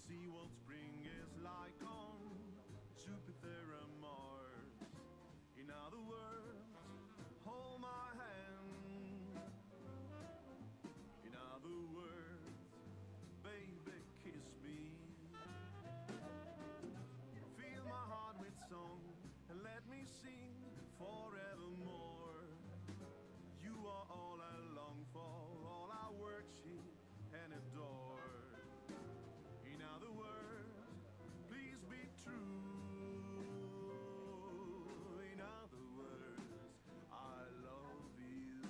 see what spring is like on Jupiter and Mars. In other words, hold my hand. In other words, baby, kiss me. Fill my heart with song and let me sing forevermore. You are all I long for, all I worship and adore. In other words, please be true. In other words, I love you.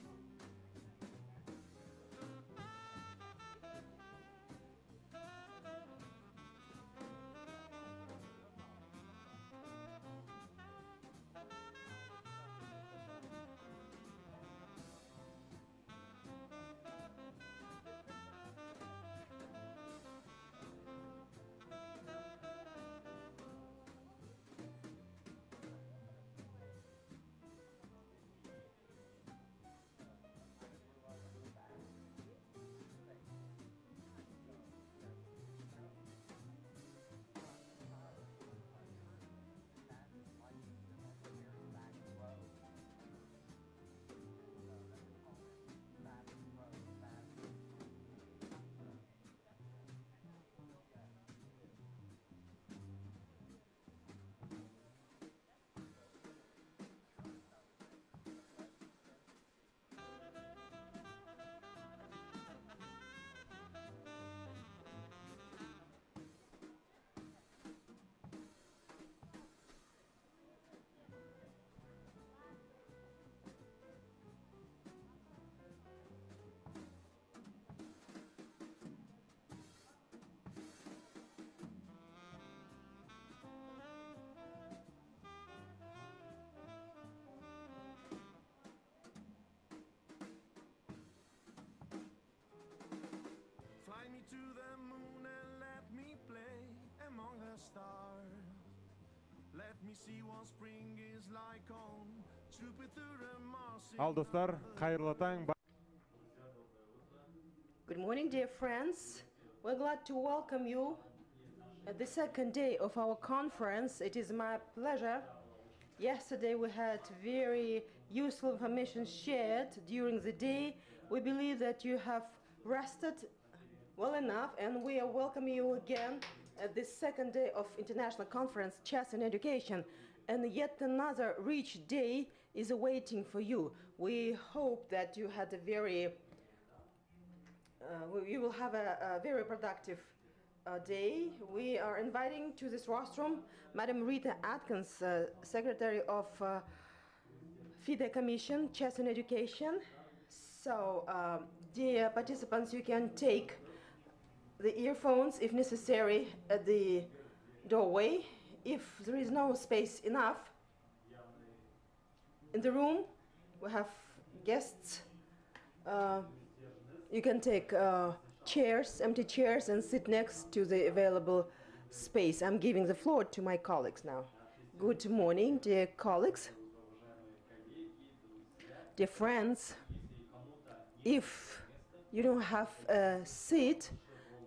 Fly me to the moon and let me play among the stars. Let me see what spring is like on Jupiter and Mars. Ал достар, қайырлы таң. Good morning, dear friends. We're glad to welcome you at the second day of our conference. It is my pleasure. Yesterday we had very useful information shared during the day. We believe that you have rested well enough, and we are welcoming you again at this second day of International Conference Chess and Education. And yet another rich day is awaiting for you. We hope that you had a very you will have a very productive day. We are inviting to this rostrum Madam Rita Atkins, Secretary of FIDE Commission, Chess and Education. So, dear participants, you can take the earphones, if necessary, at the doorway. If there is no space enough in the room, we have guests. You can take chairs, empty chairs, and sit next to the available space. I'm giving the floor to my colleagues now. Good morning, dear colleagues, dear friends. If you don't have a seat,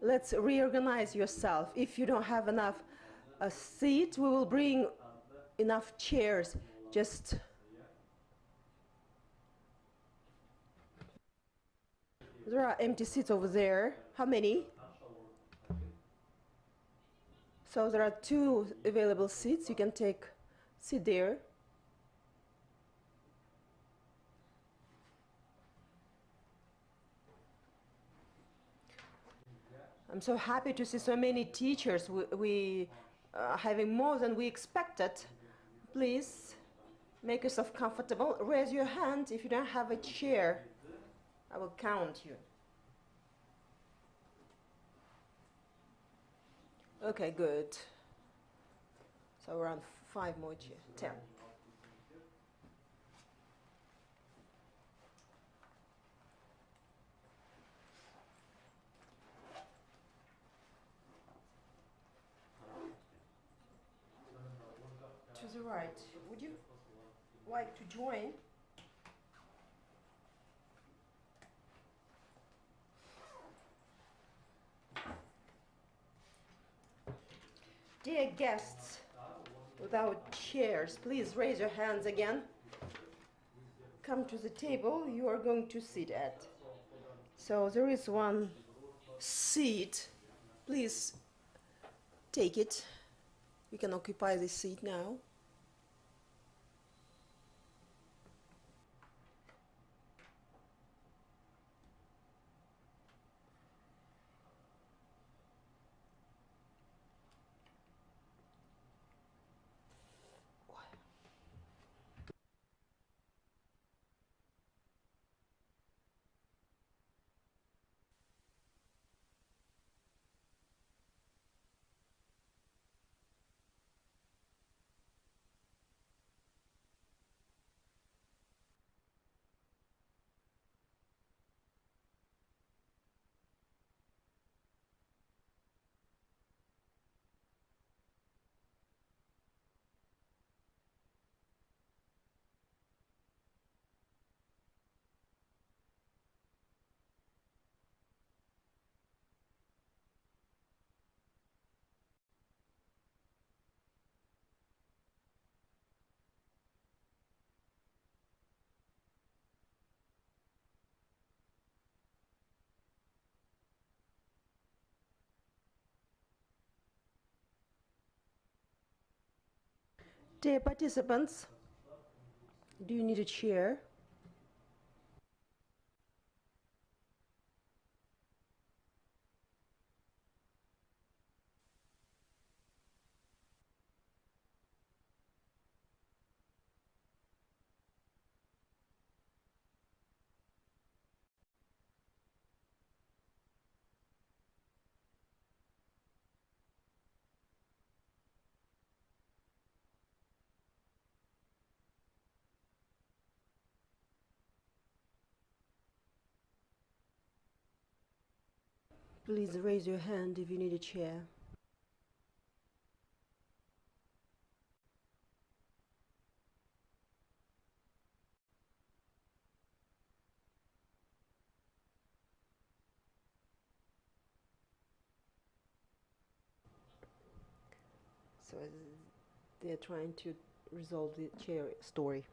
let's reorganize yourself. If you don't have enough seat, we will bring enough chairs. Just there are empty seats over there. How many? So there are 2 available seats. You can sit there. I'm so happy to see so many teachers. We are having more than we expected. Please make yourself comfortable. Raise your hand if you don't have a chair. I will count you. Okay, good. So around 5 more chairs, 10. To the right, would you like to join? Dear guests without chairs, please raise your hands again. Come to the table you are going to sit at. So there is one seat. Please take it. You can occupy this seat now. Dear participants, do you need a chair? Please raise your hand if you need a chair. So they're trying to resolve the chair story.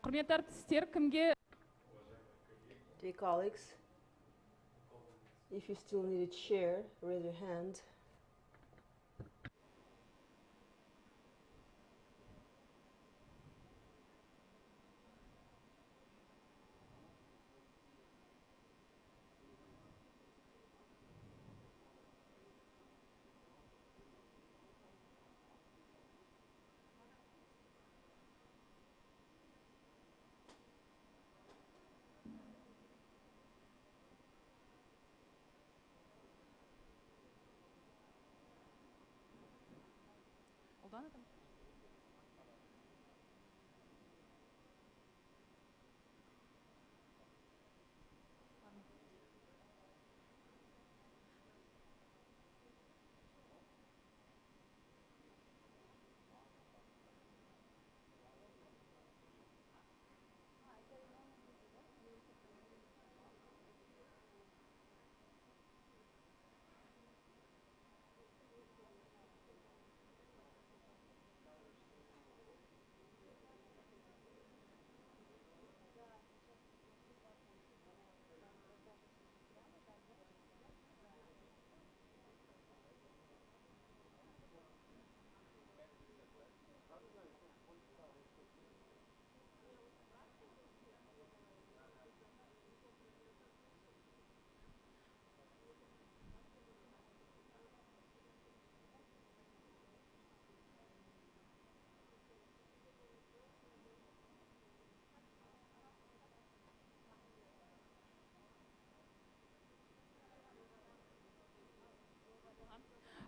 Құрметті әріптестер, кімге Dear colleagues, if you still need a chair, raise your hand.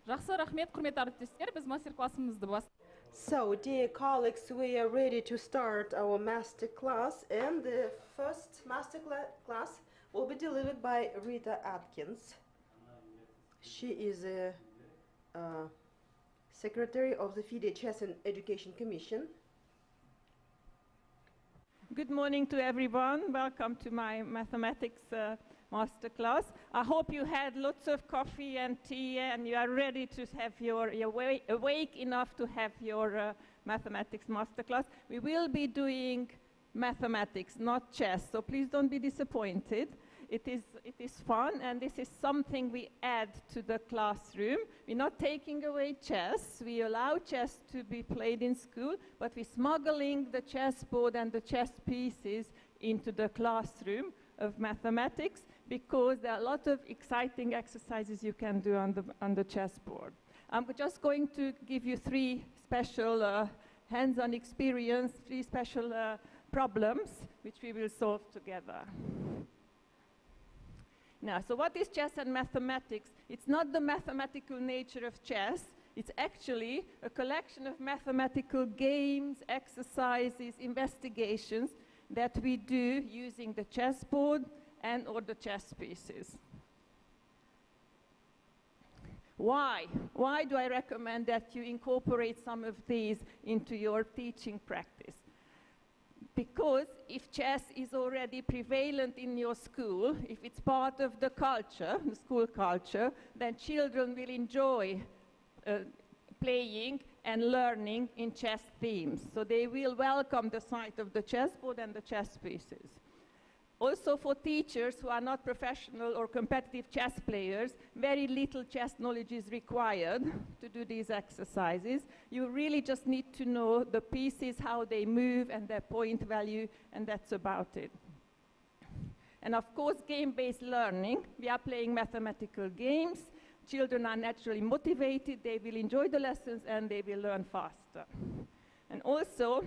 Жақсы, рахмет, құрметті әріптестер. Біз мастер-классымызды So, dear colleagues, we are ready to start our master class, and the first master class will be delivered by Rita Atkins. She is a secretary of the FIDE Chess and Education Commission. Good morning to everyone. Welcome to my mathematics masterclass. I hope you had lots of coffee and tea and you are ready to have awake enough to have your mathematics masterclass. We will be doing mathematics, not chess, so please don't be disappointed. It is fun, and this is something we add to the classroom. We're not taking away chess. We allow chess to be played in school, but we're smuggling the chessboard and the chess pieces into the classroom of mathematics, because there are a lot of exciting exercises you can do on the chessboard. I'm just going to give you three special hands-on experience, three special problems which we will solve together. Now, so what is chess and mathematics? It's not the mathematical nature of chess. It's actually a collection of mathematical games, exercises, investigations that we do using the chessboard and or the chess pieces. Why? Why do I recommend that you incorporate some of these into your teaching practice? Because if chess is already prevalent in your school, if it's part of the culture, the school culture, then children will enjoy playing and learning in chess themes. So they will welcome the sight of the chessboard and the chess pieces. Also for teachers who are not professional or competitive chess players, very little chess knowledge is required to do these exercises. You really just need to know the pieces, how they move and their point value, and that's about it. And of course, game-based learning. We are playing mathematical games. Children are naturally motivated, they will enjoy the lessons and they will learn faster. And also,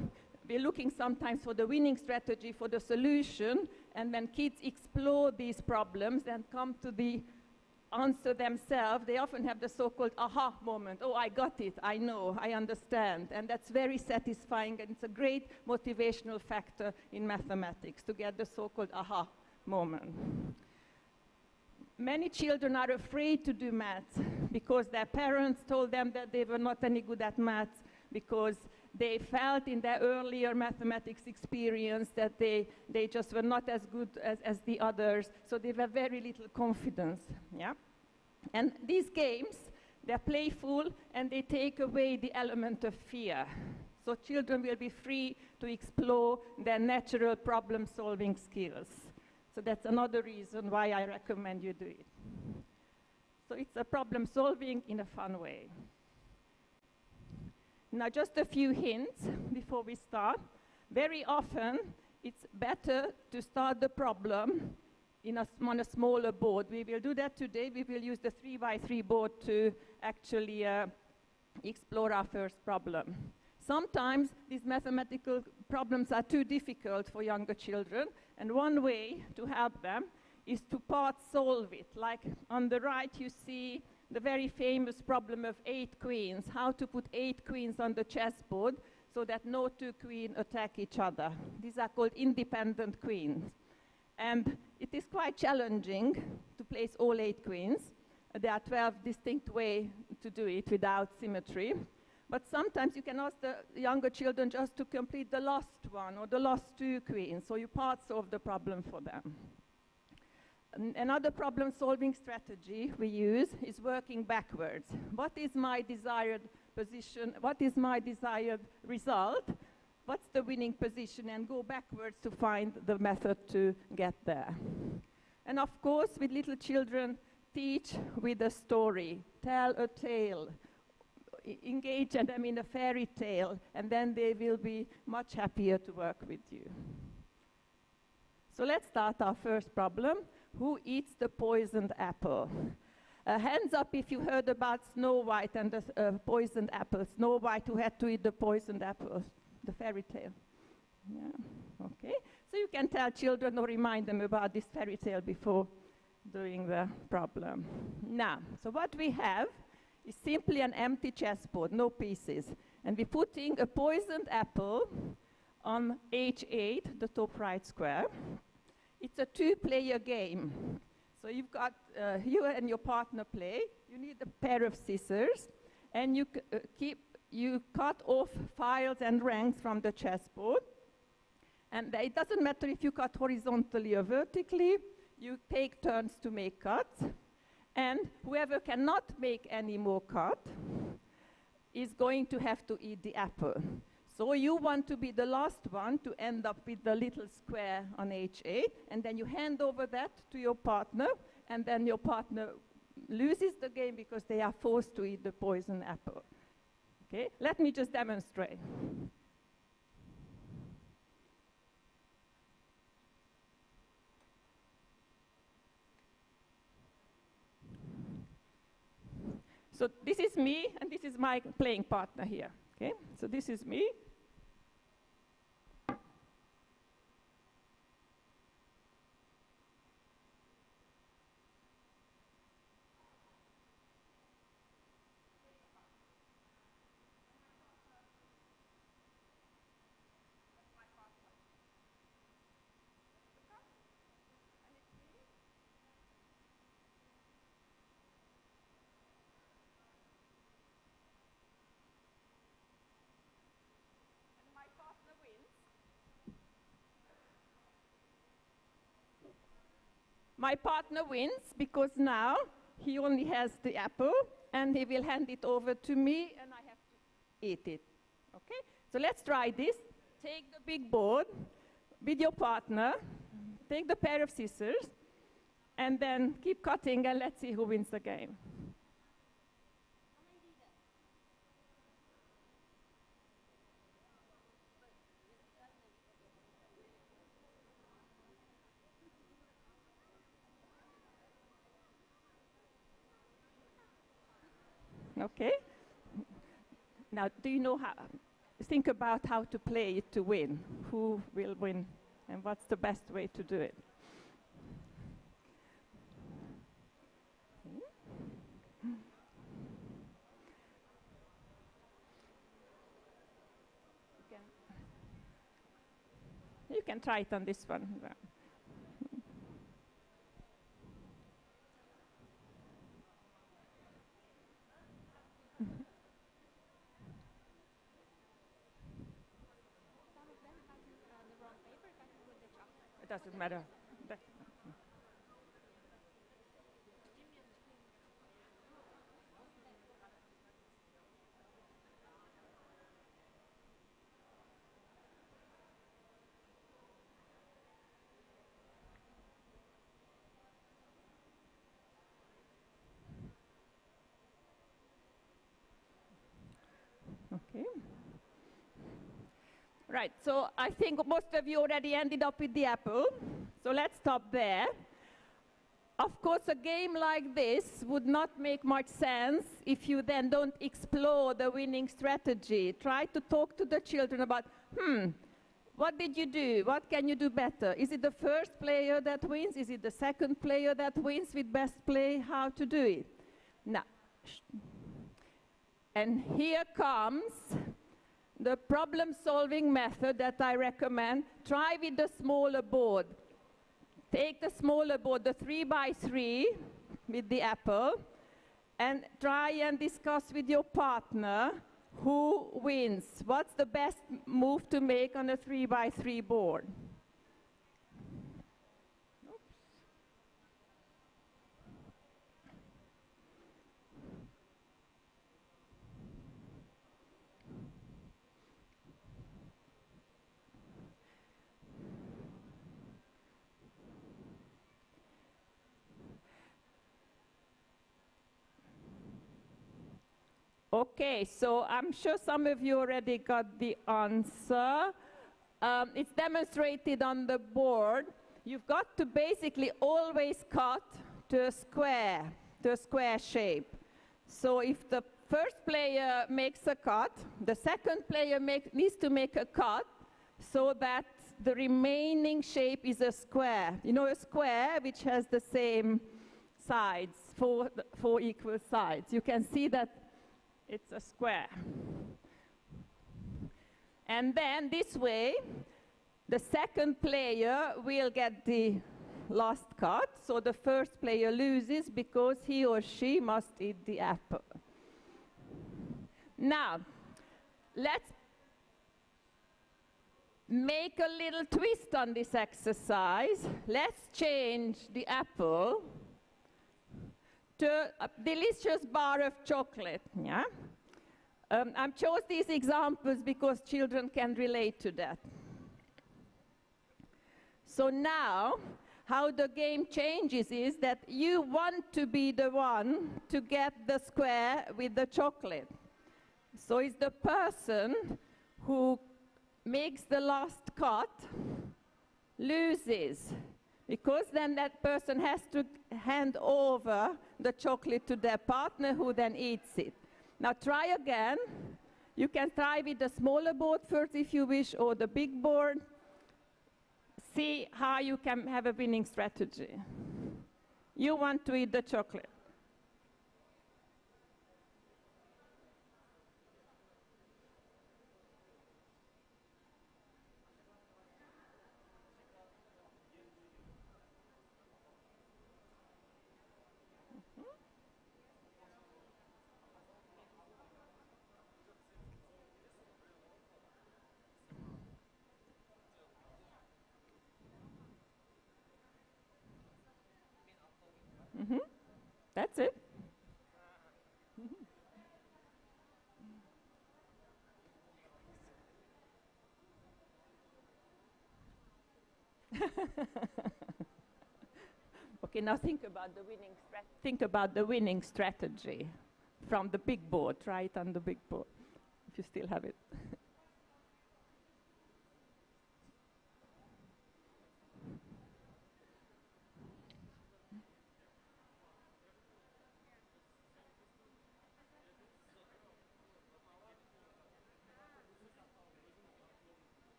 we're looking sometimes for the winning strategy, for the solution, and when kids explore these problems and come to the answer themselves, they often have the so-called aha moment. Oh, I got it, I know, I understand. And that's very satisfying, and it's a great motivational factor in mathematics to get the so-called aha moment. Many children are afraid to do maths because their parents told them that they were not any good at maths, because they felt in their earlier mathematics experience that they just were not as good as the others, so they have very little confidence. Yeah? And these games, they're playful and they take away the element of fear. So children will be free to explore their natural problem-solving skills. So that's another reason why I recommend you do it. So it's a problem-solving in a fun way. Now, just a few hints before we start. Very often, it's better to start the problem on a smaller board. We will do that today. We will use the 3x3 board to actually explore our first problem. Sometimes these mathematical problems are too difficult for younger children, and one way to help them is to part solve it. Like on the right, you see the very famous problem of 8 queens, how to put 8 queens on the chessboard so that no two queens attack each other. These are called independent queens. And it is quite challenging to place all 8 queens. There are 12 distinct ways to do it without symmetry. But sometimes you can ask the younger children just to complete the last one or the last 2 queens, so you part solve the problem for them. Another problem-solving strategy we use is working backwards. What is my desired position? What is my desired result? What's the winning position? And go backwards to find the method to get there. And of course, with little children, teach with a story. Tell a tale. Engage them in a fairy tale, and then they will be much happier to work with you. So let's start our first problem. Who eats the poisoned apple? Hands up if you heard about Snow White and the poisoned apple. Snow White who had to eat the poisoned apple, the fairy tale. Yeah, okay. So you can tell children or remind them about this fairy tale before doing the problem. Now, so what we have is simply an empty chessboard, no pieces. And we're putting a poisoned apple on H8, the top right square. It's a two-player game. So you've got, you and your partner play. You need a pair of scissors, and you cut off files and ranks from the chessboard. And it doesn't matter if you cut horizontally or vertically. You take turns to make cuts. And whoever cannot make any more cut is going to have to eat the apple. So you want to be the last one to end up with the little square on H8, and then you hand over that to your partner, and then your partner loses the game because they are forced to eat the poison apple. Okay, let me just demonstrate. So this is me, and this is my playing partner here. Okay, so this is me. My partner wins because now he only has the apple, and he will hand it over to me, and I have to eat it. Okay? So let's try this. Take the big board with your partner, take the pair of scissors, and then keep cutting, and let's see who wins the game. Okay? Now, do you know how, think about how to play it to win. Who will win, and what's the best way to do it? You can try it on this one. It doesn't matter. Okay. Right, so I think most of you already ended up with the apple. So let's stop there. Of course, a game like this would not make much sense if you then don't explore the winning strategy. Try to talk to the children about, what did you do? What can you do better? Is it the first player that wins? Is it the second player that wins with best play? How to do it? Now, and here comes the problem-solving method that I recommend. Try with the smaller board. Take the smaller board, the 3x3 with the apple, and try and discuss with your partner who wins. What's the best move to make on a 3x3 board? Okay, so I'm sure some of you already got the answer. It's demonstrated on the board. You've got to basically always cut to a square shape. So if the first player makes a cut, the second player needs to make a cut so that the remaining shape is a square. You know, a square which has the same sides. four equal sides. You can see that it's a square. And then this way, the second player will get the last cut, so the first player loses because he or she must eat the apple. Now, let's make a little twist on this exercise. Let's change the apple to a delicious bar of chocolate. Yeah? I chose these examples because children can relate to that. So now, how the game changes is that you want to be the one to get the square with the chocolate. So it's the person who makes the last cut loses, because then that person has to hand over the chocolate to their partner, who then eats it. Now try again. You can try with the smaller board first if you wish, or the big board. See how you can have a winning strategy. You want to eat the chocolate. That's it. Okay, now think about the winning strategy from the big board. Try it on the big board, if you still have it.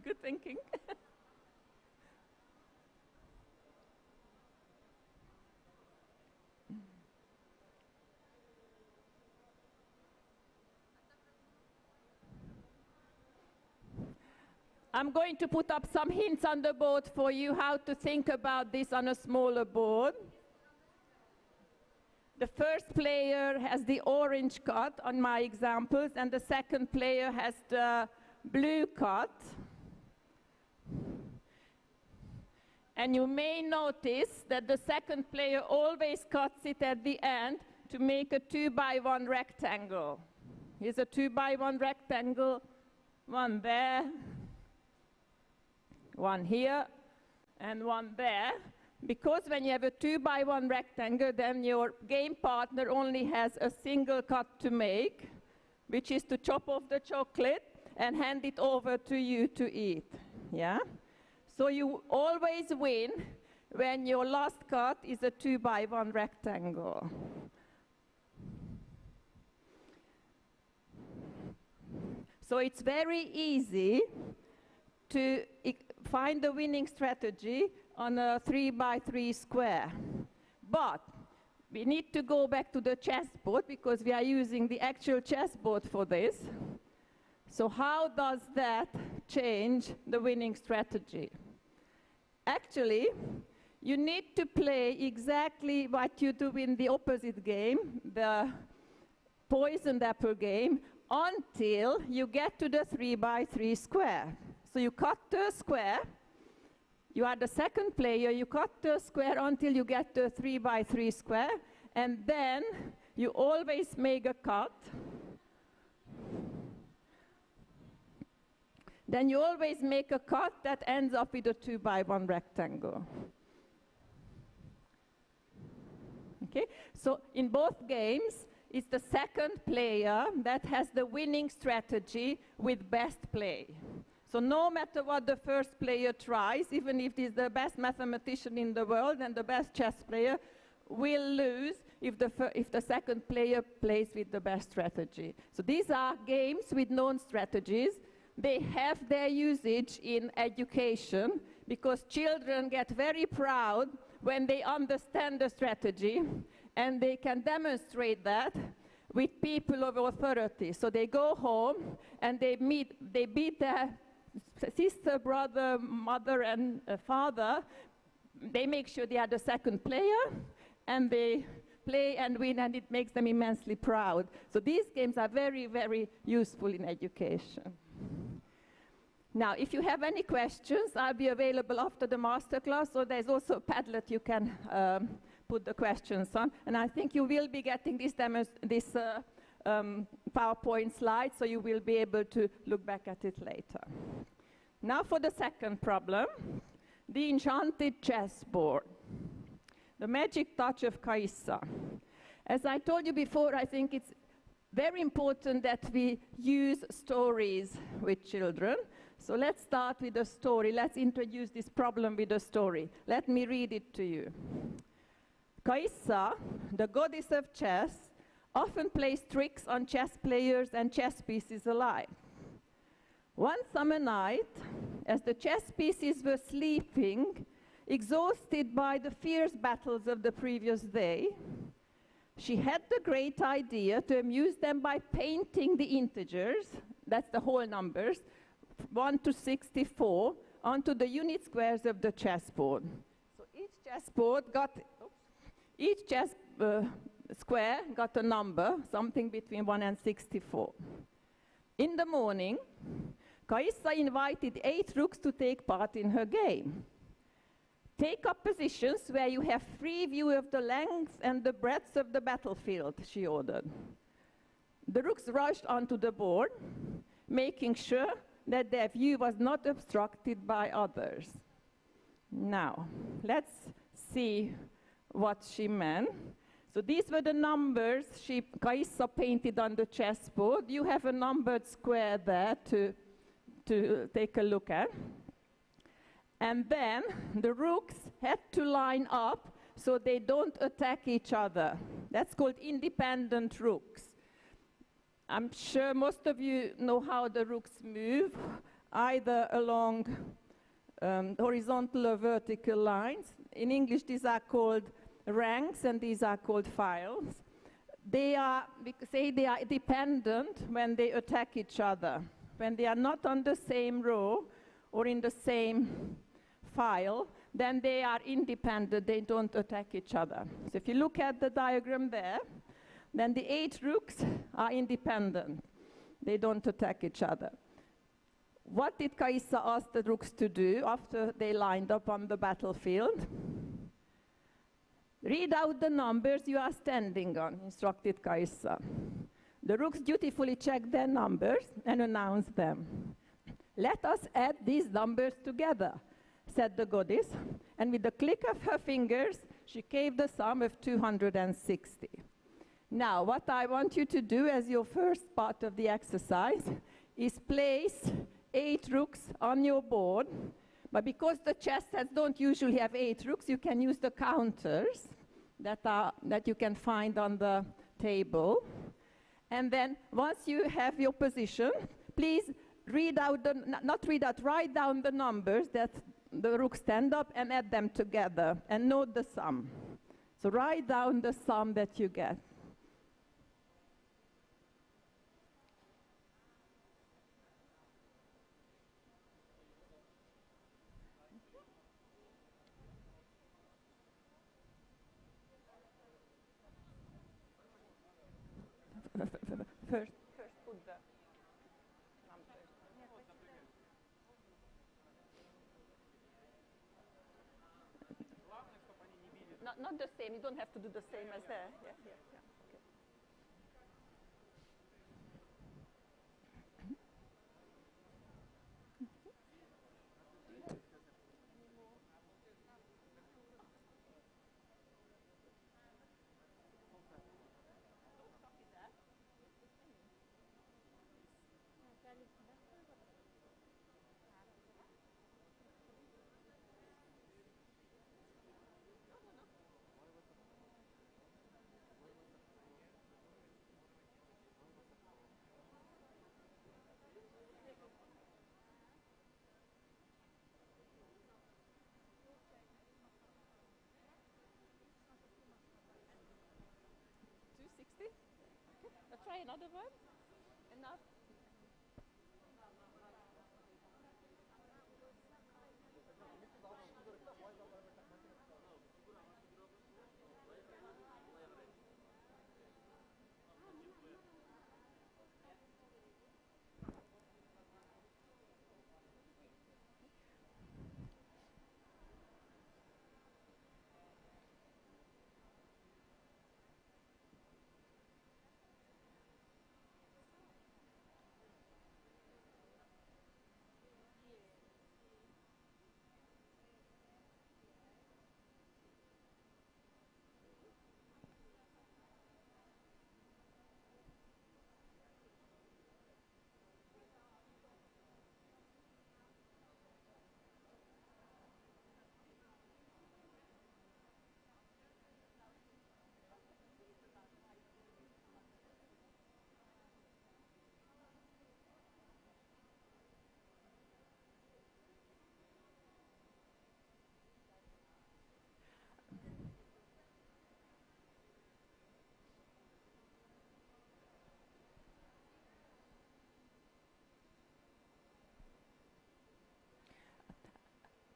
Good thinking. I'm going to put up some hints on the board for you how to think about this on a smaller board. The first player has the orange cut on my examples, and the second player has the blue cut. And you may notice that the second player always cuts it at the end to make a 2x1 rectangle. Here's a 2x1 rectangle, one there, one here, and one there. Because when you have a 2x1 rectangle, then your game partner only has a single cut to make, which is to chop off the chocolate and hand it over to you to eat. Yeah? So you always win when your last cut is a 2x1 rectangle. So it's very easy to find the winning strategy on a 3x3 square. But we need to go back to the chessboard because we are using the actual chessboard for this. So how does that change the winning strategy? Actually, you need to play exactly what you do in the opposite game, the poisoned apple game, until you get to the 3x3 square. So you cut the square. You are the second player, you cut the square until you get the 3x3 square, and then you always make a cut. Then you always make a cut that ends up with a 2x1 rectangle. Okay? So in both games, it's the second player that has the winning strategy with best play. So no matter what the first player tries, even if he's the best mathematician in the world and the best chess player, will lose if the second player plays with the best strategy. So these are games with known strategies. they have their usage in education, because children get very proud when they understand the strategy, and they can demonstrate that with people of authority. So they go home and they beat their sister, brother, mother, and father. They make sure they are the second player, and they play and win, and it makes them immensely proud. So these games are very, very useful in education. Now, if you have any questions, I'll be available after the masterclass, so there's also a Padlet you can put the questions on. And I think you will be getting this PowerPoint slide, so you will be able to look back at it later. Now for the second problem, the enchanted chessboard, the magic touch of Kaissa. As I told you before, I think it's very important that we use stories with children. So let's start with a story. Let's introduce this problem with a story. Let me read it to you. Kaissa, the goddess of chess, often plays tricks on chess players and chess pieces alike. One summer night, as the chess pieces were sleeping, exhausted by the fierce battles of the previous day, she had the great idea to amuse them by painting the integers, that's the whole numbers, 1 to 64, onto the unit squares of the chessboard. So each chess square got a number, something between 1 and 64. In the morning, Kaissa invited 8 rooks to take part in her game. Take up positions where you have free view of the length and the breadth of the battlefield, she ordered. The rooks rushed onto the board, making sure that their view was not obstructed by others. Now, let's see what she meant. So these were the numbers Kaissa painted on the chessboard. You have a numbered square there to take a look at. And then the rooks had to line up so they don't attack each other. That's called independent rooks. I'm sure most of you know how the rooks move, either along horizontal or vertical lines. In English, these are called ranks, and these are called files. They are dependent when they attack each other. When they are not on the same row or in the same file, then they are independent, they don't attack each other. So if you look at the diagram there, then the 8 rooks are independent. They don't attack each other. What did Kaissa ask the rooks to do after they lined up on the battlefield? Read out the numbers you are standing on, instructed Kaissa. The rooks dutifully checked their numbers and announced them. Let us add these numbers together, said the goddess, and with a click of her fingers, she gave the sum of 260. Now, what I want you to do as your first part of the exercise is place 8 rooks on your board, but because the chess sets don't usually have 8 rooks, you can use the counters that you can find on the table. And then once you have your position, please write down the numbers that the rooks stand up and add them together and note the sum. So write down the sum that you get. First put the numbers. Not the same. You don't have to do the same as there. Yeah. Okay. another one? Enough?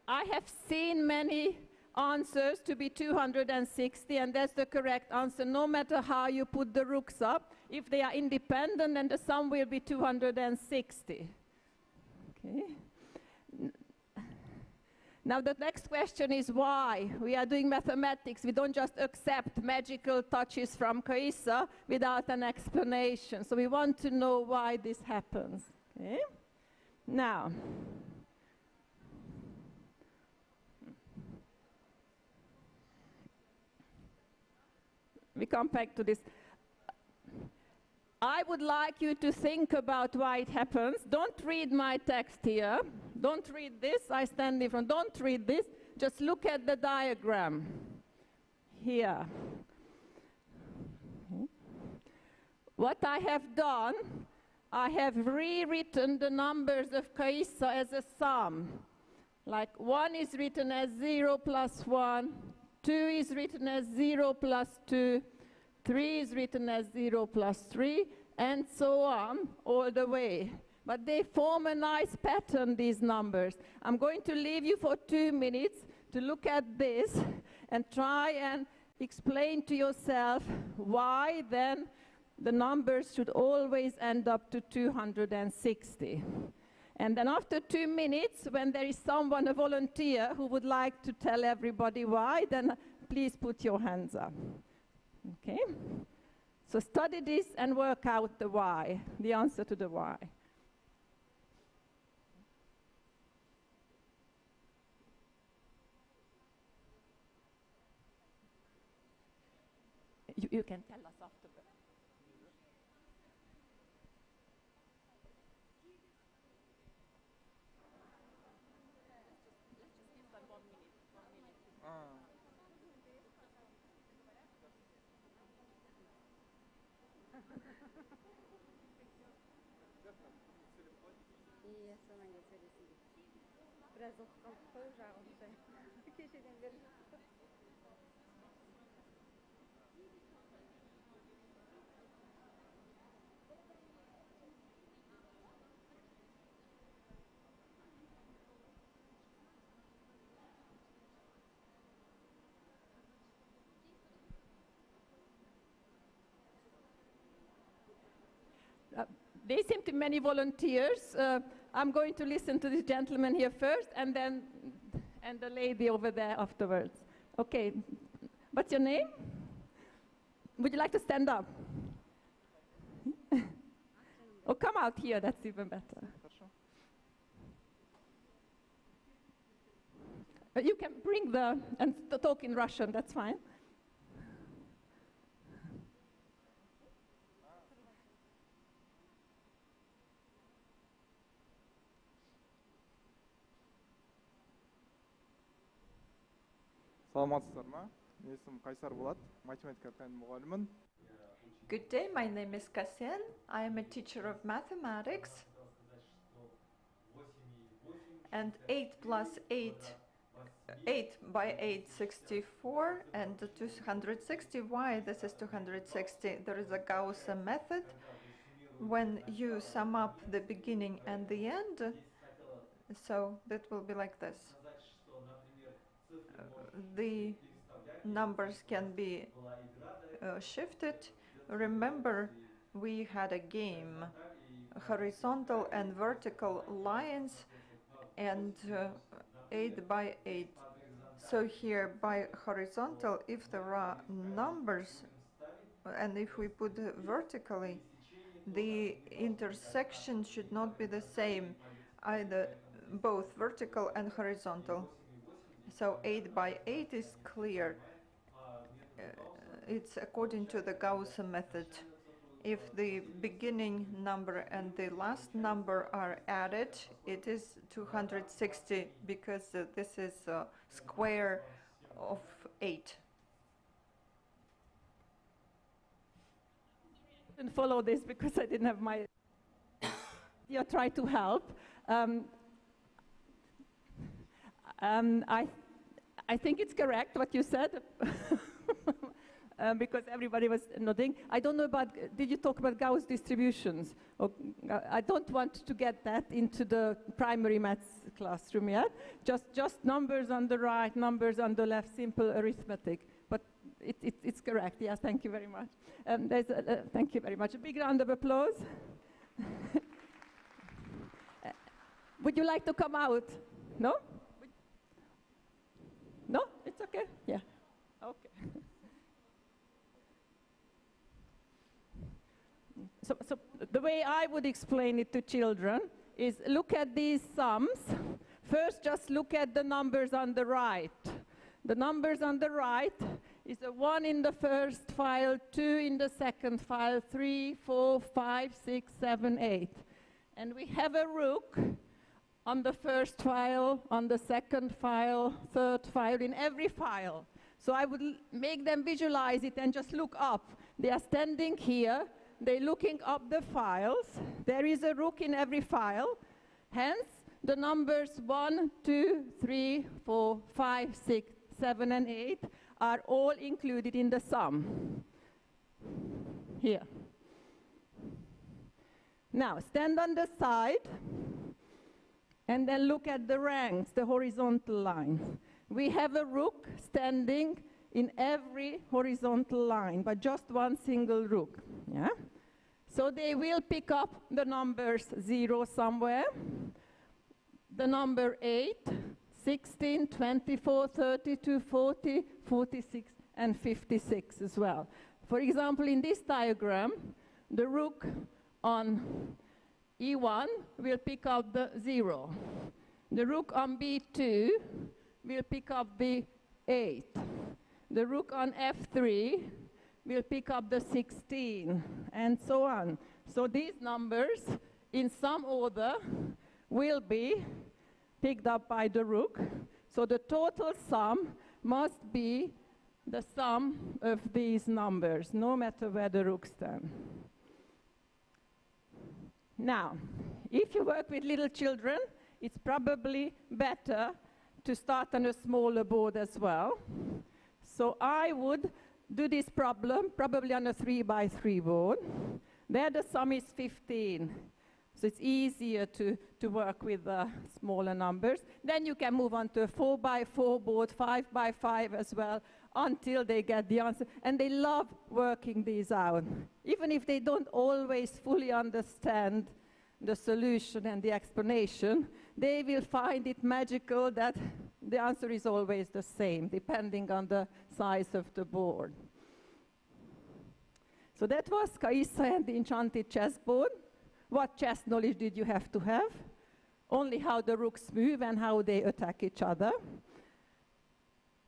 I have seen many answers to be 260, and that's the correct answer, no matter how you put the rooks up. If they are independent, then the sum will be 260. Okay. Now the next question is why? We are doing mathematics. We don't just accept magical touches from Kaisa without an explanation. So we want to know why this happens. Okay. Now, we come back to this. I would like you to think about why it happens. Don't read my text here. Don't read this. I stand in front. Don't read this. Just look at the diagram here. What I have done, I have rewritten the numbers of Kaisa as a sum. Like 1 is written as 0 plus 1, 2 is written as 0 plus 2, 3 is written as 0 plus 3, and so on, all the way. But they form a nice pattern, these numbers. I'm going to leave you for 2 minutes to look at this and try and explain to yourself why then the numbers should always end up to 260. And then after 2 minutes, when there is someone, a volunteer, who would like to tell everybody why, then please put your hands up. Okay? So study this and work out the why, the answer to the why. You can tell us afterwards. There seem to be many volunteers. I'm going to listen to this gentleman here first, and then the lady over there afterwards. Okay, what's your name? Would you like to stand up? Or come out here, that's even better. You can bring and talk in Russian, that's fine. Саламатсыздар ма? Менің есімім Қайсар Болат, математика пәні мұғалімін. Good day, my name is Kasyan. I am a teacher of mathematics. And 8 plus 8, 8 by 8, 64, and 260. Why this is 260? There is a Gauss method. when you sum up the beginning and the end, so that will be like this. The numbers can be shifted. Remember, we had a game, horizontal and vertical lines, and 8 by 8. So here by horizontal, if there are numbers, and if we put vertically, the intersection should not be the same, either both vertical and horizontal. So 8 by 8 is clear. It's according to the Gauss method. If the beginning number and the last number are added, it is 260, because this is a square of 8. Didn't follow this because I didn't have my. You try to help. I think it's correct what you said. Because everybody was nodding. I don't know about, did you talk about Gauss distributions? Or, I don't want to get that into the primary maths classroom yet. Just numbers on the right, numbers on the left, simple arithmetic. But it's correct, yes, thank you very much. Thank you very much. A big round of applause. Would you like to come out? No? No? It's okay? Yeah. Okay. So the way I would explain it to children is look at these sums. First, just look at the numbers on the right. The numbers on the right is a 1 in the first file, 2 in the second file, 3, 4, 5, 6, 7, 8. And we have a rook on the first file, on the second file, third file, in every file. So I would make them visualize it and just look up. They are standing here. They're looking up the files. There is a rook in every file. Hence, the numbers 1, 2, 3, 4, 5, 6, 7, and 8 are all included in the sum. Here. Now, stand on the side and then look at the ranks, the horizontal lines. We have a rook standing in every horizontal line, but just one single rook. Yeah? So they will pick up the numbers 0 somewhere, the number 8, 16, 24, 32, 40, 46, and 56 as well. For example, in this diagram, the rook on E1 will pick up the 0. The rook on B2 will pick up the 8. The rook on F3 will pick up the 16, and so on. So these numbers, in some order, will be picked up by the rook. So the total sum must be the sum of these numbers, no matter where the rooks stand. Now, if you work with little children, it's probably better to start on a smaller board as well. So I would do this problem probably on a 3 by 3 board. There the sum is 15. So it's easier to work with smaller numbers. Then you can move on to a 4 by 4 board, 5 by 5 as well, until they get the answer. And they love working these out. Even if they don't always fully understand the solution and the explanation, they will find it magical that the answer is always the same, depending on the size of the board. So that was Kaisa and the Enchanted Chessboard. What chess knowledge did you have to have? Only how the rooks move and how they attack each other.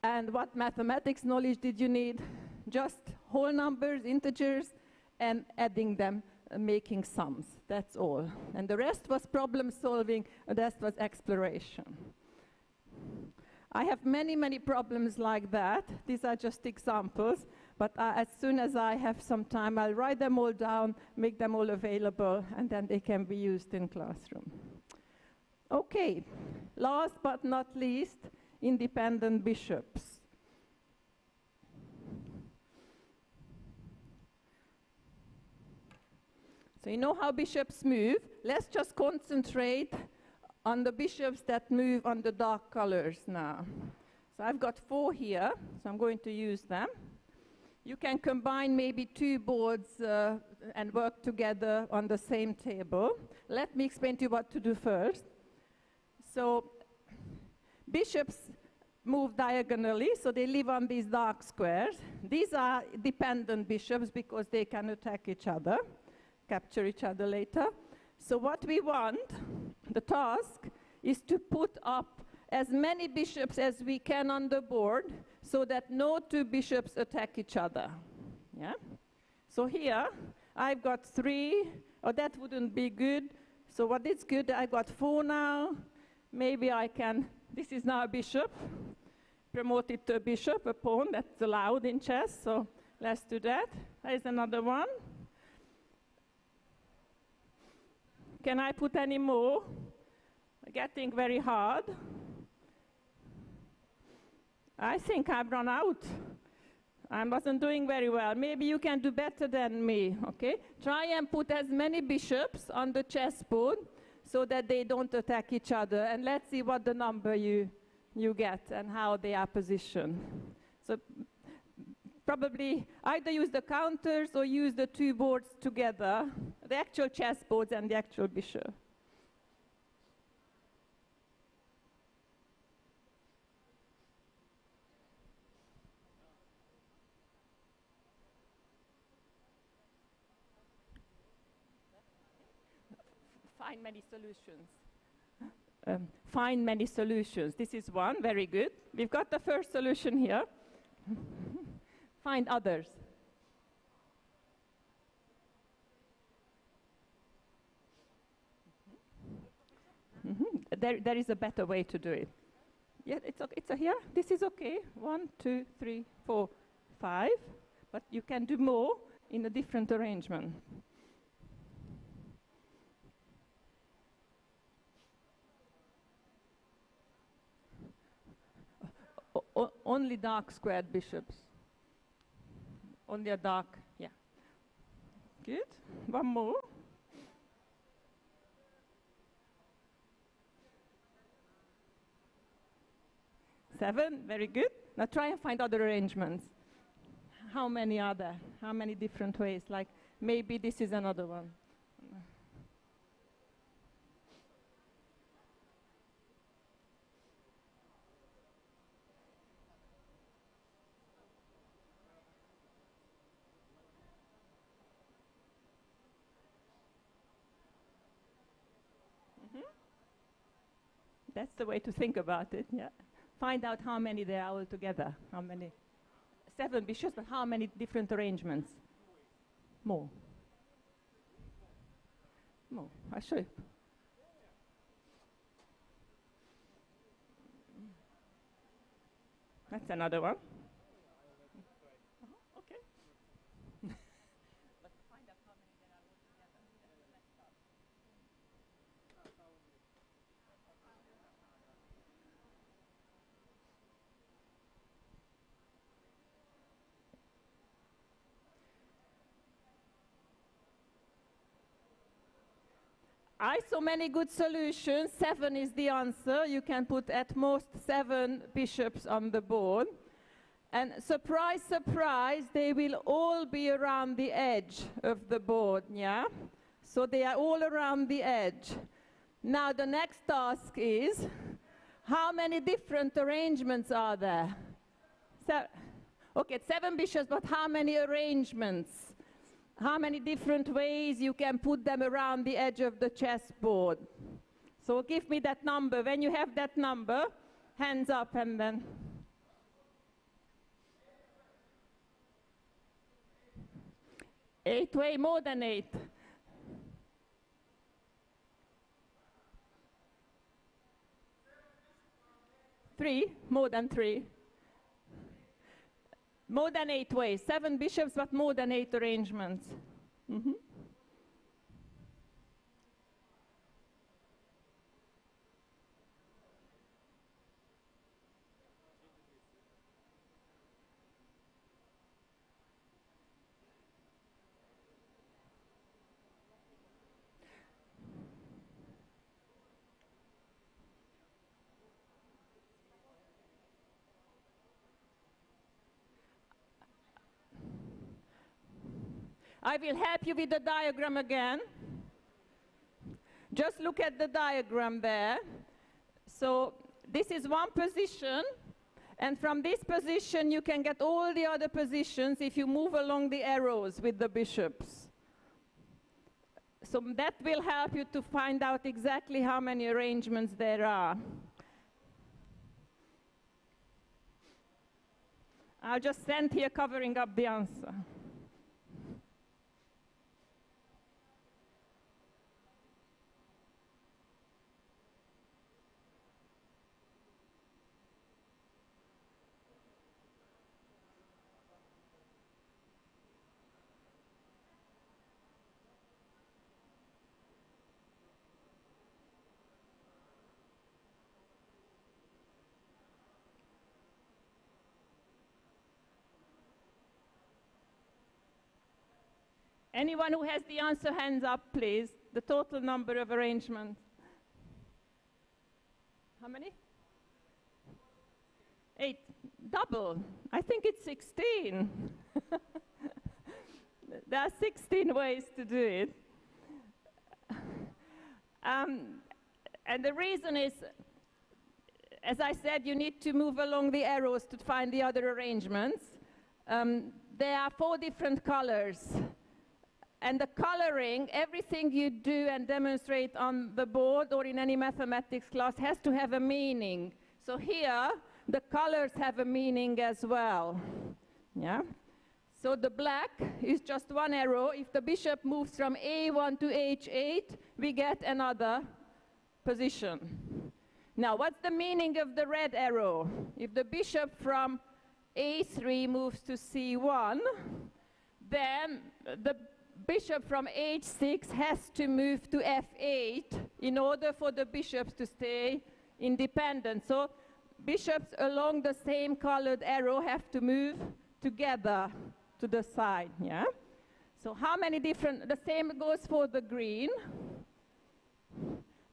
And what mathematics knowledge did you need? Just whole numbers, integers, and adding them, making sums. That's all. And the rest was problem solving, and the rest was exploration. I have many, many problems like that. These are just examples. But as soon as I have some time, I'll write them all down, make them all available, and then they can be used in classroom. Okay, last but not least, independent bishops. So you know how bishops move. Let's just concentrate on the bishops that move on the dark colors now. So I've got 4 here, so I'm going to use them. You can combine maybe 2 boards and work together on the same table. Let me explain to you what to do first. So bishops move diagonally, so they live on these dark squares. These are dependent bishops because they can attack each other, capture each other later. So what we want, the task, is to put up as many bishops as we can on the board so that no 2 bishops attack each other. Yeah? So here, I've got 3. Oh, that wouldn't be good. So what is good, I've got 4 now. Maybe I can, this is now a bishop. Promote it to a bishop, a pawn, that's allowed in chess. So let's do that. There's another one. Can I put any more? Getting very hard. I think I've run out. I wasn't doing very well. Maybe you can do better than me, okay? Try and put as many bishops on the chessboard so that they don't attack each other. And let's see what the number you get and how they are positioned. So probably either use the counters or use the 2 boards together, the actual chessboards and the actual bishop. Find many solutions. Find many solutions. This is one, very good. We've got the first solution here. Find others. There is a better way to do it. Yeah, it's here. This is okay. 1, 2, 3, 4, 5. But you can do more in a different arrangement. Only dark squared bishops. Only a dark, yeah. Good. One more. Seven, very good. Now try and find other arrangements. How many are there? How many different ways? Like maybe this is another one. That's the way to think about it, yeah. Find out how many there are altogether. How many? 7 bishops, but how many different arrangements? More. More. I'll show you. That's another one. Okay. But find out how many there are altogether. Let's start. I saw many good solutions. 7 is the answer. You can put at most 7 bishops on the board. And surprise, surprise, they will all be around the edge of the board, yeah? So they are all around the edge. Now the next task is, how many different arrangements are there? Okay, 7 bishops, but how many arrangements? How many different ways you can put them around the edge of the chessboard? So give me that number. When you have that number, hands up and then. Eight, way more than 8. 3, more than 3. More than 8 ways. 7 bishops, but more than 8 arrangements. Mm-hmm. I will help you with the diagram again. Just look at the diagram there. So this is one position, and from this position you can get all the other positions if you move along the arrows with the bishops. So that will help you to find out exactly how many arrangements there are. I'll just stand here covering up the answer. Anyone who has the answer, hands up, please. The total number of arrangements. How many? 8. Double. I think it's 16. There are 16 ways to do it. And the reason is, as I said, you need to move along the arrows to find the other arrangements. There are 4 different colors. And the coloring, everything you do and demonstrate on the board or in any mathematics class has to have a meaning. So here, the colors have a meaning as well. Yeah? So the black is just one arrow. If the bishop moves from A1 to H8, we get another position. Now, what's the meaning of the red arrow? If the bishop from A3 moves to C1, then the bishop from H6 has to move to F8 in order for the bishops to stay independent. So bishops along the same colored arrow have to move together to the side, yeah? So how many different, the same goes for the green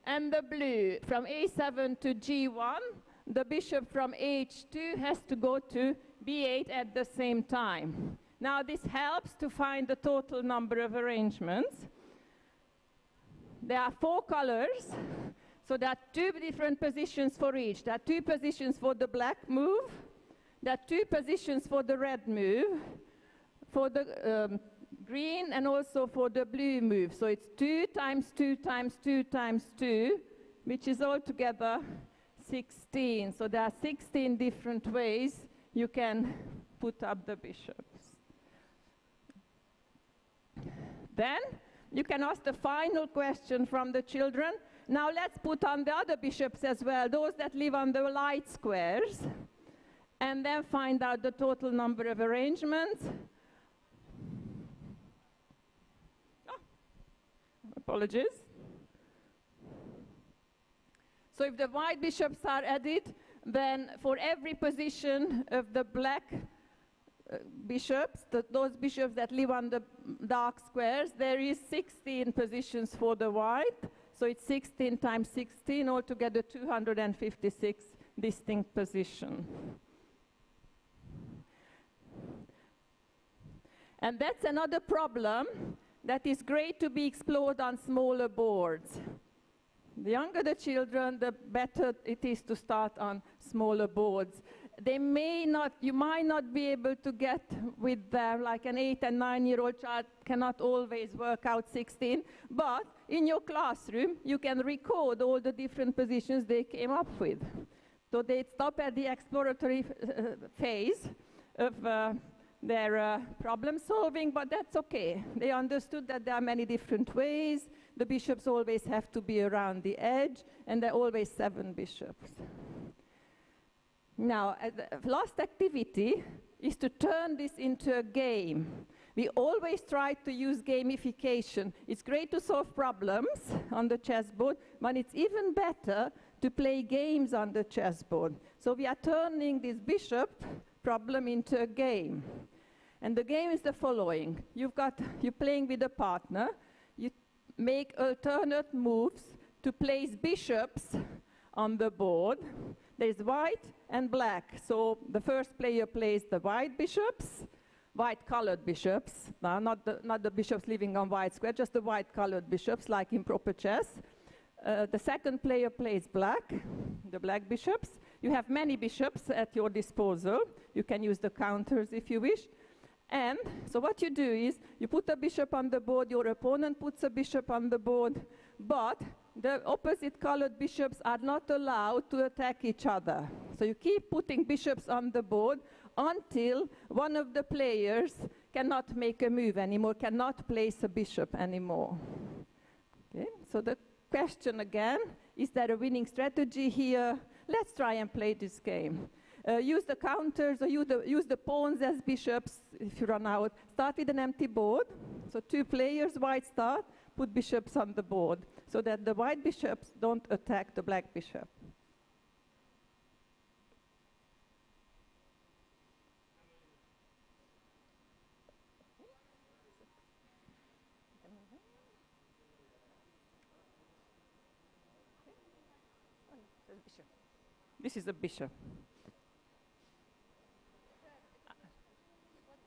and the blue. From A7 to G1, the bishop from H2 has to go to B8 at the same time. Now this helps to find the total number of arrangements. There are 4 colors, so there are 2 different positions for each. There are 2 positions for the black move, there are 2 positions for the red move, for the green and also for the blue move. So it's 2 times 2 times 2 times 2, which is altogether 16. So there are 16 different ways you can put up the bishops. Then you can ask the final question from the children. Now let's put on the other bishops as well, those that live on the light squares, and then find out the total number of arrangements. Oh, apologies. So if the white bishops are added, then for every position of the black bishops, those bishops that live on the dark squares, there is 16 positions for the white. So it's 16 times 16, altogether 256 distinct positions. And that's another problem that is great to be explored on smaller boards. The younger the children, the better it is to start on smaller boards. They may not, you might not be able to get with them, like an 8 and 9-year-old child cannot always work out 16, but in your classroom, you can record all the different positions they came up with. So they stop at the exploratory phase of their problem solving, but that's okay. They understood that there are many different ways. The bishops always have to be around the edge, and there are always 7 bishops. Now, the last activity is to turn this into a game. We always try to use gamification. It's great to solve problems on the chessboard, but it's even better to play games on the chessboard. So we are turning this bishop problem into a game. And the game is the following. You're playing with a partner. You make alternate moves to place bishops on the board. There's white and black. So the first player plays the white bishops. white-colored bishops, not the bishops living on white square, just the white-colored bishops, like in proper chess. The second player plays black, the black bishops. You have many bishops at your disposal. You can use the counters if you wish. And so what you do is you put a bishop on the board, your opponent puts a bishop on the board, but the opposite colored bishops are not allowed to attack each other. So you keep putting bishops on the board until one of the players cannot make a move anymore, cannot place a bishop anymore. Okay, so the question again, is there a winning strategy here? Let's try and play this game. Use the counters or use the pawns as bishops if you run out. Start with an empty board. So 2 players, white start, put bishops on the board so that the white bishops don't attack the black bishop. This is a bishop.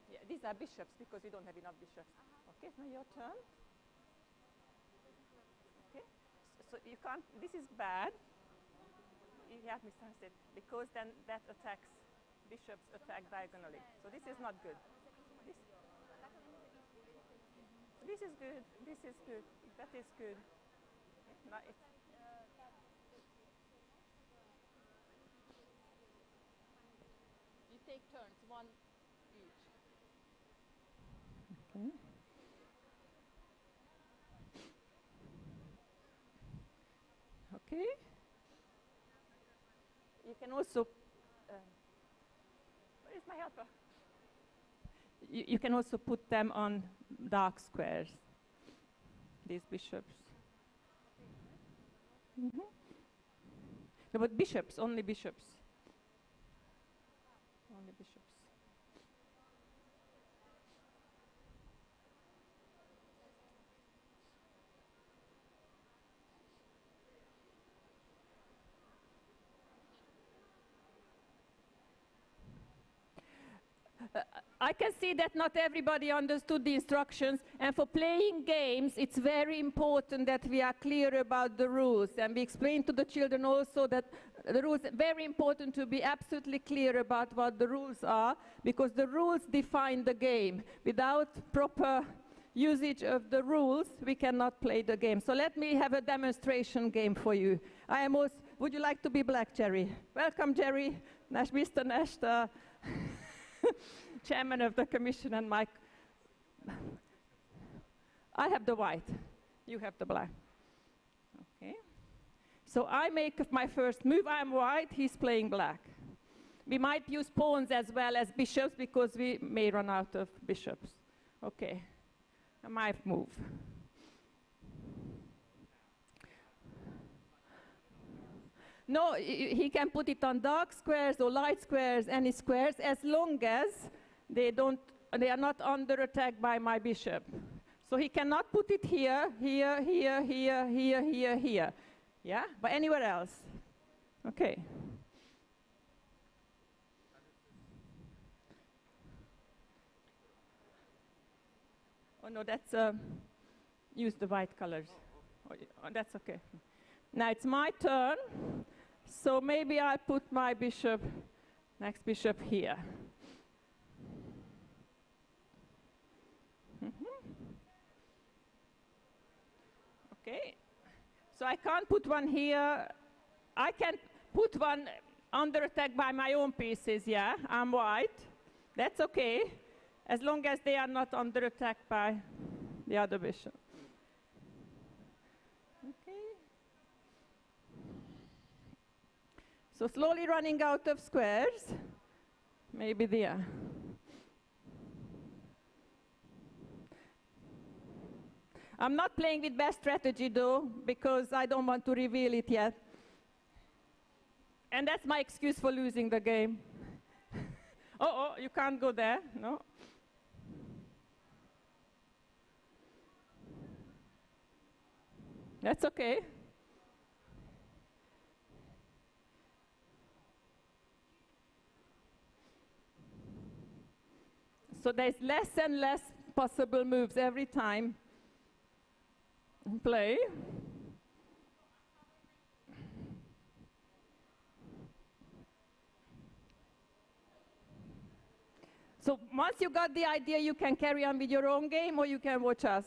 Yeah, these are bishops because we don't have enough bishops. Okay, now your turn. Okay, so you can't, this is bad. You have misunderstood because then that attacks, bishops attack diagonally. So this is not good. This is good, this is good, that is good. Okay, now it's take turns, one each. okay. Okay. You can also, where is my helper? You can also put them on dark squares, these bishops. Mm-hmm. No, but bishops, only bishops. Only bishops. I can see that not everybody understood the instructions, and for playing games, it's very important that we are clear about the rules, and we explain to the children also that the rules are very important to be absolutely clear about what the rules are, because the rules define the game. Without proper usage of the rules, we cannot play the game. So let me have a demonstration game for you. Would you like to be black, Jerry? Welcome, Jerry. Mr. Nash, the chairman of the commission, and Mike. I have the white, you have the black. Okay. So I make my first move, I'm white, he's playing black. We might use pawns as well as bishops because we may run out of bishops. Okay, my move. No, he can put it on dark squares or light squares, any squares, as long as they are not under attack by my bishop. So he cannot put it here, here, here, here, here, here, here. Yeah, but anywhere else. Okay. Oh no, that's use the white colors. Oh, that's okay. Now it's my turn. So maybe I put my bishop, next bishop here. Okay, so I can't put one here. I can put one under attack by my own pieces, yeah, I'm white. That's okay, as long as they are not under attack by the other bishop. Okay. So slowly running out of squares, maybe there. I'm not playing with best strategy though, because I don't want to reveal it yet. And that's my excuse for losing the game. Oh, you can't go there, no. That's okay. So there's less and less possible moves every time you play. So once you got the idea, you can carry on with your own game or you can watch us.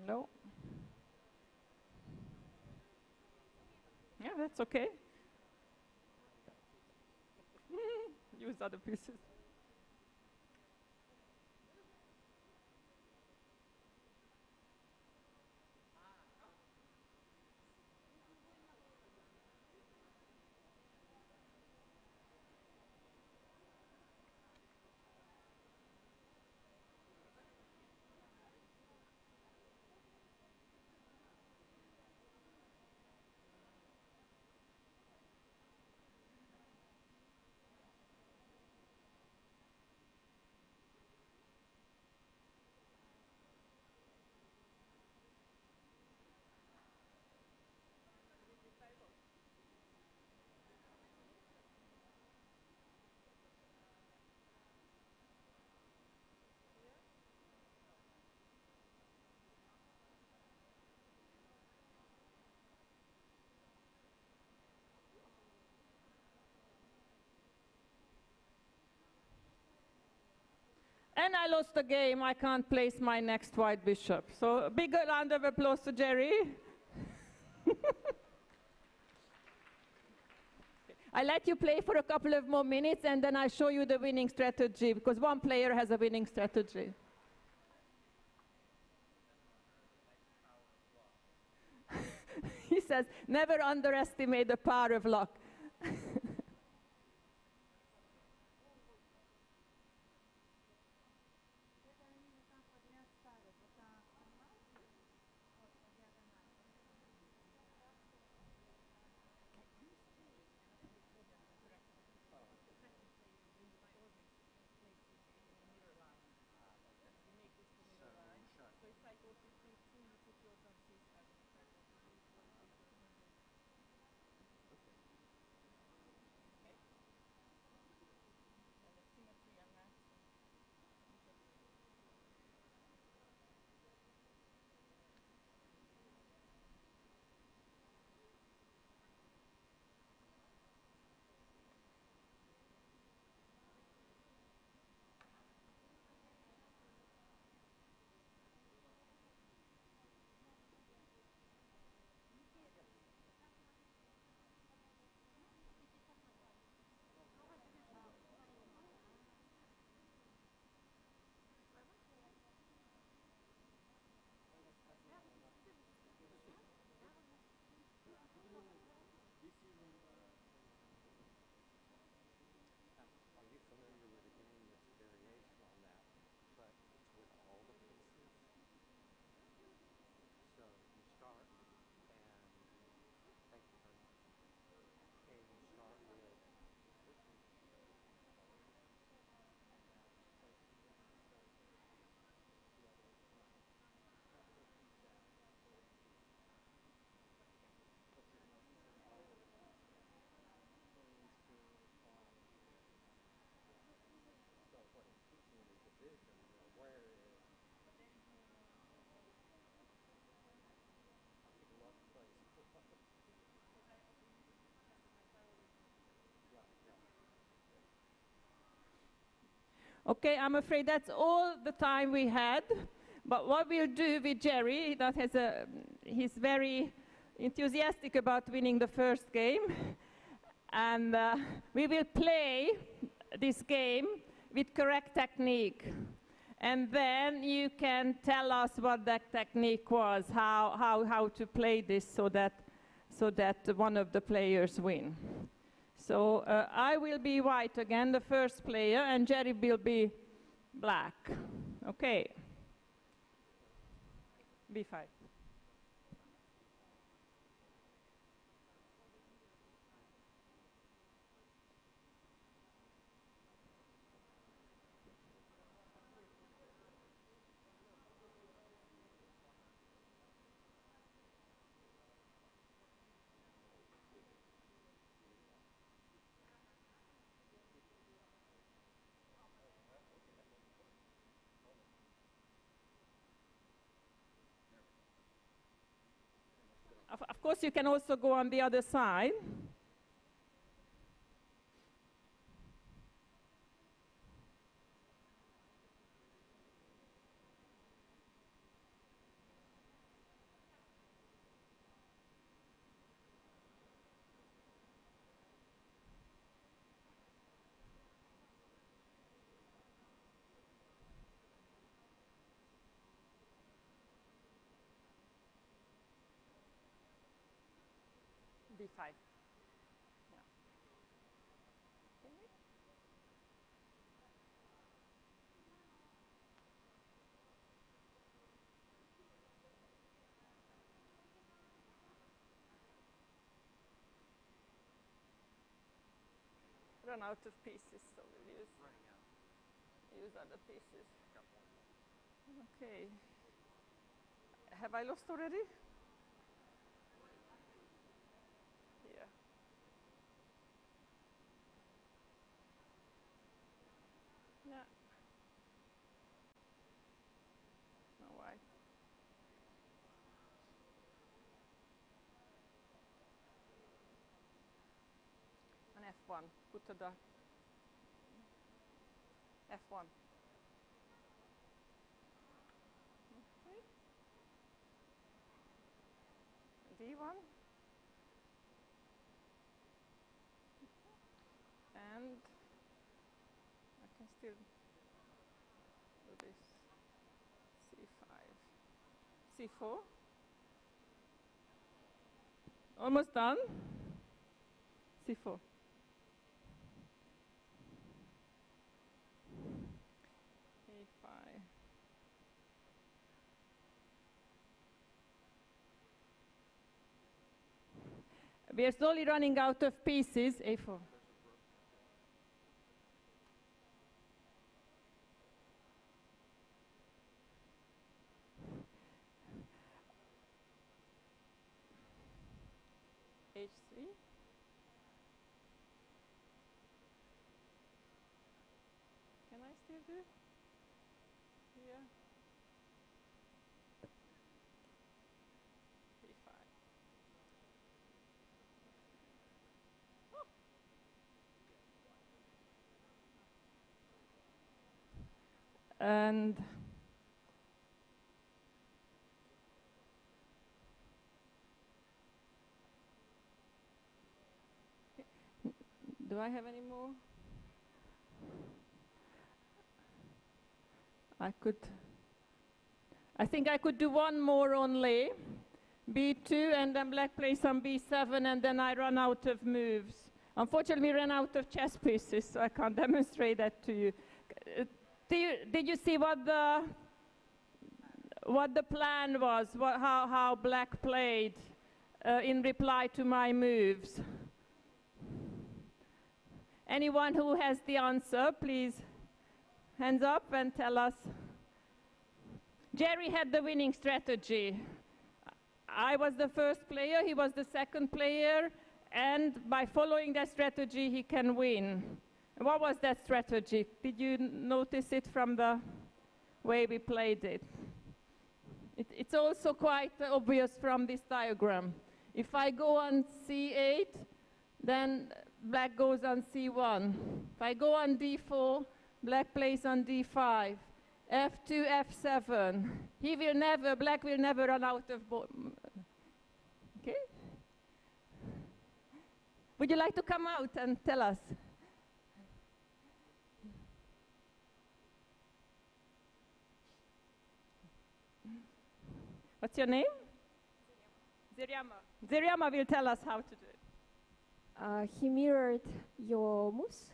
No. Yeah, that's okay. Use other pieces. And I lost the game. I can't place my next white bishop. So a big round of applause to Jerry. I let you play for a couple of more minutes and then I show you the winning strategy because one player has a winning strategy. He says, never underestimate the power of luck. Okay, I'm afraid that's all the time we had. But what we'll do with Jerry, he's very enthusiastic about winning the first game. And we will play this game with correct technique. And then you can tell us what that technique was, how to play this so that one of the players win. So I will be white again, the first player, and Jerry will be black. Okay. B5. Of course, you can also go on the other side. D5. Yeah. Okay. Run out of pieces, so we'll use other pieces. Okay. Have I lost already? Yeah. Yeah. No, why? An F1. Put to the F1. Okay. D1. And I can still do this. C5. C4. Almost done. C4. A5. We are slowly running out of pieces. A4. H3. Can I still do? Yeah. B5. And do I have any more? I think I could do one more only. B2, and then black plays on B7, and then I run out of moves. Unfortunately, we ran out of chess pieces, so I can't demonstrate that to you. Did you see what the plan was? How black played in reply to my moves? Anyone who has the answer, please hands up and tell us. Jerry had the winning strategy. I was the first player, he was the second player, and by following that strategy, he can win. What was that strategy? Did you notice it from the way we played it? It's also quite obvious from this diagram. If I go on C8, then black goes on C1. If I go on D4, black plays on D5. F2, F7. Black will never run out of okay? Would you like to come out and tell us? What's your name? Ziriama. Ziriama will tell us how to do it. He mirrored your moves.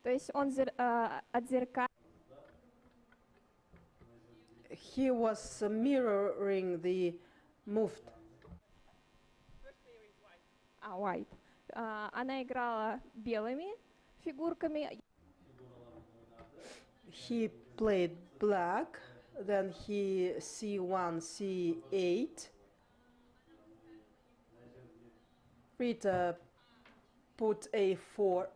То есть он отзеркалил he was mirroring the moved. White. Она играла белыми фигурками. He played black, then he c1, c8. Rita put a4,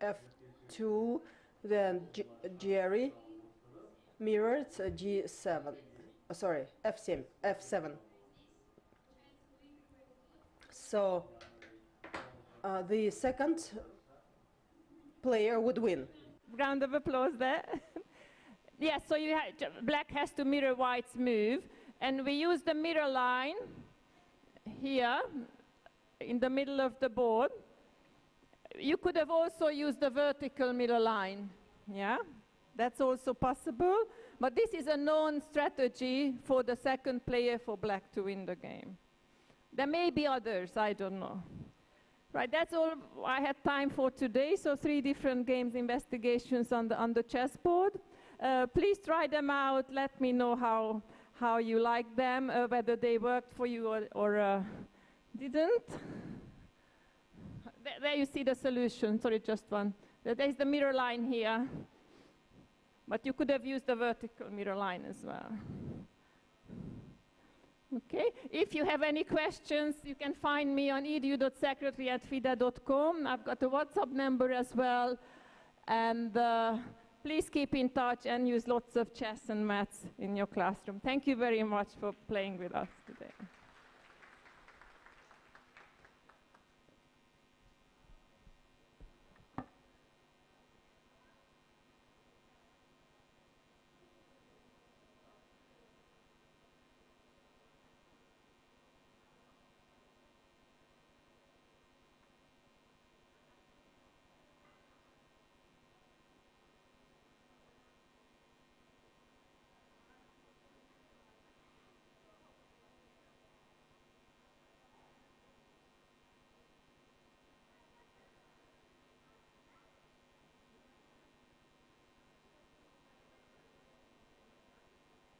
f2, then Jerry mirrored g7. Sorry, f7. So the second player would win. Round of applause there. Yes, so black has to mirror white's move, and we use the mirror line here in the middle of the board. You could have also used the vertical mirror line, yeah? That's also possible, but this is a known strategy for the second player for black to win the game. There may be others, I don't know. Right, that's all I had time for today, so 3 different games investigations on the chessboard. Please try them out, let me know how you like them, whether they worked for you or didn't. There you see the solution, sorry, just one. There's the mirror line here, but you could have used the vertical mirror line as well. Okay, if you have any questions, you can find me on edu.secretary@fida.com. I've got a WhatsApp number as well, and please keep in touch and use lots of chess and maths in your classroom. Thank you very much for playing with us today.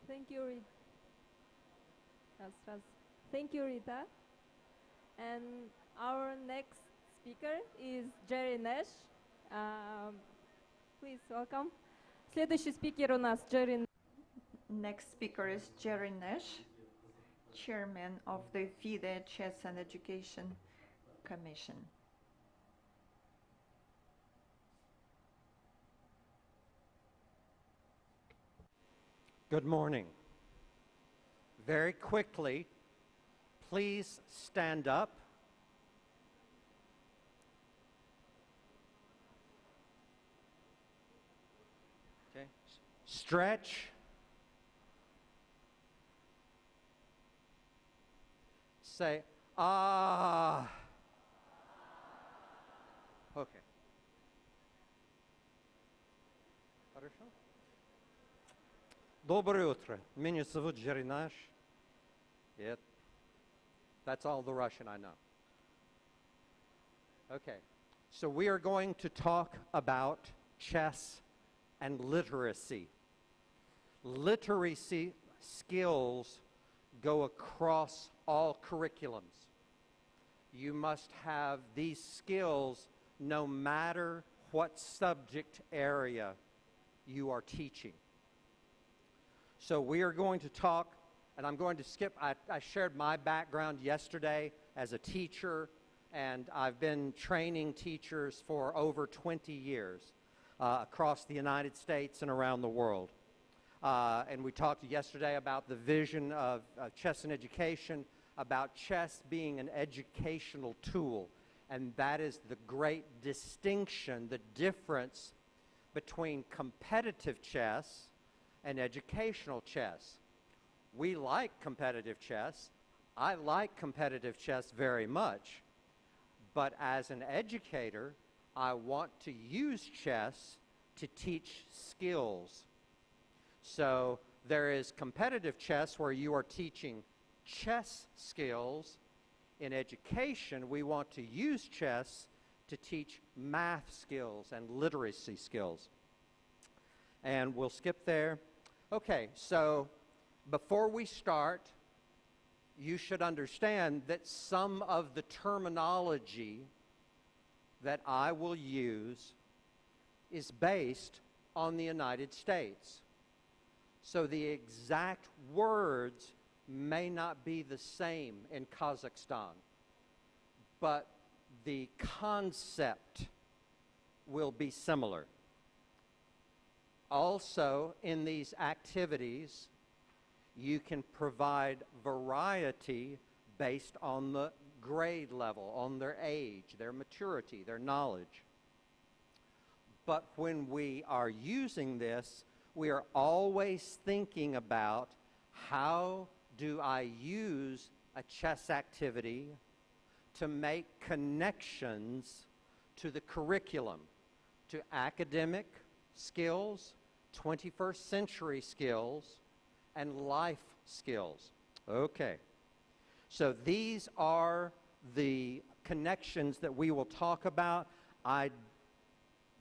Thank you, Rita. Thank you, Rita. And our next speaker is Jerry Nash. Please welcome. Следующий спикер у нас Jerry. Next speaker is Jerry Nash, chairman of the FIDE Chess and Education Commission. Good morning. Very quickly, please stand up. Okay. Stretch. Say, ah. Okay. Хорошо? Доброе утро. Меня зовут Jerry Nash. That's all the Russian I know. Okay, so we are going to talk about chess and literacy. Literacy skills go across all curriculums. You must have these skills no matter what subject area you are teaching. So we are going to talk, and I'm going to skip, I shared my background yesterday as a teacher, and I've been training teachers for over 20 years across the United States and around the world. And we talked yesterday about the vision of chess and education, about chess being an educational tool, and that is the great distinction, the difference between competitive chess and educational chess. We like competitive chess. I like competitive chess very much. But as an educator, I want to use chess to teach skills. So there is competitive chess where you are teaching chess skills. In education, we want to use chess to teach math skills and literacy skills. and we'll skip there. Okay, so before we start, you should understand that some of the terminology that I will use is based on the United States. So the exact words may not be the same in Kazakhstan, but the concept will be similar. Also, in these activities, you can provide variety based on the grade level, on their age, their maturity, their knowledge. But when we are using this, we are always thinking about how do I use a chess activity to make connections to the curriculum, to academic skills, 21st century skills, and life skills. Okay. So these are the connections that we will talk about.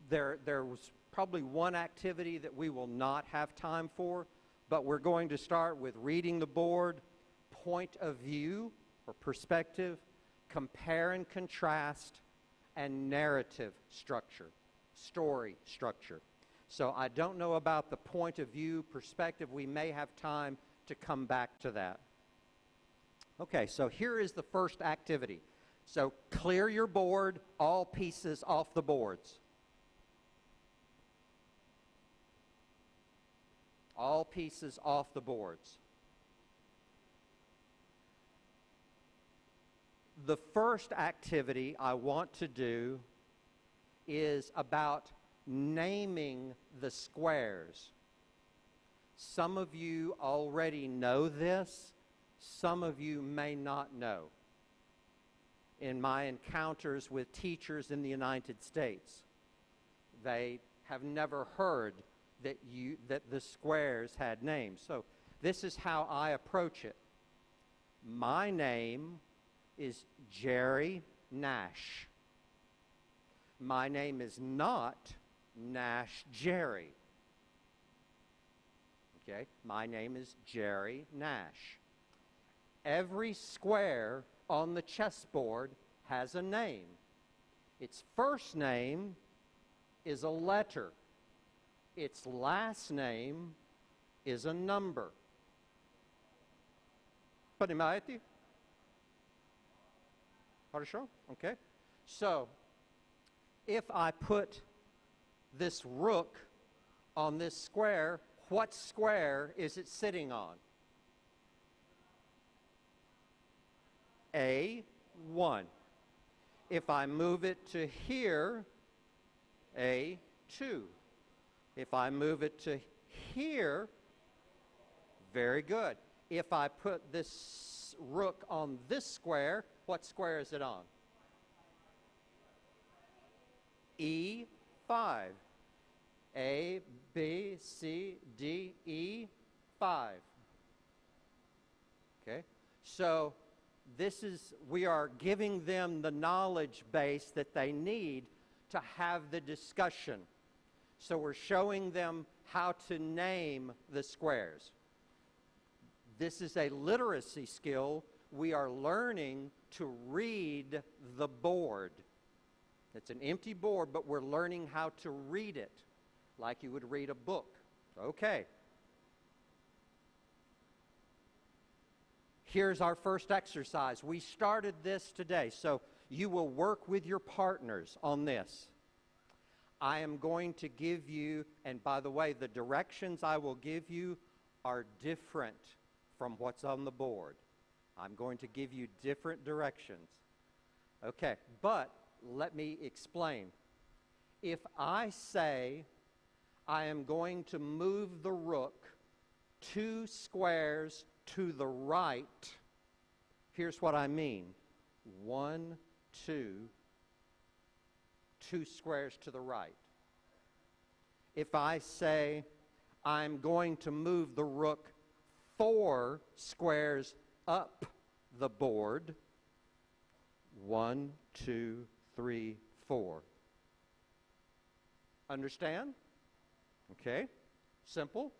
There was probably one activity that we will not have time for, but we're going to start with reading the board, point of view or perspective, compare and contrast, and narrative structure, story structure. So I don't know about the point of view perspective. We may have time to come back to that. Okay, so here is the first activity. So clear your board, all pieces off the boards. All pieces off the boards. The first activity I want to do is about naming the squares. Some of you already know this. Some of you may not know. In my encounters with teachers in the United States, they have never heard that the squares had names. So this is how I approach it. My name is Jerry Nash. My name is not Nash Jerry. Okay? My name is Jerry Nash. Every square on the chessboard has a name. Its first name is a letter. Its last name is a number. Понимаете? Хорошо? Okay. So, if I put this rook on this square, what square is it sitting on? A1. If I move it to here, A2. If I move it to here, very good. If I put this rook on this square, what square is it on? E5. A, B, C, D, E, 5. Okay? So we are giving them the knowledge base that they need to have the discussion. So we're showing them how to name the squares. This is a literacy skill. We are learning to read the board. It's an empty board, but we're learning how to read it like you would read a book. Okay. Here's our first exercise. We started this today, so you will work with your partners on this. I am going to give you, and by the way, the directions I will give you are different from what's on the board. I'm going to give you different directions. Okay, but let me explain. If I say I am going to move the rook 2 squares to the right, here's what I mean. 1, 2, 2 squares to the right. If I say I'm going to move the rook 4 squares up the board, 1, 2, 3, 4. Understand? Okay. Simple.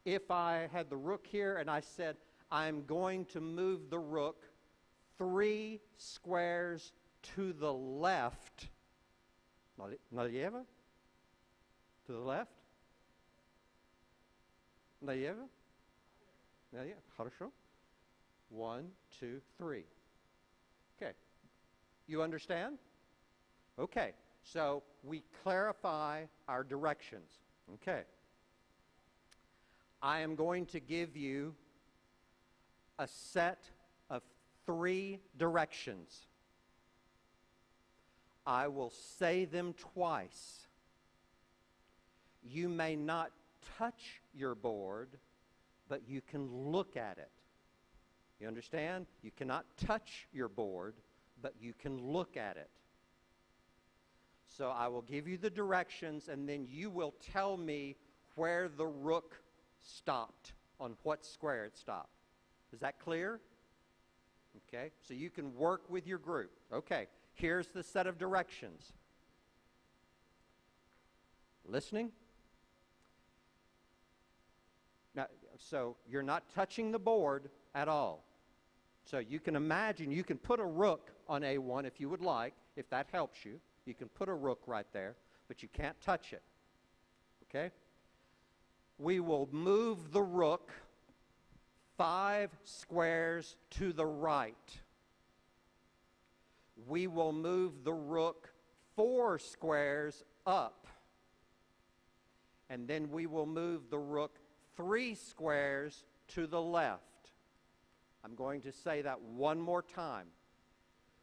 If I had the rook here and I said, I'm going to move the rook 3 squares to the left. Налево? To the left? Налево? Налево? Хорошо. 1, 2, 3. Okay. You understand? Okay. So we clarify our directions. Okay. I am going to give you a set of 3 directions. I will say them twice. You may not touch your board, but you can look at it. You understand? You cannot touch your board, but you can look at it. So I will give you the directions, and then you will tell me where the rook stopped, on what square it stopped. Is that clear? Okay, so you can work with your group. Okay, here's the set of directions. Listening? Now, so you're not touching the board at all. So you can imagine, you can put a rook on A1 if you would like, if that helps you. You can put a rook right there, but you can't touch it. Okay? We will move the rook 5 squares to the right. We will move the rook 4 squares up. And then we will move the rook 3 squares to the left. I'm going to say that one more time.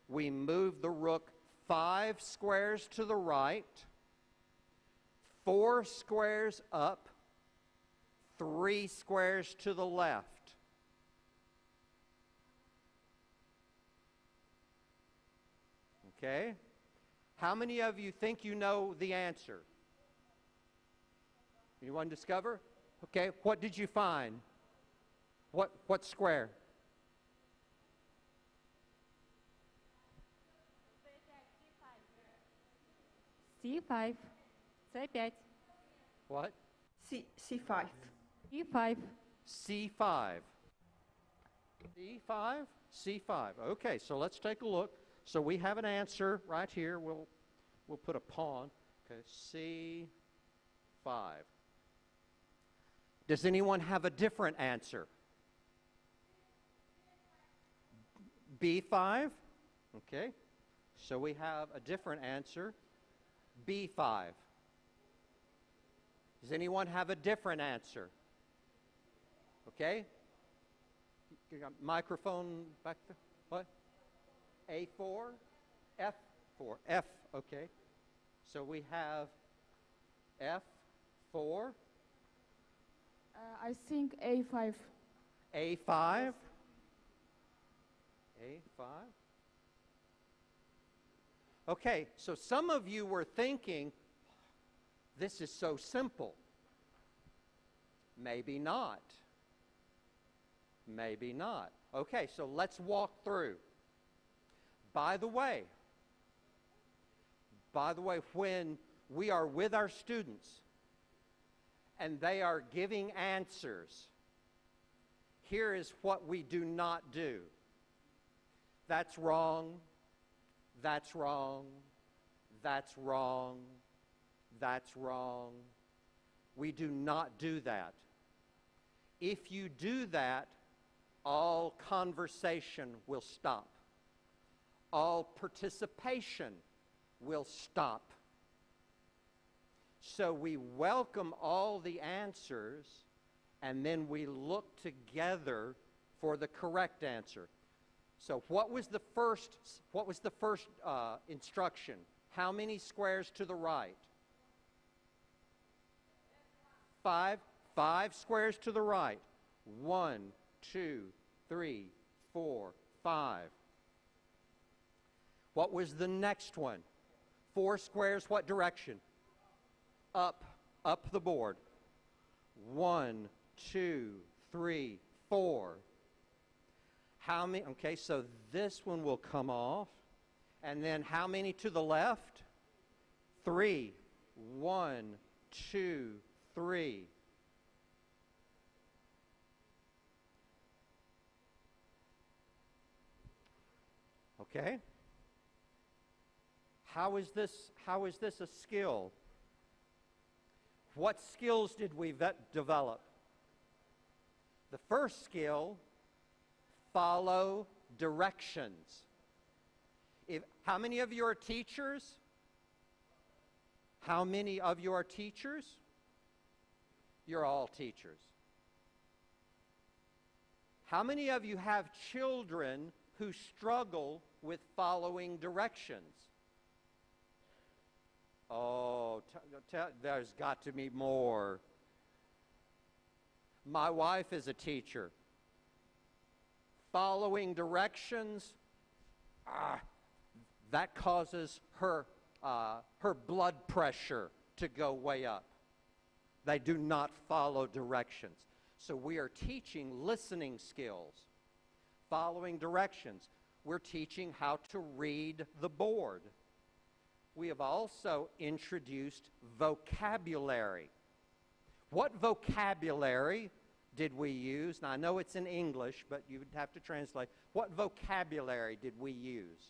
We move the rook 5 squares to the right, 4 squares up, 3 squares to the left. Okay? How many of you think you know the answer? Anyone discover? Okay, what did you find? What square? C5. C5. What? C5. E5. C5. C5? C5. Okay, so let's take a look. So we have an answer right here. We'll put a pawn. Okay, C5. Does anyone have a different answer? B5? Okay, so we have a different answer. B5. Does anyone have a different answer? Okay. You got microphone back there? What? A4? F4. F, okay. So we have F4. I think A5. A5. A5. Okay, so some of you were thinking, this is so simple. Maybe not. Maybe not. Okay, so let's walk through. By the way, when we are with our students and they are giving answers, here is what we do not do. That's wrong. That's wrong. That's wrong. That's wrong. We do not do that. If you do that, all conversation will stop. All participation will stop. So we welcome all the answers, and then we look together for the correct answer. So what was the first instruction? How many squares to the right? 5. 5 squares to the right. 1, 2, 3, 4, 5. What was the next one? 4 squares, what direction? Up the board. 1, 2, 3, 4. How many? Okay, so this one will come off. And then how many to the left? 3. 1, 2, 3. Okay? How is this a skill? What skills did we develop? The first skill, follow directions. How many of you are teachers? How many of you are teachers? You're all teachers. How many of you have children who struggle with following directions? Oh, there's got to be more. My wife is a teacher. Following directions, that causes her blood pressure to go way up. They do not follow directions. So we are teaching listening skills, following directions. We're teaching how to read the board. We have also introduced vocabulary. What vocabulary did we use? Now, I know it's in English, but you would have to translate. What vocabulary did we use?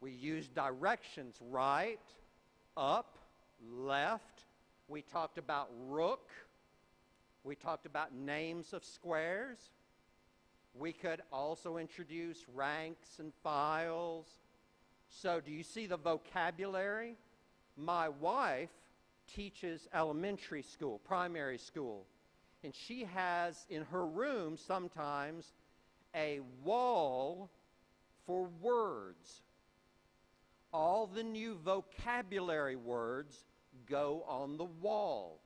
We used directions, right, up, left. We talked about rook. We talked about names of squares. We could also introduce ranks and files. So do you see the vocabulary? My wife teaches elementary school, primary school, and she has in her room sometimes a wall for words. All the new vocabulary words go on the wall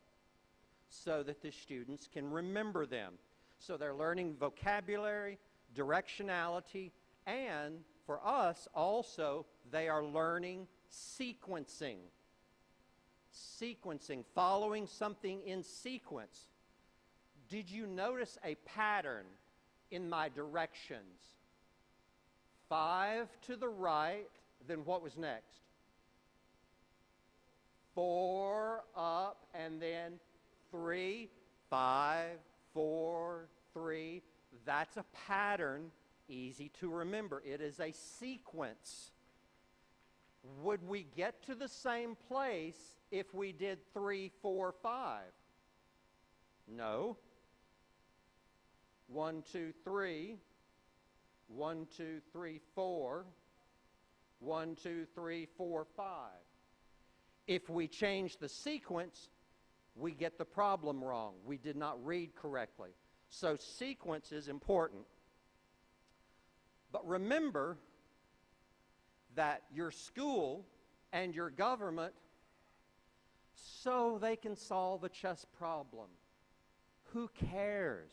so that the students can remember them. So they're learning vocabulary, directionality, and for us also, they are learning sequencing. Sequencing, following something in sequence. Did you notice a pattern in my directions? 5 to the right, then what was next? 4 up, and then 3, 5, 4, 3. That's a pattern, easy to remember. It is a sequence. Would we get to the same place if we did 3, 4, 5? No. 1, 2, 3. 1, 2, 3, 4. 1, 2, 3, 4, 5. If we change the sequence, we get the problem wrong. We did not read correctly. So sequence is important. But remember that your school and your government, so they can solve a chess problem. Who cares?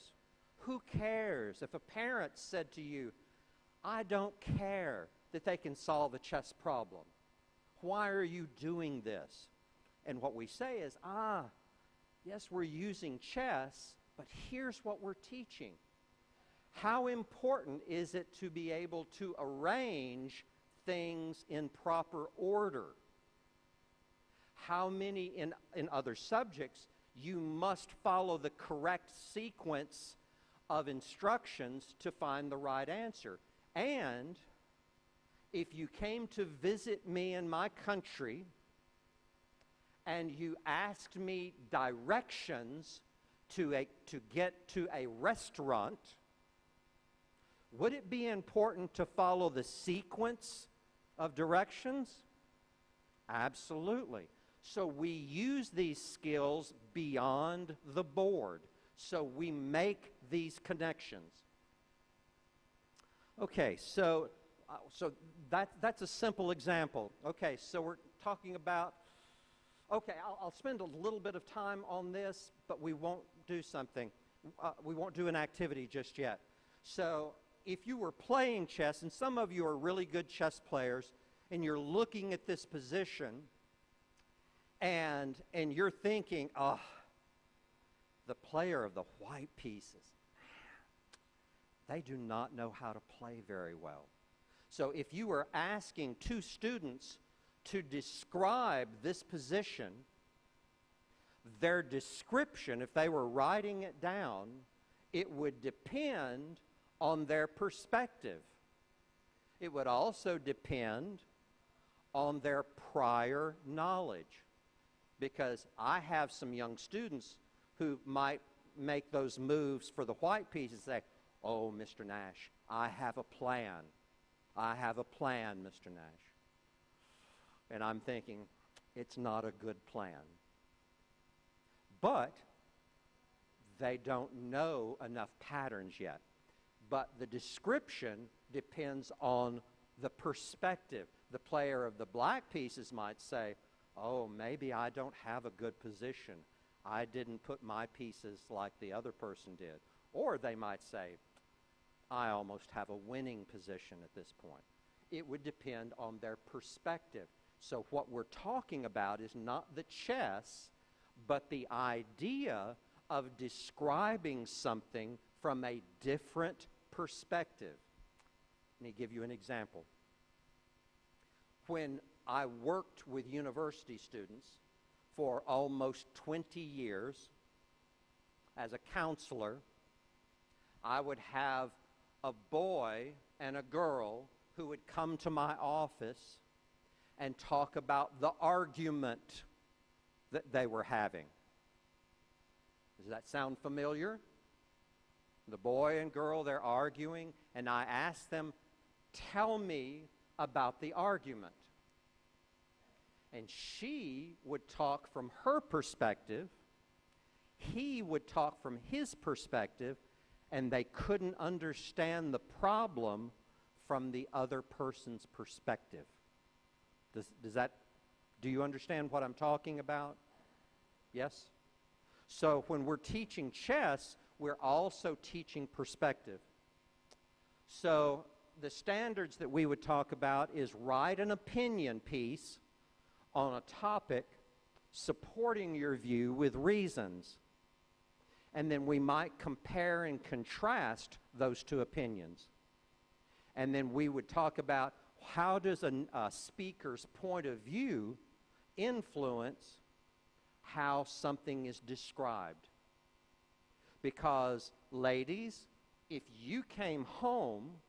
Who cares if a parent said to you, I don't care that they can solve a chess problem. Why are you doing this? And what we say is, yes, we're using chess, but here's what we're teaching. How important is it to be able to arrange things in proper order? How many in other subjects you must follow the correct sequence of instructions to find the right answer. And if you came to visit me in my country and you asked me directions to get to a restaurant, would it be important to follow the sequence of directions? Absolutely. So we use these skills beyond the board. So we make these connections. Okay, so that's a simple example. Okay, so we're talking about, okay, I'll spend a little bit of time on this, but we won't do something. We won't do an activity just yet. So if you were playing chess, and some of you are really good chess players, and you're looking at this position, and you're thinking, oh, the player of the white pieces, they do not know how to play very well. So if you were asking two students to describe this position, their description, if they were writing it down, It would depend on their perspective. It would also depend on their prior knowledge. Because I have some young students who might make those moves for the white piece and say, "Oh, Mr. Nash, I have a plan. I have a plan, Mr. Nash." And I'm thinking, it's not a good plan. But they don't know enough patterns yet. But the description depends on the perspective. The player of the black pieces might say, "Oh, maybe I don't have a good position. I didn't put my pieces like the other person did." Or they might say, "I almost have a winning position at this point." It would depend on their perspective. So what we're talking about is not the chess, but the idea of describing something from a different perspective. Let me give you an example. When I worked with university students for almost 20 years as a counselor, I would have a boy and a girl who would come to my office and talk about the argument that they were having. Does that sound familiar? The boy and girl, they're arguing, and I asked them, "Tell me about the argument." And she would talk from her perspective, he would talk from his perspective, and they couldn't understand the problem from the other person's perspective. Do you understand what I'm talking about? Yes? So when we're teaching chess, we're also teaching perspective. So the standards that we would talk about is write an opinion piece on a topic supporting your view with reasons. And then we might compare and contrast those two opinions. And then we would talk about how does a speaker's point of view influence how something is described. Because, ladies, if you came home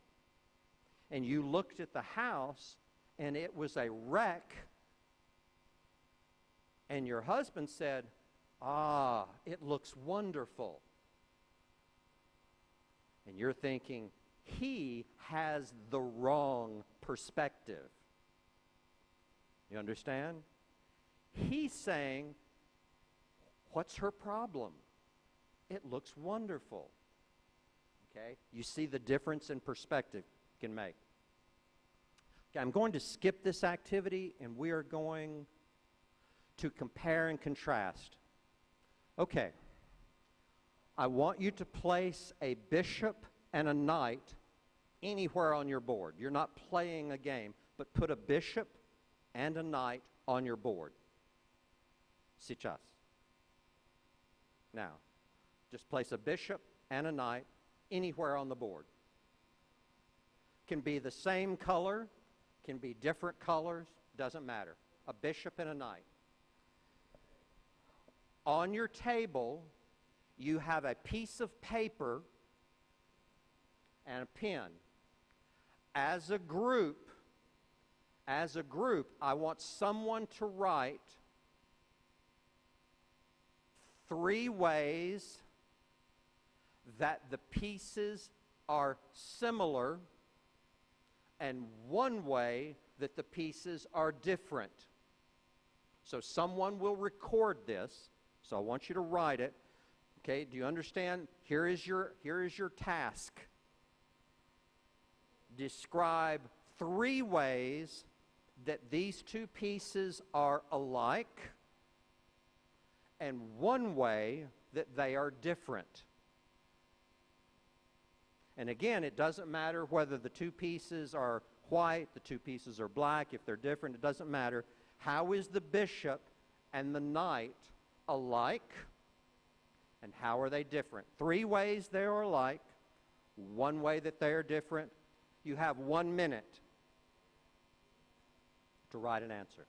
and you looked at the house and it was a wreck, and your husband said, "Ah, it looks wonderful," and you're thinking, he has the wrong perspective. You understand? He's saying, "What's her problem? It looks wonderful." Okay? You see the difference in perspective it can make. Okay, I'm going to skip this activity, and we are going to compare and contrast. Okay. I want you to place a bishop and a knight anywhere on your board. You're not playing a game, but put a bishop and a knight on your board. Сейчас. Now, just place a bishop and a knight anywhere on the board. Can be the same color, can be different colors, doesn't matter. A bishop and a knight. On your table, you have a piece of paper and a pen. As a group, I want someone to write 3 ways that the pieces are similar and 1 way that the pieces are different. So someone will record this. So I want you to write it. Okay, do you understand? Here is your task. Describe 3 ways that these 2 pieces are alike and 1 way that they are different. And again, it doesn't matter whether the 2 pieces are white, the 2 pieces are black, if they're different, it doesn't matter. How is the bishop and the knight alike, and how are they different? 3 ways they are alike, 1 way that they are different. You have 1 minute to write an answer.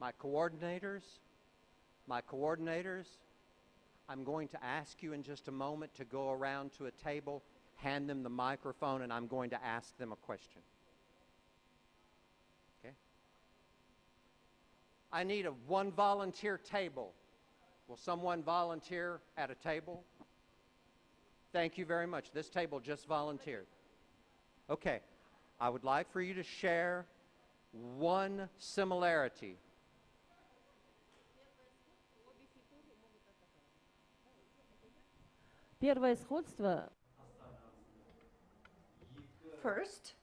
My coordinators, I'm going to ask you in just a moment to go around to a table, hand them the microphone, and I'm going to ask them a question. Okay? I need one volunteer table. Will someone volunteer at a table? Thank you very much. This table just volunteered. Okay. I would like for you to share one similarity. Первое сходство. First,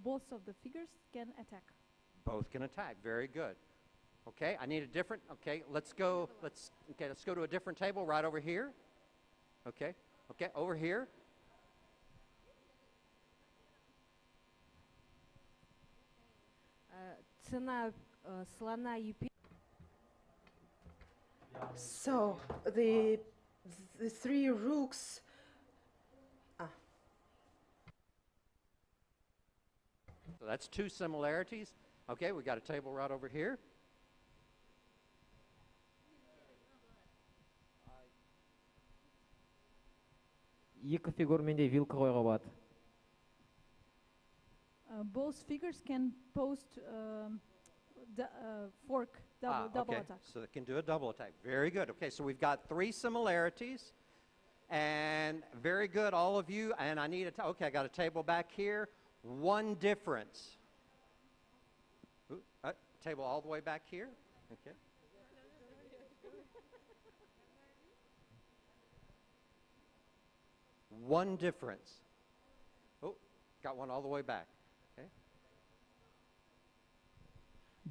Both of the figures can attack. Both can attack. Very good. Okay, I need a different, okay, let's go to a different table right over here. Okay, over here. Цена слона Юпитера. So the three rooks. So that's two similarities. Okay, we got a table right over here. Екі фигурмен де вилка қоюға болады. Both figures can post fork, double okay. attack. So it can do a double attack. Very good. Okay, so we've got three similarities. And very good, all of you. And I need okay, I got a table back here. One difference. Ooh, table all the way back here. Okay. One difference. Oh, got one all the way back. Okay.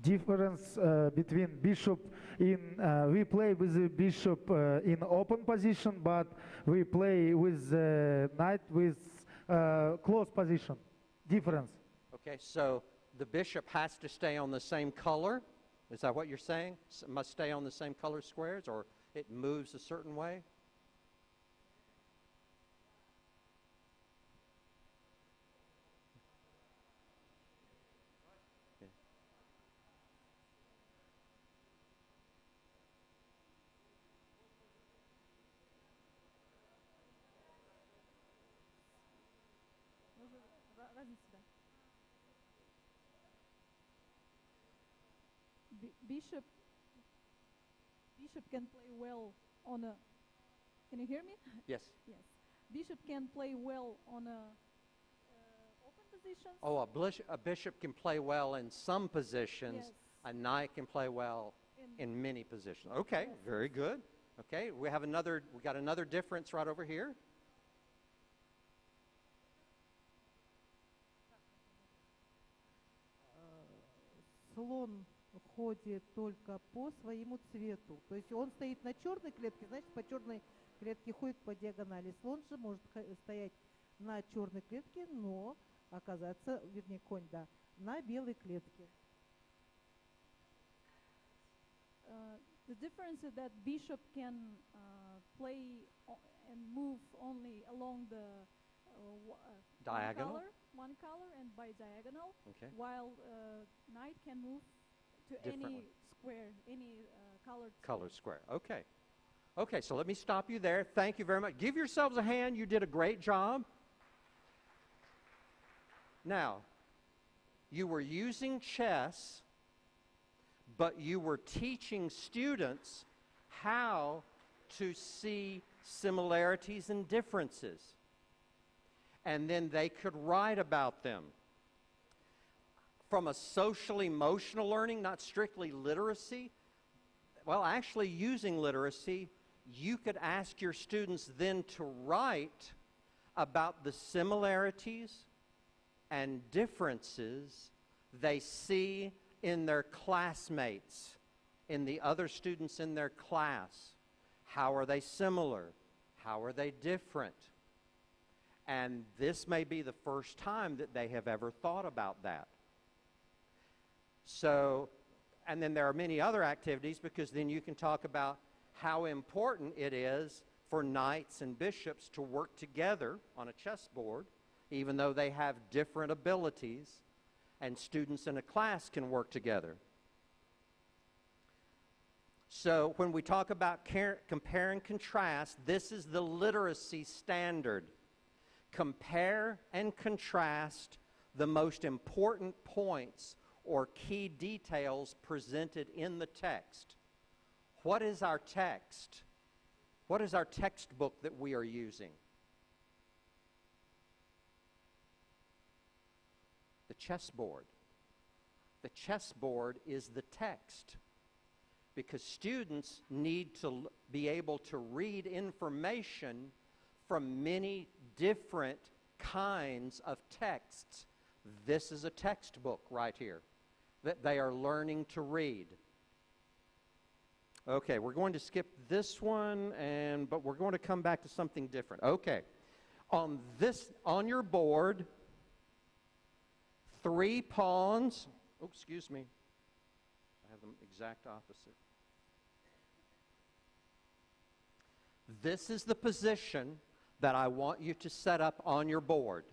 Difference between bishop in we play with the bishop in open position, but we play with the knight with close position. Difference. Okay, so the bishop has to stay on the same color. Is that what you're saying? Must stay on the same color squares, or it moves a certain way? Bishop can play well on a. Can you hear me? Yes. Yes. Bishop can play well on a open position. Oh, a bishop can play well in some positions. Yes. A knight can play well in many positions. Okay, Yes. very good. Okay, we got another difference right over here. Слон ходит только по своему цвету. То есть он стоит на черной клетке, значит, по черной клетке ходит по диагонали. Слон же может стоять на черной клетке, но оказаться, вернее, конь, да, на белой клетке. The difference is that bishop can play and move only along the Diagonal? one color and by diagonal, Okay. while knight can move to Differently. any square, any colored Color square. Okay. Okay, so let me stop you there. Thank you very much. Give yourselves a hand. You did a great job. Now, you were using chess, but you were teaching students how to see similarities and differences. And then they could write about them. From a social emotional learning, not strictly literacy, well, actually using literacy, you could ask your students then to write about the similarities and differences they see in their classmates, in the other students in their class. How are they similar? How are they different? And this may be the first time that they have ever thought about that. So, and then there are many other activities, because then you can talk about how important it is for knights and bishops to work together on a chessboard, even though they have different abilities, and students in a class can work together. So when we talk about compare and contrast, this is the literacy standard. Compare and contrast the most important points or key details presented in the text. What is our text? What is our textbook that we are using? The chessboard. The chessboard is the text, because students need to be able to read information from many different kinds of texts. This is a textbook right here that they are learning to read. Okay, we're going to skip this one, but we're going to come back to something different. Okay, on your board, 3 pawns. Oh, excuse me. I have them exact opposite. This is the position that I want you to set up on your board.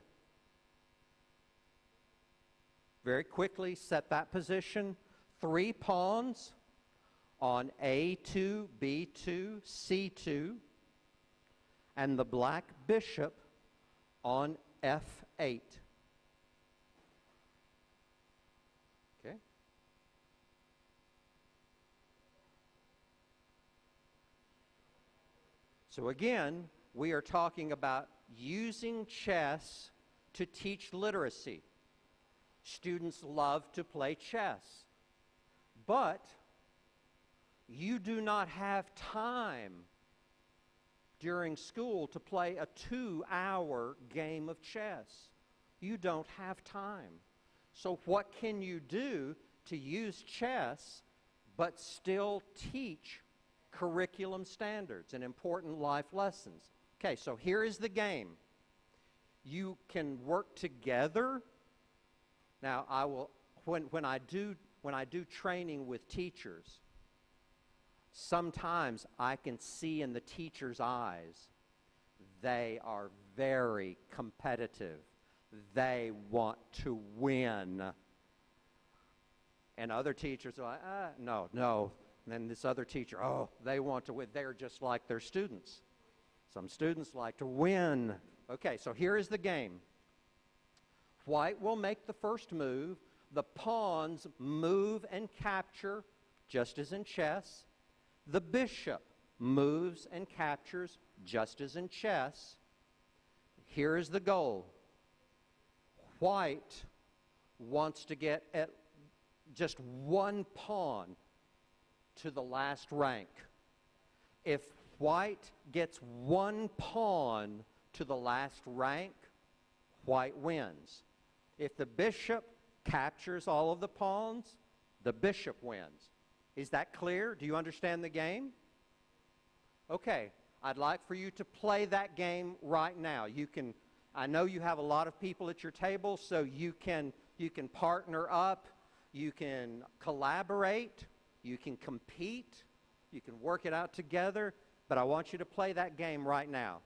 Very quickly set that position. 3 pawns on A2, B2, C2, and the black bishop on F8. Okay? So again, we are talking about using chess to teach literacy. Students love to play chess, but you do not have time during school to play a 2-hour game of chess. You don't have time. So what can you do to use chess but still teach curriculum standards and important life lessons? Okay, so here is the game. You can work together. Now, I will, when I do training with teachers, sometimes I can see in the teacher's eyes, they are very competitive. They want to win. And other teachers are like, no. And then this other teacher, they want to win. They're just like their students. Some students like to win. Okay, so here is the game. White will make the first move. The pawns move and capture, just as in chess. The bishop moves and captures, just as in chess. Here is the goal. White wants to get at just 1 pawn to the last rank. If white gets 1 pawn to the last rank, white wins. If the bishop captures all of the pawns, the bishop wins. Is that clear? Do you understand the game? Okay, I'd like for you to play that game right now. I know you have a lot of people at your table, so you can partner up, you can collaborate, you can compete, you can work it out together, but I want you to play that game right now.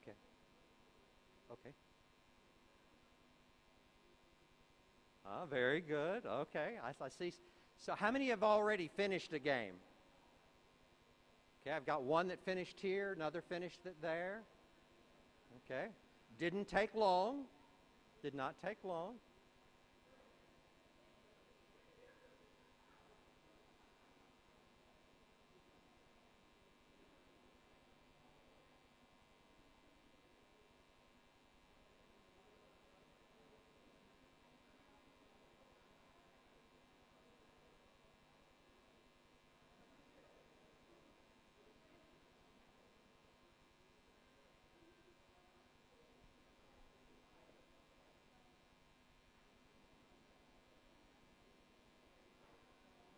Okay. Okay. Very good. Okay. I see. So how many have already finished a game? Okay, I've got one that finished here, another finished there. Okay. Didn't take long. Did not take long.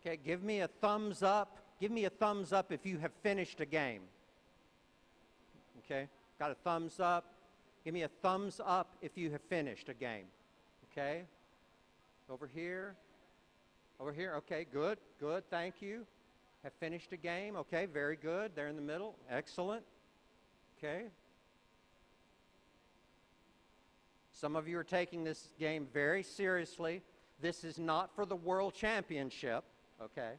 Okay, give me a thumbs up. Give me a thumbs up if you have finished a game. Okay, got a thumbs up. Give me a thumbs up if you have finished a game. Okay, over here. Over here. Okay, good, good, thank you. Have finished a game. Okay, very good. There in the middle. Excellent. Okay. Some of you are taking this game very seriously. This is not for the World Championship. Okay.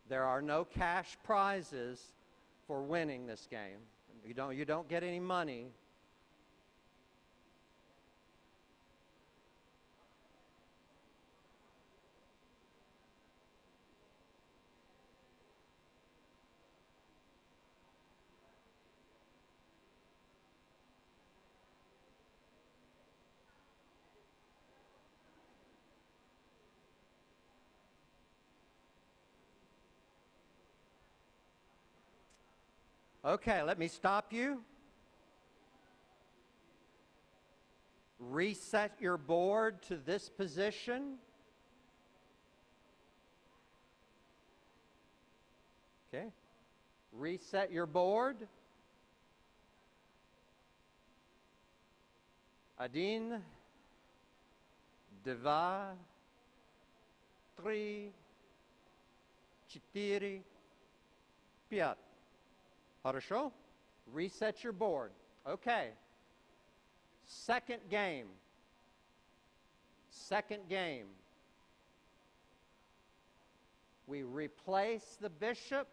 There are no cash prizes for winning this game. You don't get any money. Okay, let me stop you. Reset your board to this position. Okay. Reset your board. Один, два, три, четыре, пять. Хорошо? Reset your board. Okay. Second game. Second game. We replace the bishop.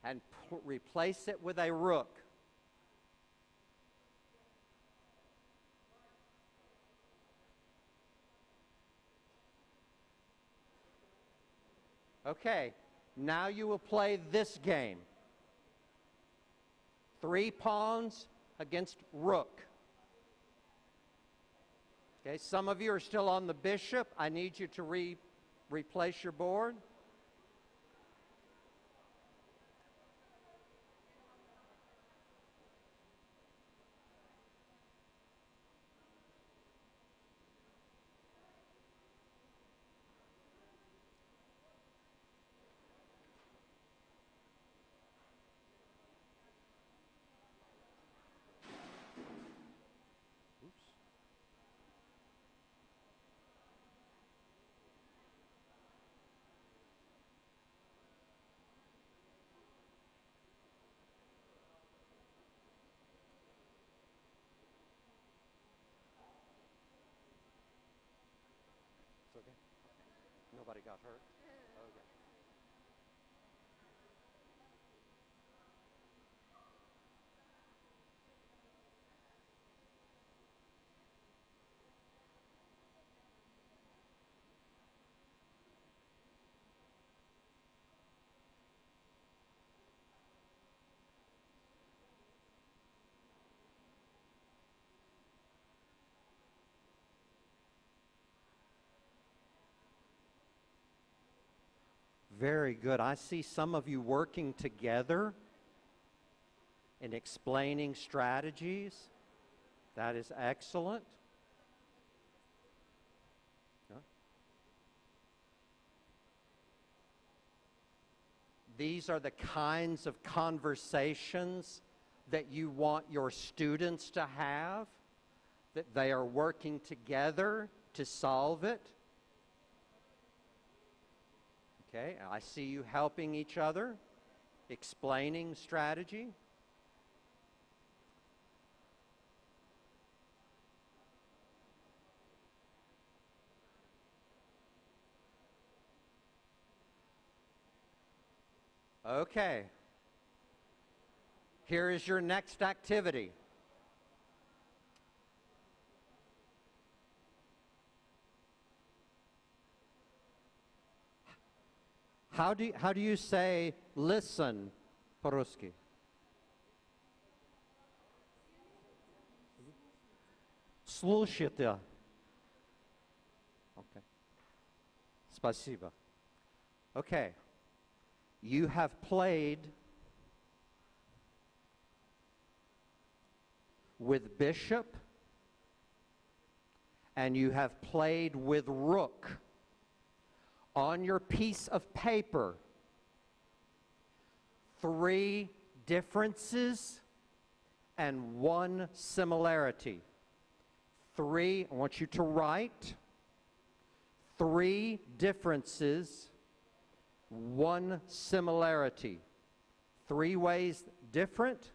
And replace it with a rook. Okay, now you will play this game. 3 pawns against rook. Okay, some of you are still on the bishop. I need you to replace your board. Okay. Nobody got hurt? Okay. Very good. I see some of you working together and explaining strategies. That is excellent. Yeah. These are the kinds of conversations that you want your students to have, that they are working together to solve it? Okay, I see you helping each other, explaining strategy. Okay. Here is your next activity. How do you say listen по-русски? Слушайте. Okay. Спасибо. Okay. You have played with bishop and you have played with rook. On your piece of paper, 3 differences and 1 similarity. I want you to write 3 differences, 1 similarity. 3 ways different,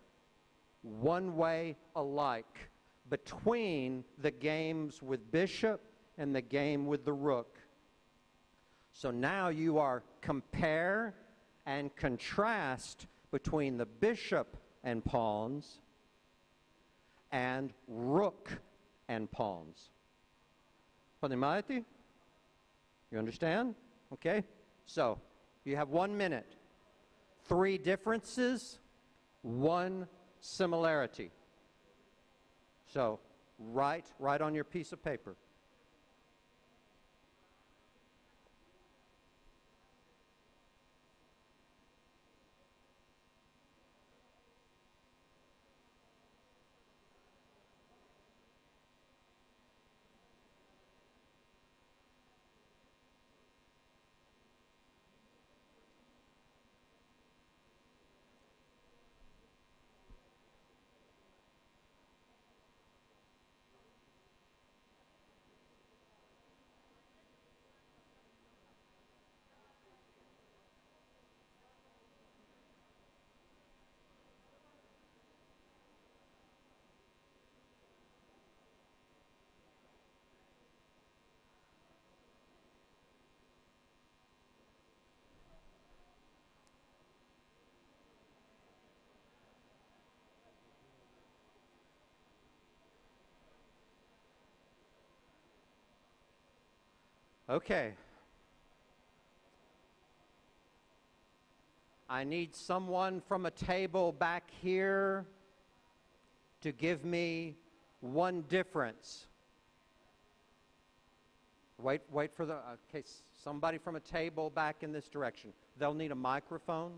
1 way alike between the games with bishop and the game with the rook. So now you are compare and contrast between the bishop and pawns and rook and pawns. Понимаете? You understand? Okay? So, you have 1 minute. 3 differences, 1 similarity. So, write on your piece of paper. Okay. I need someone from a table back here to give me 1 difference. Wait for the, okay, somebody from a table back in this direction. They'll need a microphone.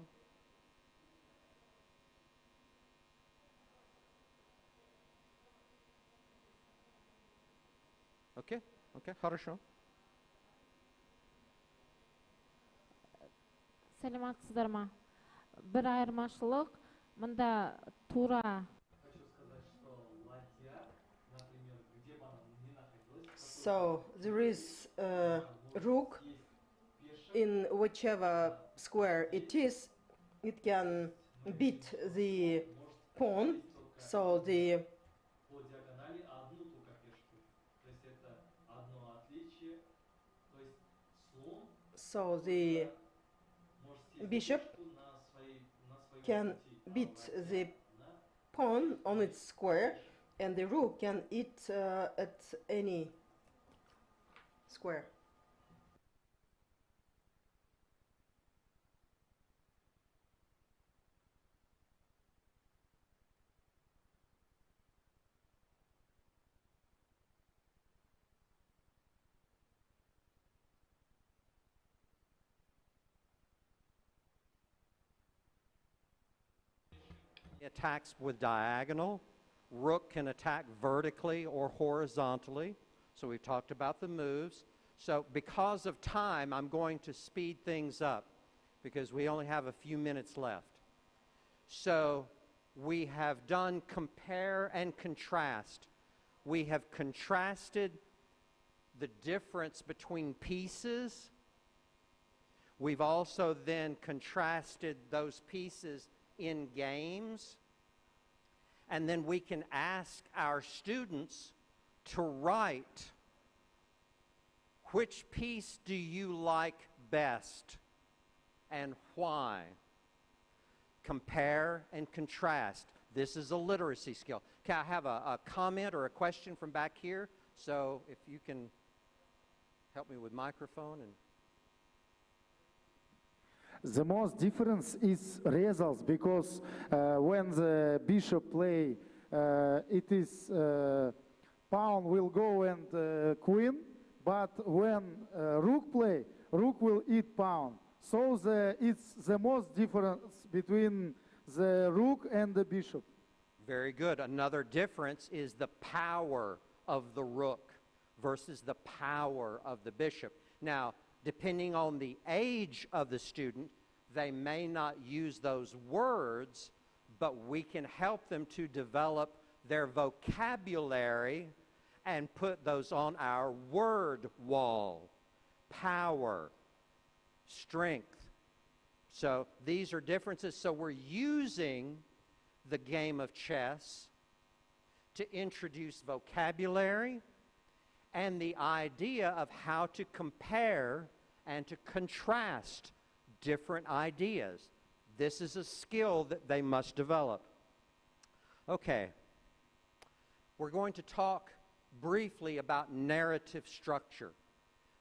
Okay, хорошо. Саламатсыздар ма? Бір айырмашылық, мында тура. So there is a rook in whichever square it is. It can beat the pawn, so the bishop can beat the pawn on its square, and the rook can eat at any square. Attacks with diagonal. Rook can attack vertically or horizontally. So we've talked about the moves. So because of time, I'm going to speed things up because we only have a few minutes left. So we have done compare and contrast. We have contrasted the difference between pieces. We've also then contrasted those pieces in games. And then we can ask our students to write, which piece do you like best and why? Compare and contrast. This is a literacy skill. Can I have a comment or a question from back here? So if you can help me with microphone. And the most difference is results, because when the bishop play, it is pawn will go and queen, but when rook play, rook will eat pawn. So it's the most difference between the rook and the bishop. very good. Another difference is the power of the rook versus the power of the bishop. Now, depending on the age of the student, they may not use those words, but we can help them to develop their vocabulary and put those on our word wall. Power, strength. So these are differences. So we're using the game of chess to introduce vocabulary and the idea of how to compare and to contrast different ideas. This is a skill that they must develop. Okay. We're going to talk briefly about narrative structure.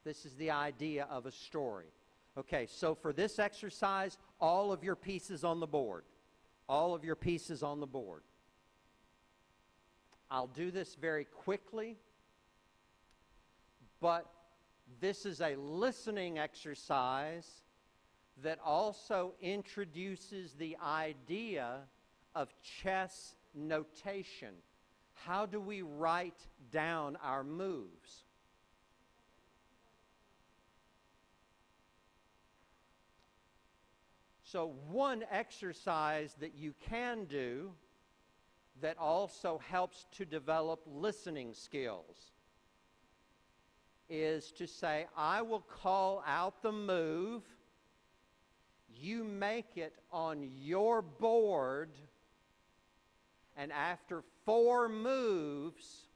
This is the idea of a story. Okay, so for this exercise, all of your pieces on the board. All of your pieces on the board. I'll do this very quickly, but this is a listening exercise that also introduces the idea of chess notation. How do we write down our moves? So one exercise that you can do that also helps to develop listening skills is to say, I will call out the move, you make it on your board, and after four moves,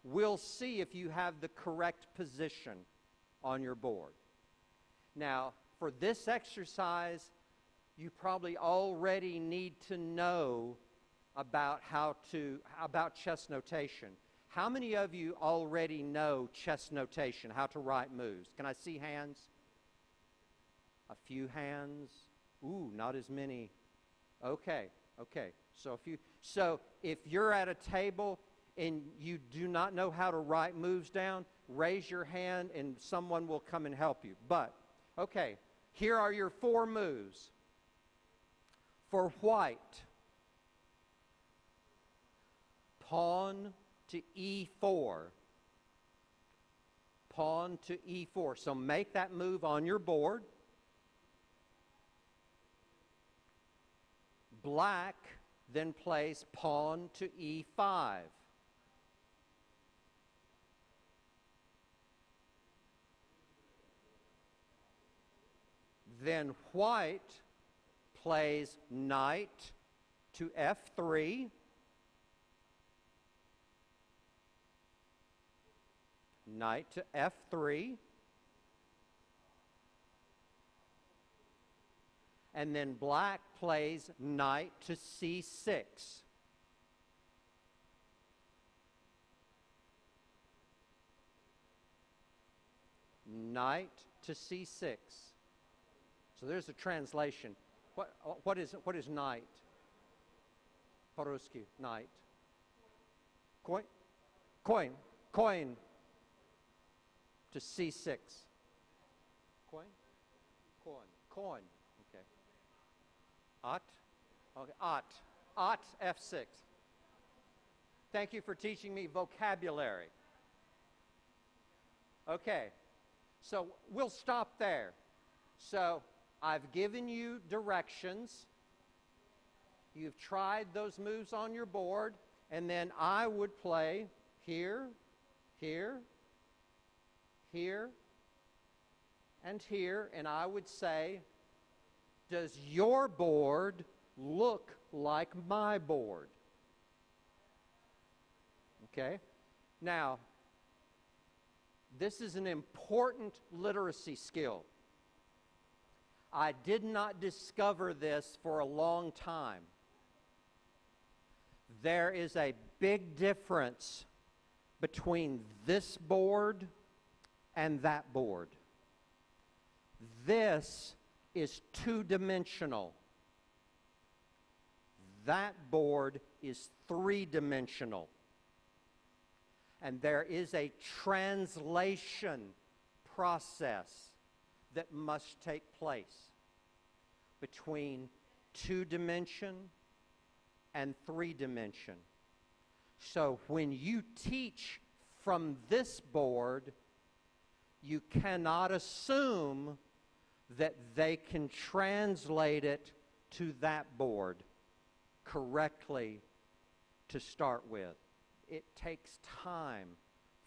we'll see if you have the correct position on your board. Now, for this exercise, you probably already need to know about about chess notation. How many of you already know chess notation, how to write moves? Can I see hands? A few hands. Ooh, not as many. Okay. So if you're at a table and you do not know how to write moves down, raise your hand and someone will come and help you. But okay, here are your four moves. For white, pawn to e4. Pawn to e4. So make that move on your board. Black then plays pawn to e5. Then white plays knight to f3. Knight to f3. And then black plays knight to c6. Knight to c6. So there's a translation. What is knight? Po-ruski, knight. Coin to c6. Coin. Okay. Ot f6. Thank you for teaching me vocabulary. Okay. So we'll stop there. So I've given you directions. You've tried those moves on your board, and then I would play here, here, here, and here, and I would say, does your board look like my board? Okay? Now, this is an important literacy skill. I did not discover this for a long time. There is a big difference between this board and that board. This is two-dimensional. That board is three-dimensional. And there is a translation process that must take place between two-dimension and three-dimension. So when you teach from this board, you cannot assume that they can translate it to that board correctly to start with. It takes time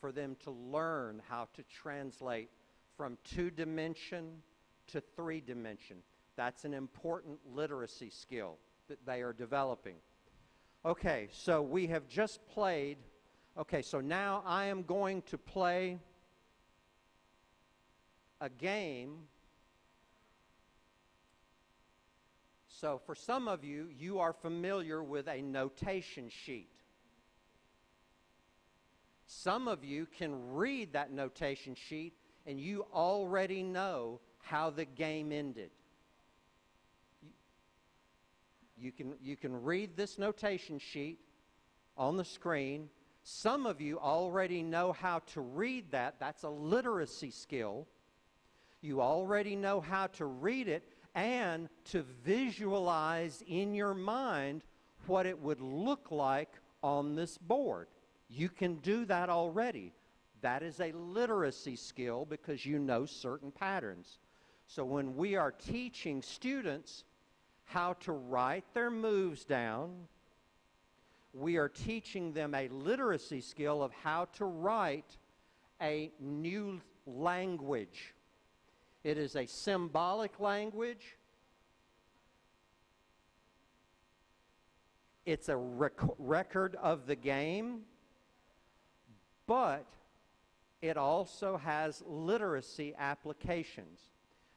for them to learn how to translate from two-dimension to three-dimension. That's an important literacy skill that they are developing. Okay, so we have just played. Okay, so now I am going to play a game. So for some of you, you are familiar with a notation sheet. Some of you can read that notation sheet and you already know how the game ended. You can read this notation sheet on the screen. Some of you already know how to read that. That's a literacy skill. You already know how to read it and to visualize in your mind what it would look like on this board. You can do that already. That is a literacy skill because you know certain patterns. So when we are teaching students how to write their moves down, we are teaching them a literacy skill of how to write a new language. It is a symbolic language. It's a record of the game. But it also has literacy applications.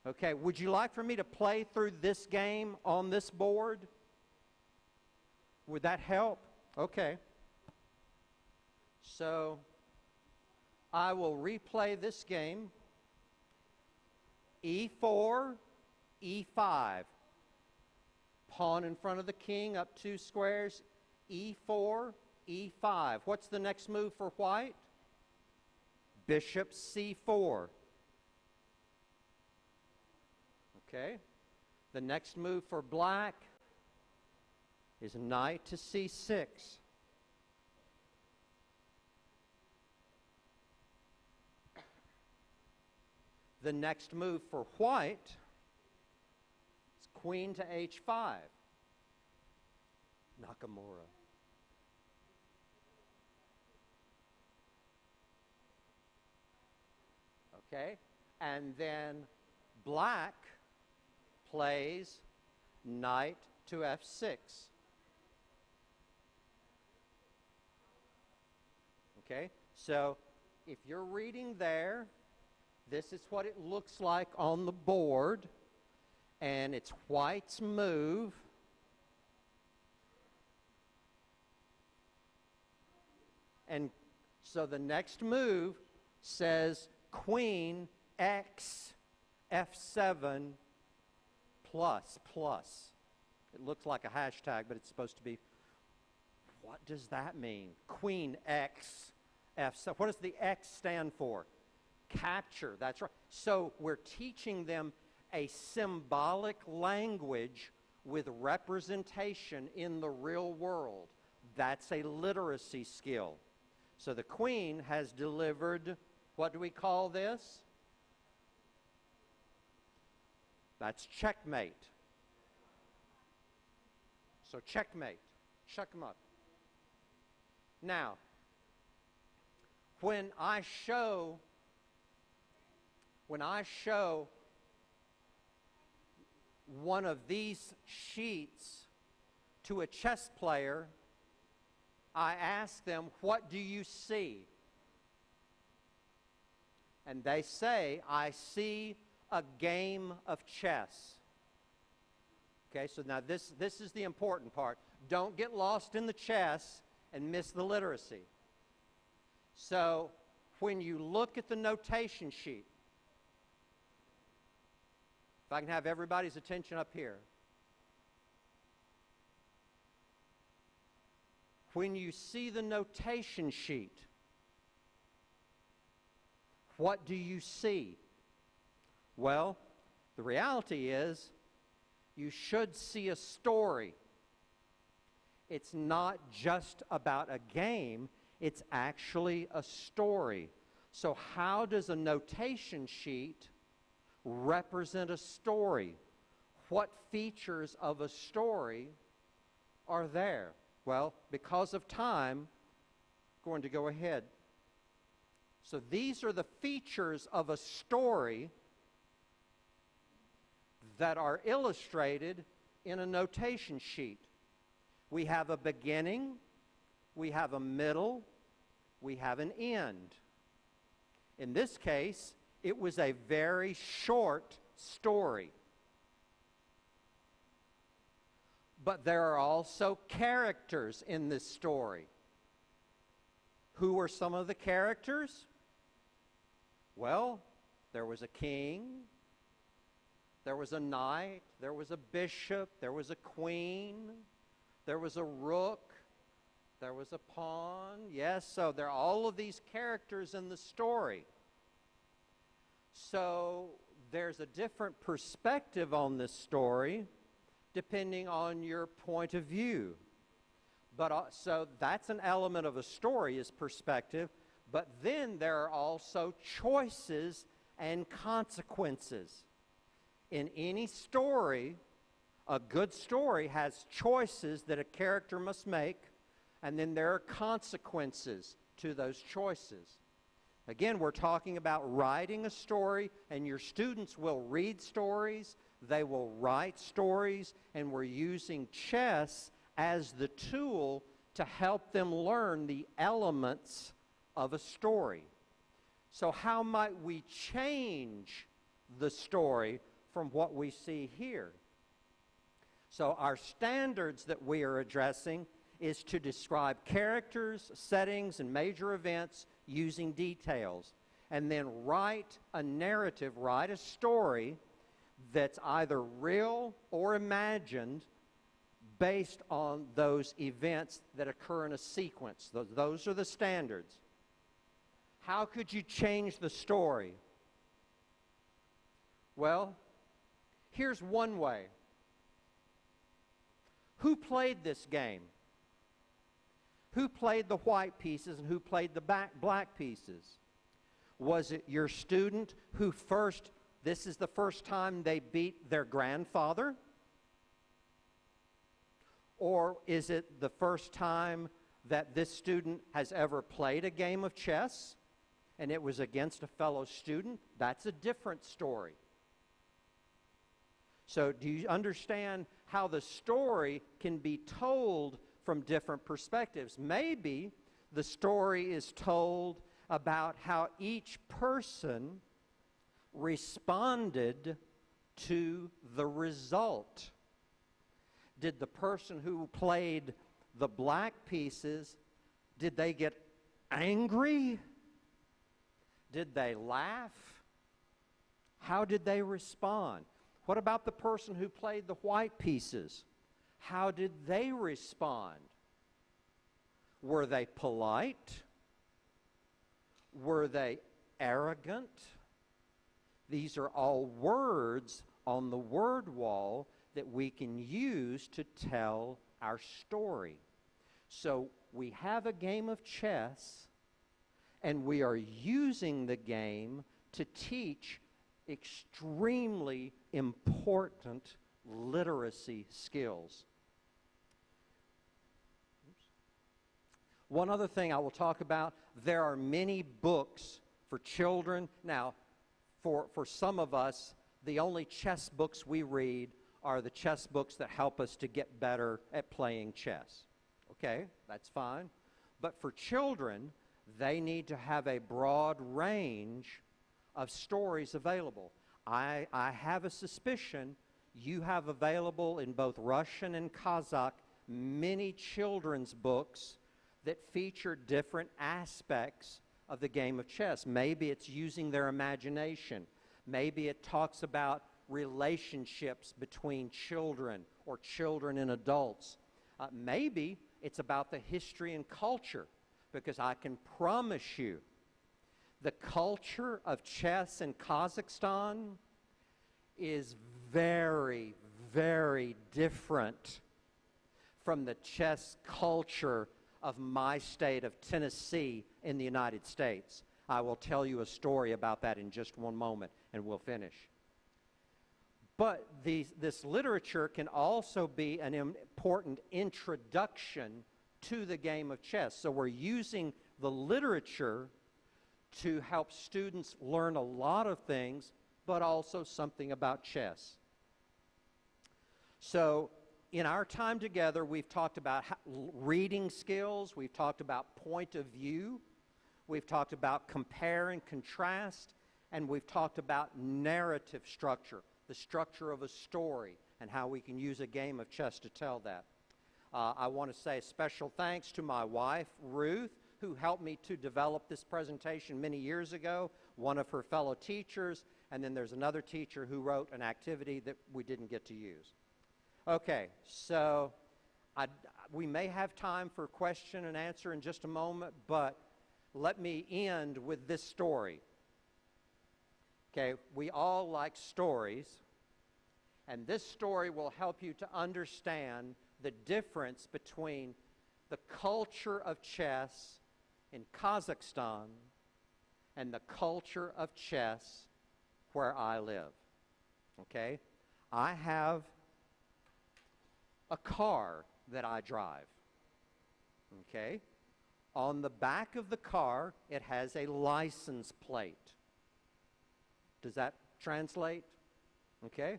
Okay, would you like for me to play through this game on this board? Would that help? Okay. So I will replay this game. E4, E5. Pawn in front of the king, up 2 squares. E4, E5. What's the next move for white? Bishop C4. Okay. The next move for black is knight to C6. The next move for white is queen to H5. Nakamura. Okay, and then black plays knight to F6. Okay, so if you're reading there, this is what it looks like on the board, and it's white's move. And so the next move says Queen X F7 plus plus. It looks like a hashtag, but it's supposed to be, what does that mean? Queen X F7. What does the X stand for? Capture, that's right. So we're teaching them a symbolic language with representation in the real world. That's a literacy skill. So the queen has delivered, what do we call this? That's checkmate. So checkmate. Check 'em up. Now, when I show one of these sheets to a chess player, I ask them, what do you see? And they say, I see a game of chess. Okay, so now this is the important part. Don't get lost in the chess and miss the literacy. So when you look at the notation sheet, if I can have everybody's attention up here. When you see the notation sheet, what do you see? Well, the reality is you should see a story. It's not just about a game, it's actually a story. So how does a notation sheet represent a story? What features of a story are there? Well, because of time, I'm going to go ahead. So these are the features of a story that are illustrated in a notation sheet. We have a beginning, we have a middle, we have an end. In this case, it was a very short story. But there are also characters in this story. Who were some of the characters? Well, there was a king, there was a knight, there was a bishop, there was a queen, there was a rook, there was a pawn. Yes, so there are all of these characters in the story. So there's a different perspective on this story depending on your point of view. But so that's an element of a story, is perspective. But then there are also choices and consequences. In any story, a good story has choices that a character must make, and then there are consequences to those choices. Again, we're talking about writing a story, and your students will read stories, they will write stories, and we're using chess as the tool to help them learn the elements of a story. So how might we change the story from what we see here? So our standards that we are addressing is to describe characters, settings, and major events using details, and then write a narrative, write a story that's either real or imagined based on those events that occur in a sequence. Those are the standards. How could you change the story? Well, here's one way. Who played this game? Who played the white pieces and who played the black pieces? Was it your student who this is the first time they beat their grandfather? Or is it the first time that this student has ever played a game of chess and it was against a fellow student? That's a different story. So do you understand how the story can be told from different perspectives? Maybe the story is told about how each person responded to the result. Did the person who played the black pieces, did they get angry? Did they laugh? How did they respond? What about the person who played the white pieces? How did they respond? Were they polite? Were they arrogant? These are all words on the word wall that we can use to tell our story. So we have a game of chess, and we are using the game to teach extremely important literacy skills. One other thing I will talk about, there are many books for children. Now, for some of us, the only chess books we read are the chess books that help us to get better at playing chess. Okay, that's fine. But for children, they need to have a broad range of stories available. I have a suspicion you have available in both Russian and Kazakh many children's books that feature different aspects of the game of chess. Maybe it's using their imagination. Maybe it talks about relationships between children or children and adults. Maybe it's about the history and culture, because I can promise you the culture of chess in Kazakhstan is very, very different from the chess culture of my state of Tennessee in the United States. I will tell you a story about that in just one moment, and we'll finish. But this literature can also be an important introduction to the game of chess. So we're using the literature to help students learn a lot of things, but also something about chess. So in our time together, we've talked about reading skills, we've talked about point of view, we've talked about compare and contrast, and we've talked about narrative structure, the structure of a story, and how we can use a game of chess to tell that. I want to say a special thanks to my wife, Ruth, who helped me to develop this presentation many years ago, one of her fellow teachers, and then there's another teacher who wrote an activity that we didn't get to use. Okay, so we may have time for question and answer in just a moment, but let me end with this story. Okay, we all like stories, and this story will help you to understand the difference between the culture of chess in Kazakhstan and the culture of chess where I live. Okay, I have a car that I drive. Okay, on the back of the car, it has a license plate. Does that translate? Okay.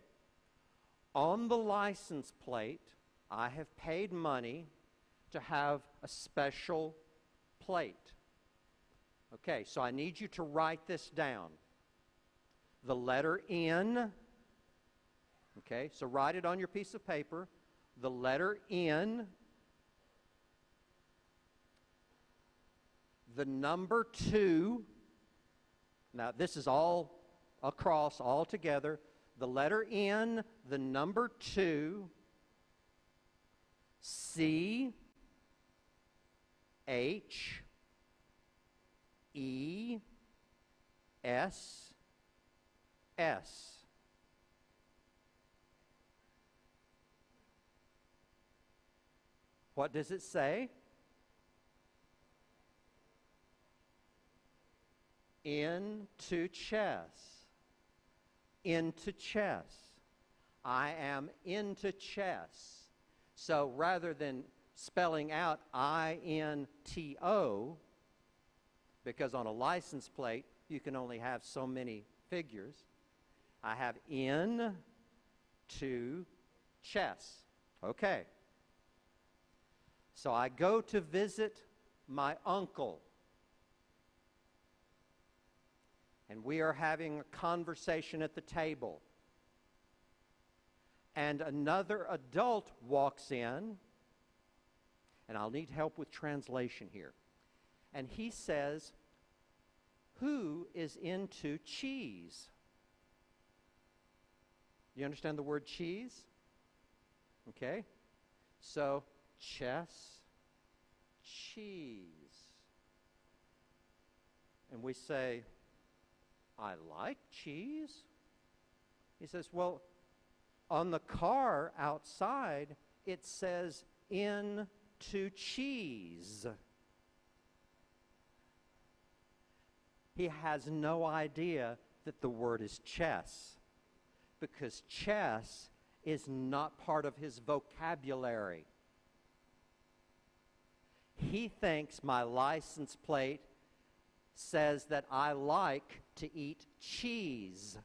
On the license plate, I have paid money to have a special plate. Okay, so I need you to write this down. The letter N, okay, so write it on your piece of paper. The letter N, the number 2, now this is all across, all together. The letter N, the number 2, C, H, E, S, S. What does it say? Into chess. Into chess. I am into chess. So rather than spelling out I-N-T-O, because on a license plate you can only have so many figures, I have in to chess. Okay. So I go to visit my uncle, and we are having a conversation at the table. And another adult walks in, and I'll need help with translation here. And he says, "Who is into cheese?" You understand the word cheese? Okay. So, chess, cheese. And we say, "I like cheese." He says, "Well, on the car outside, it says into cheese." He has no idea that the word is chess, because chess is not part of his vocabulary. He thinks my license plate says that I like to eat cheese.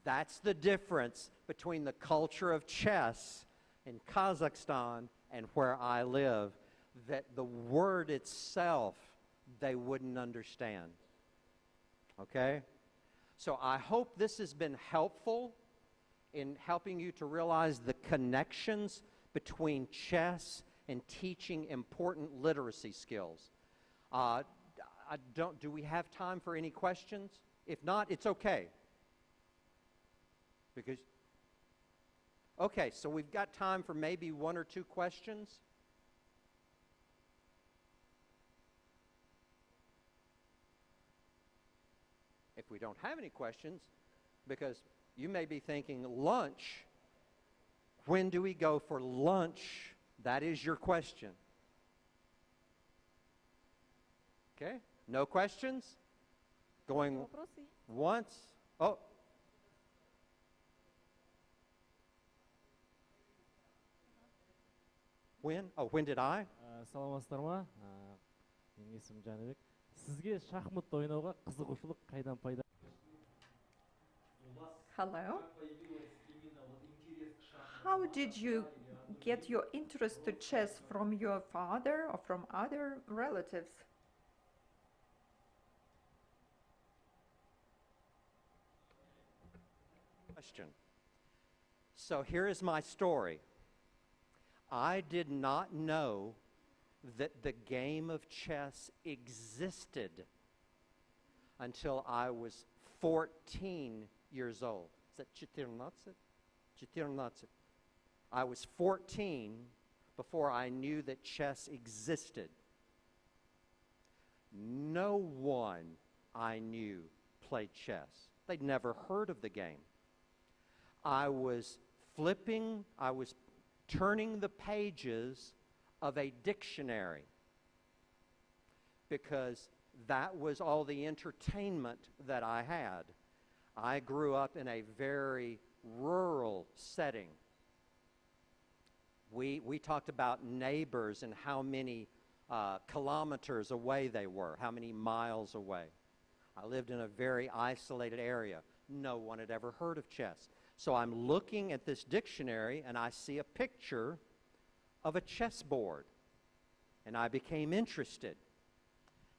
That's the difference between the culture of chess in Kazakhstan and where I live, that the word itself they wouldn't understand. Okay? So I hope this has been helpful in helping you to realize the connections between chess and teaching important literacy skills. Do we have time for any questions? If not, it's okay. Okay, so we've got time for maybe one or two questions. If we don't have any questions, because you may be thinking lunch, when do we go for lunch? That is your question. Okay, no questions? Going once? Oh. When? Oh, when did I? Саламатсыздар ма? Менің есімім Жәнібек. Сізге шахмат ойнауға қызығушылық қайдан пайда? Hello. How did you get your interest to chess from your father or from other relatives? Question. So here is my story. I did not know that the game of chess existed until I was 14 years old. Is that 14? 14. I was 14 before I knew that chess existed. No one I knew played chess. They'd never heard of the game. I was turning the pages of a dictionary because that was all the entertainment that I had. I grew up in a very rural setting. We talked about neighbors and how many kilometers away they were, how many miles away. I lived in a very isolated area. No one had ever heard of chess. So I'm looking at this dictionary and I see a picture of a chessboard. And I became interested.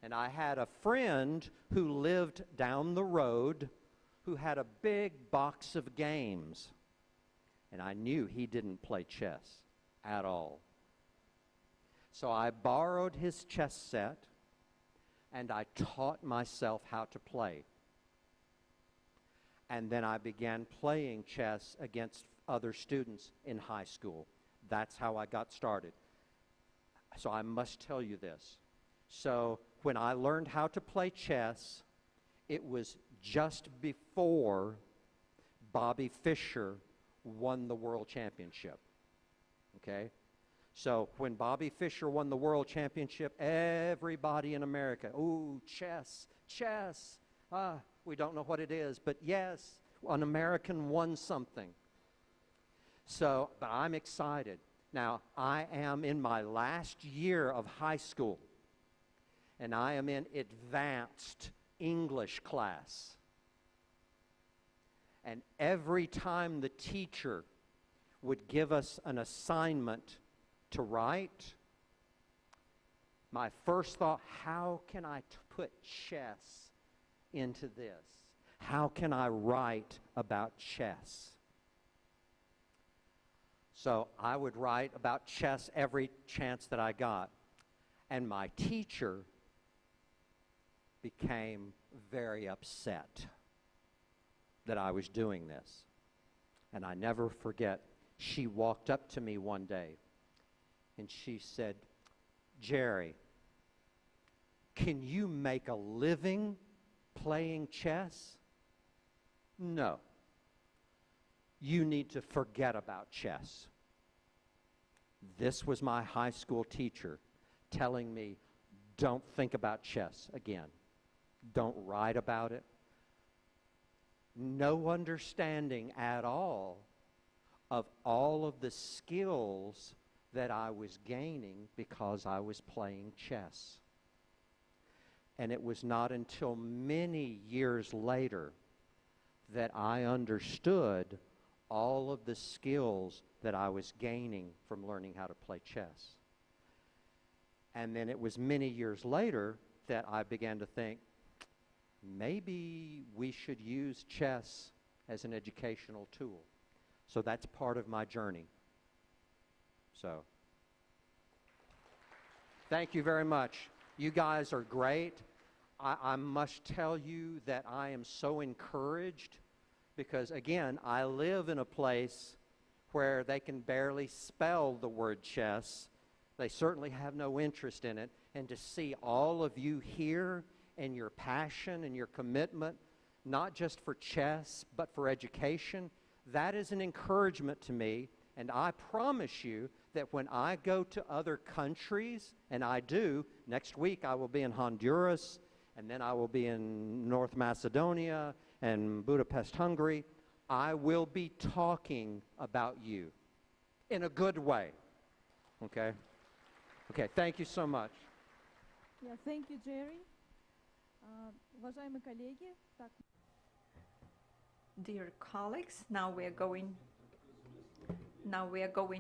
And I had a friend who lived down the road who had a big box of games. And I knew he didn't play chess at all. So I borrowed his chess set and I taught myself how to play. And then I began playing chess against other students in high school. That's how I got started. So I must tell you this. So when I learned how to play chess, it was just before Bobby Fischer won the world championship. Okay? So when Bobby Fischer won the world championship, everybody in America, ooh, chess, chess. We don't know what it is, but yes, an American won something. So, but I'm excited. Now, I am in my last year of high school, and I am in advanced English class. And every time the teacher would give us an assignment to write, my first thought, how can I put chess into this? How can I write about chess? So I would write about chess every chance that I got. And my teacher became very upset that I was doing this. And I never forget, she walked up to me one day and she said, Jerry, can you make a living playing chess? No. You need to forget about chess. This was my high school teacher telling me, don't think about chess again. Don't write about it. no understanding at all of the skills that I was gaining because I was playing chess. And it was not until many years later that I understood all of the skills that I was gaining from learning how to play chess. And then it was many years later that I began to think, maybe we should use chess as an educational tool. So that's part of my journey. So, thank you very much. You guys are great. I must tell you that I am so encouraged because, again, I live in a place where they can barely spell the word chess. They certainly have no interest in it. And to see all of you here and your passion and your commitment, not just for chess, but for education, that is an encouragement to me. And I promise you that when I go to other countries, and I do, next week I will be in Honduras, and then I will be in North Macedonia and Budapest, Hungary, I will be talking about you in a good way. Okay? Okay, thank you so much. Yeah, thank you, Jerry. Уважаемые коллеги, так. Dear colleagues, now we are going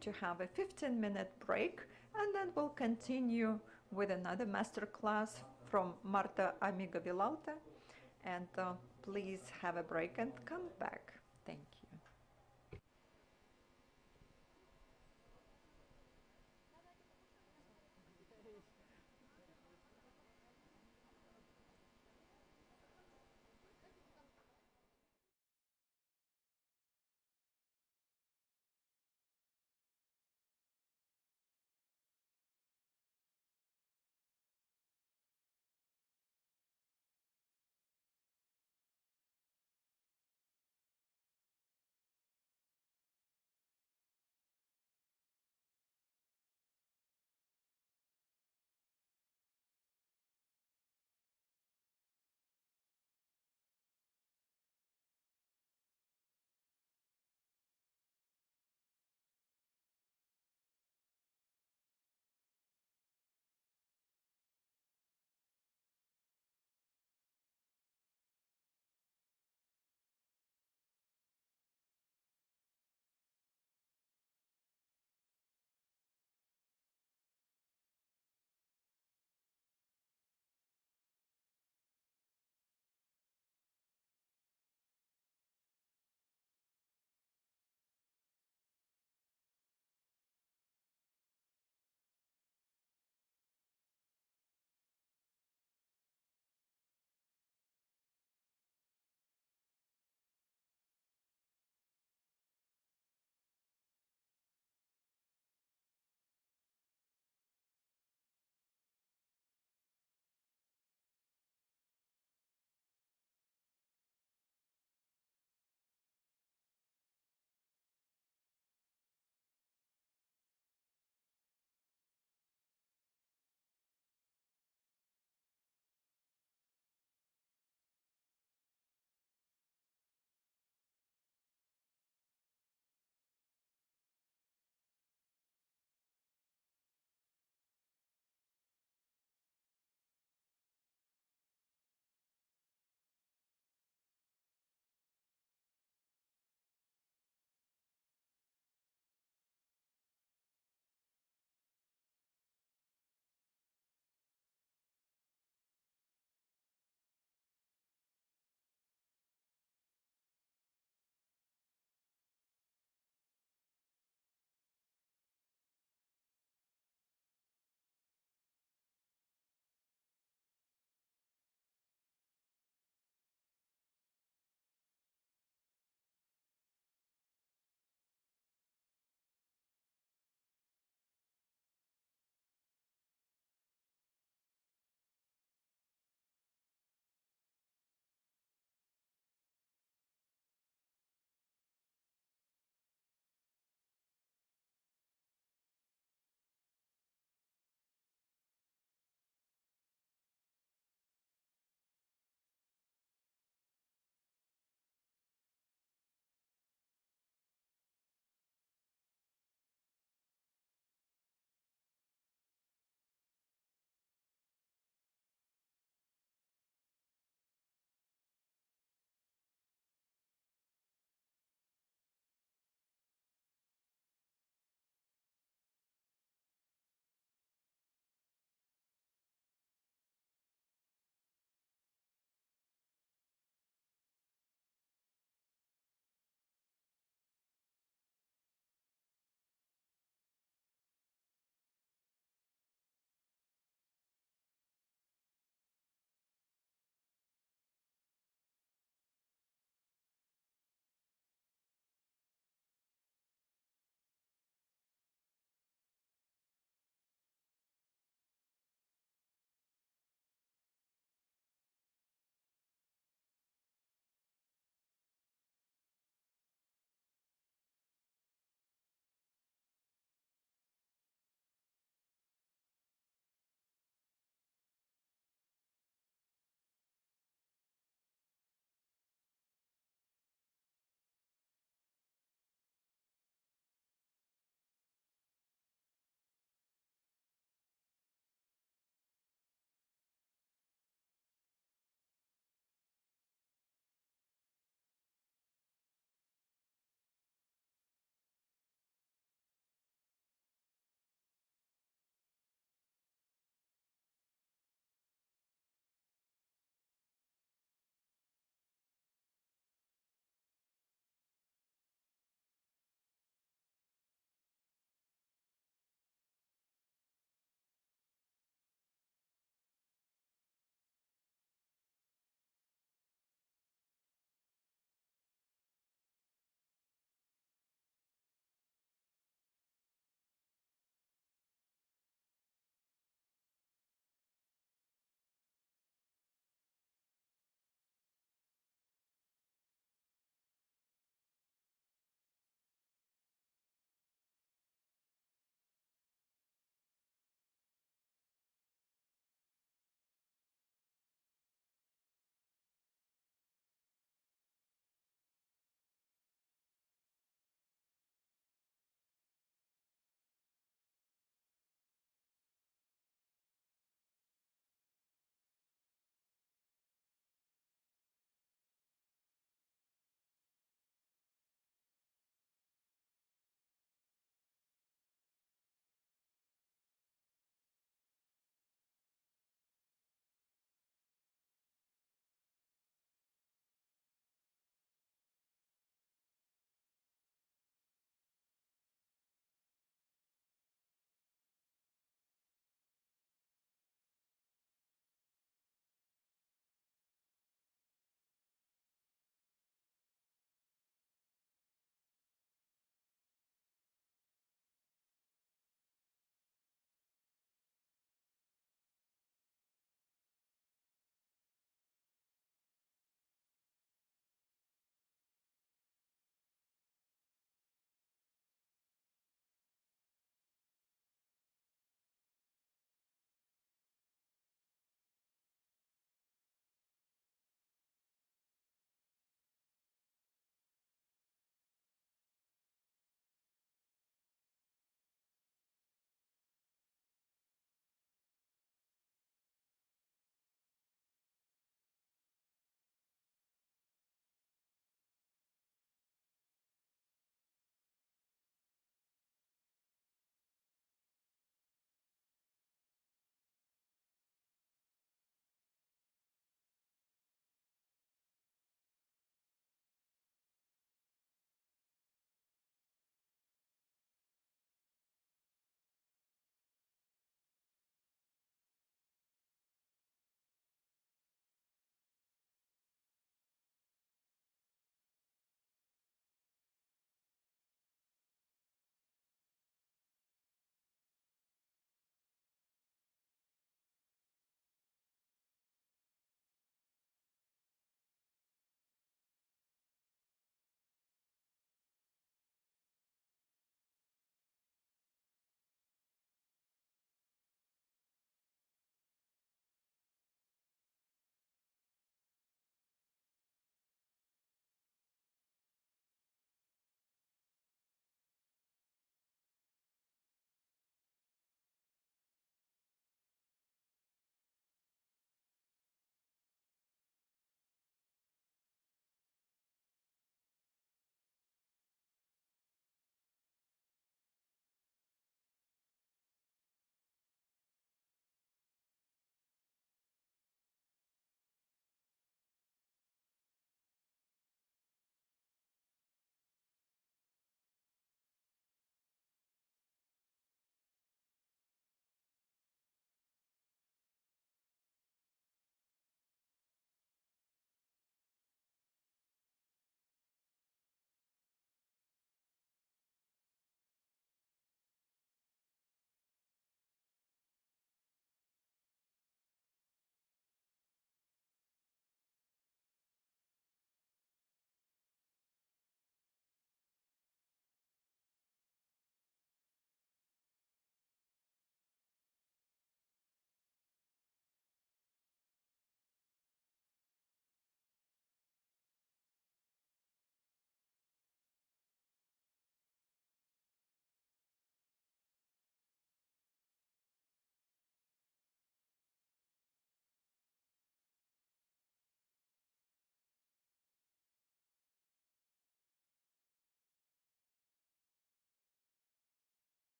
to have a 15-minute break, and then we'll continue with another master class from Marta Amiga Vilauta. And please have a break and come back. Thank you.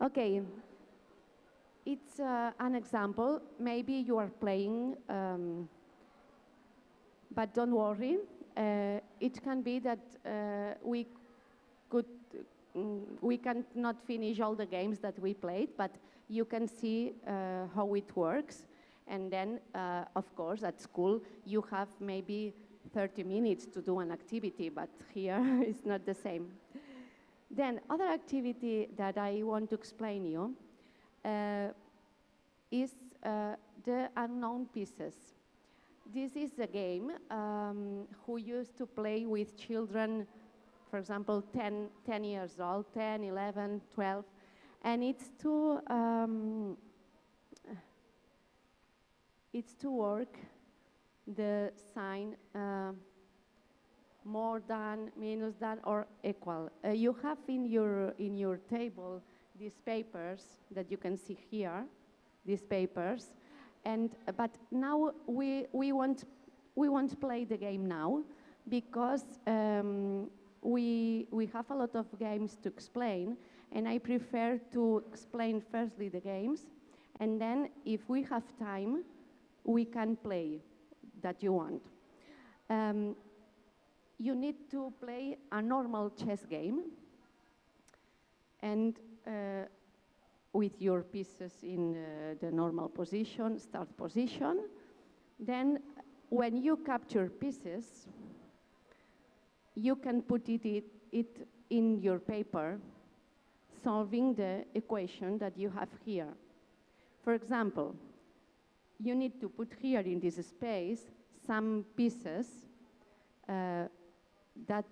Okay, it's an example. Maybe you are playing, but don't worry. It can be that could we can not finish all the games that we played, but you can see how it works. And then, of course, at school, you have maybe 30 minutes to do an activity, but here it's not the same. Then, other activity that I want to explain you is the unknown pieces. This is a game who used to play with children, for example, 10 years old, 10, 11, 12, and it's to work the sign more than, minus than, or equal. You have in your table these papers that you can see here, these papers, and but now we won't play the game now because we have a lot of games to explain, and I prefer to explain firstly the games, and then if we have time, we can play that you want. You need to play a normal chess game, and with your pieces in the normal position, start position. Then when you capture pieces, you can put it in your paper, solving the equation that you have here. For example, you need to put here in this space some pieces that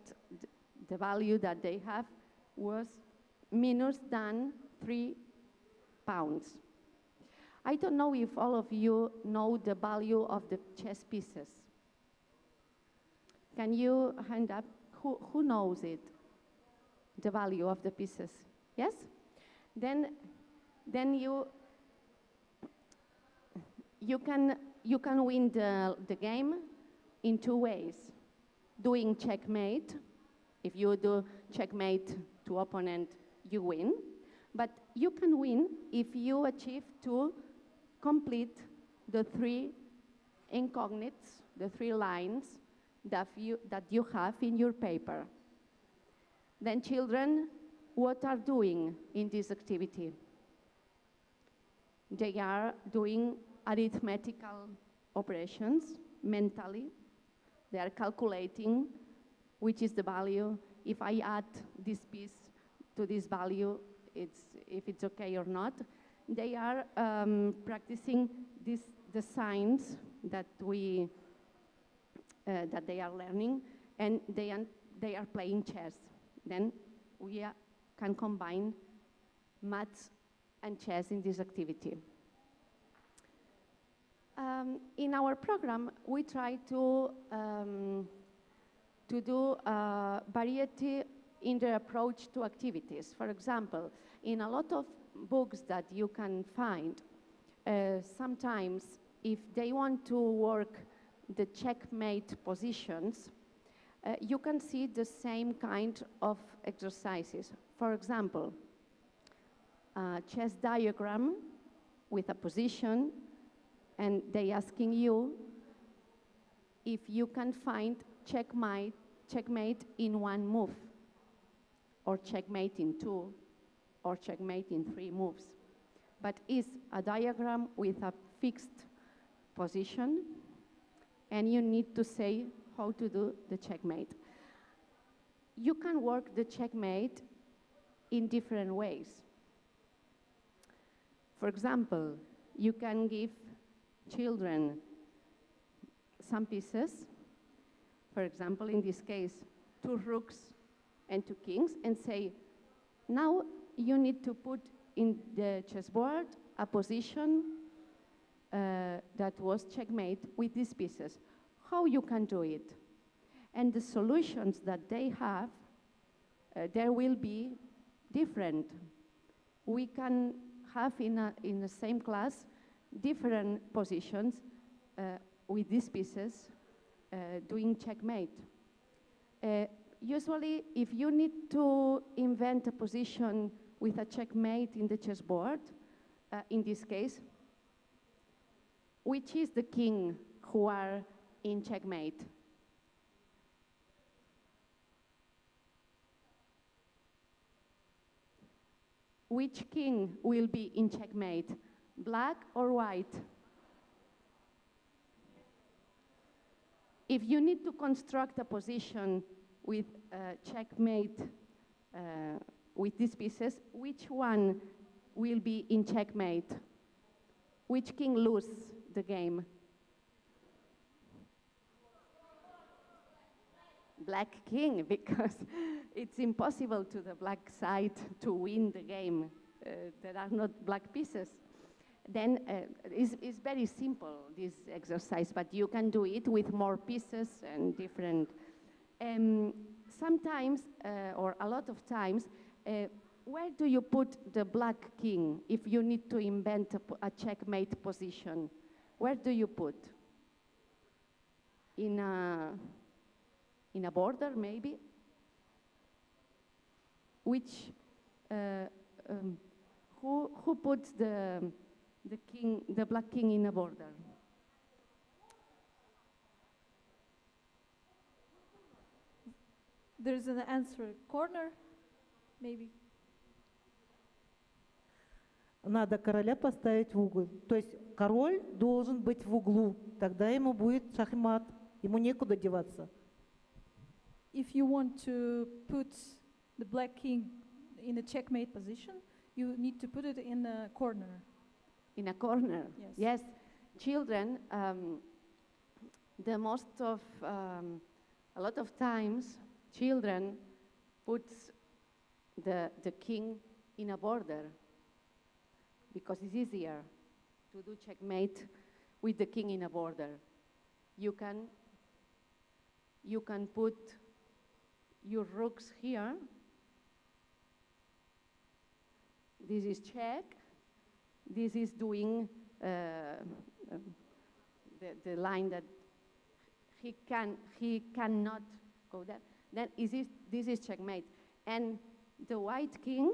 the value that they have was minus than 3 pounds. I don't know if all of you know the value of the chess pieces. Can you hand up? Who knows it? The value of the pieces? Yes? Then you can win the game in 2 ways. Doing checkmate. If you do checkmate to opponent, you win. But you can win if you achieve to complete the 3 incognites, the 3 lines that you have in your paper. Then children, what are doing in this activity? They are doing arithmetical operations mentally. They are calculating which is the value. If I add this piece to this value, if it's okay or not. They are practicing the signs that that they are learning, and they are playing chess. Then we can combine maths and chess in this activity. In our program, we try to do variety in the approach to activities. For example, in a lot of books that you can find, sometimes if they want to work the checkmate positions, you can see the same kind of exercises. For example, a chess diagram with a position, and they asking you if you can find checkmate in 1 move, or checkmate in 2, or checkmate in 3 moves. But it's a diagram with a fixed position, and you need to say how to do the checkmate. You can work the checkmate in different ways. For example, you can give children some pieces, for example, in this case, 2 rooks and 2 kings, and say, now you need to put in the chessboard a position that was checkmate with these pieces. How you can do it? And the solutions that they have, there will be different. We can have in the same class different positions with these pieces doing checkmate. Usually, if you need to invent a position with a checkmate in the chessboard, in this case, which is the king who are in checkmate? Which king will be in checkmate, black or white? If you need to construct a position with checkmate with these pieces, which one will be in checkmate? Which king lose the game? Black king, because it's impossible to the black side to win the game. There are not black pieces. Then it's very simple, this exercise, but you can do it with more pieces and different. Sometimes, or a lot of times, where do you put the black king if you need to invent a checkmate position? Where do you put? In a border, maybe? Which, who puts the black king in a border? There's an answer. Corner, maybe. Надо короля поставить в угол. То есть король должен быть в углу. Тогда ему будет шахмат. Ему некуда деваться. If you want to put the black king in a checkmate position, you need to put it in a corner. In a corner, yes. Children, a lot of times, children put the king in a border because it's easier to do checkmate with the king in a border. You can put your rooks here. This is check. This is doing the line that he cannot go there. Then this is checkmate. And the white king,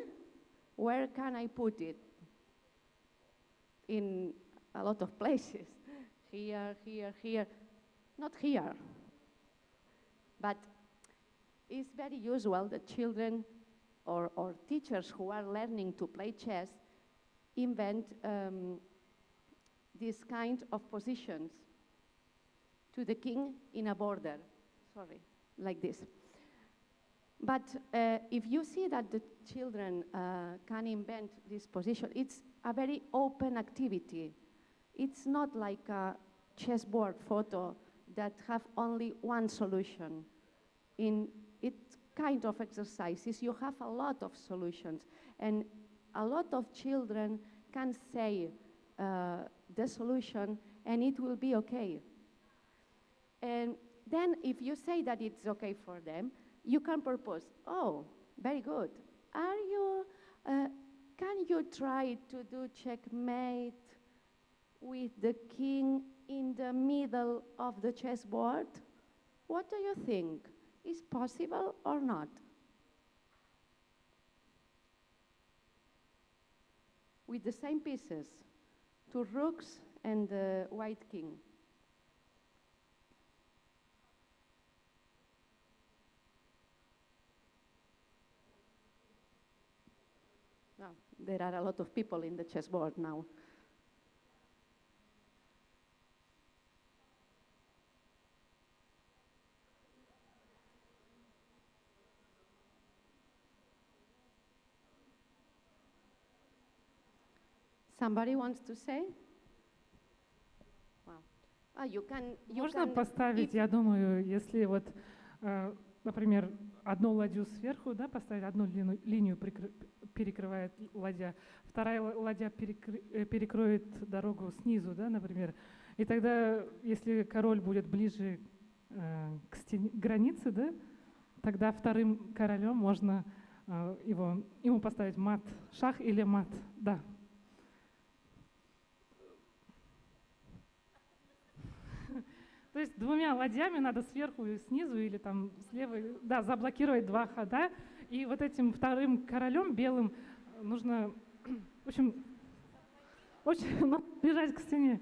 where can I put it? In a lot of places. Here, here, here. Not here. But it's very usual that children or teachers who are learning to play chess invent this kind of positions to the king in a border. Sorry, like this. But if you see that the children can invent this position, it's a very open activity. It's not like a chessboard photo that have only one solution. In it kind of exercises, you have a lot of solutions. And a lot of children can say the solution and it will be okay. And then if you say that it's okay for them, you can propose, oh, very good. Can you try to do checkmate with the king in the middle of the chessboard? What do you think? Is possible or not? With the same pieces, 2 rooks and the white king. Now, there are a lot of people in the chessboard now. Somebody wants to say? Wow. Можно поставить, я думаю, если вот, например, одну ладью сверху, да, поставить одну линию перекрывает ладья, вторая ладья перекроет дорогу снизу, да, например. И тогда, если король будет ближе к границе, да, тогда вторым королем можно ему поставить мат шах или мат, да. То есть 2 ладьями надо сверху и снизу или там слева, да, заблокировать 2 хода. И вот этим вторым королем белым нужно, в общем, очень бежать к стене.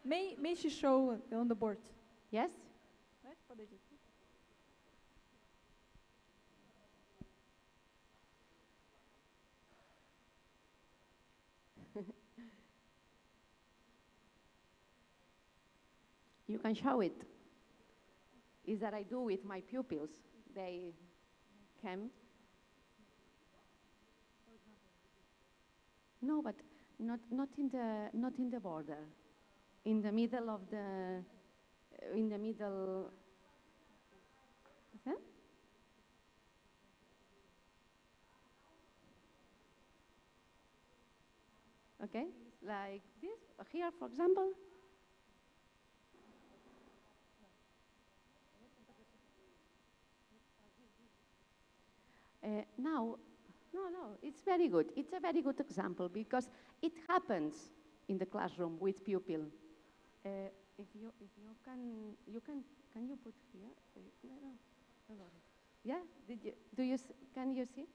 May she show on the board? Yes? Right, подойдет. You can show it. Is that I do with my pupils. They came. No, but not in the border. In the middle of the in the middle. Huh? Okay, like this here, for example. Now, no, it's very good. It's a very good example because it happens in the classroom with pupil. If you can you put here? No. Yeah, can you see?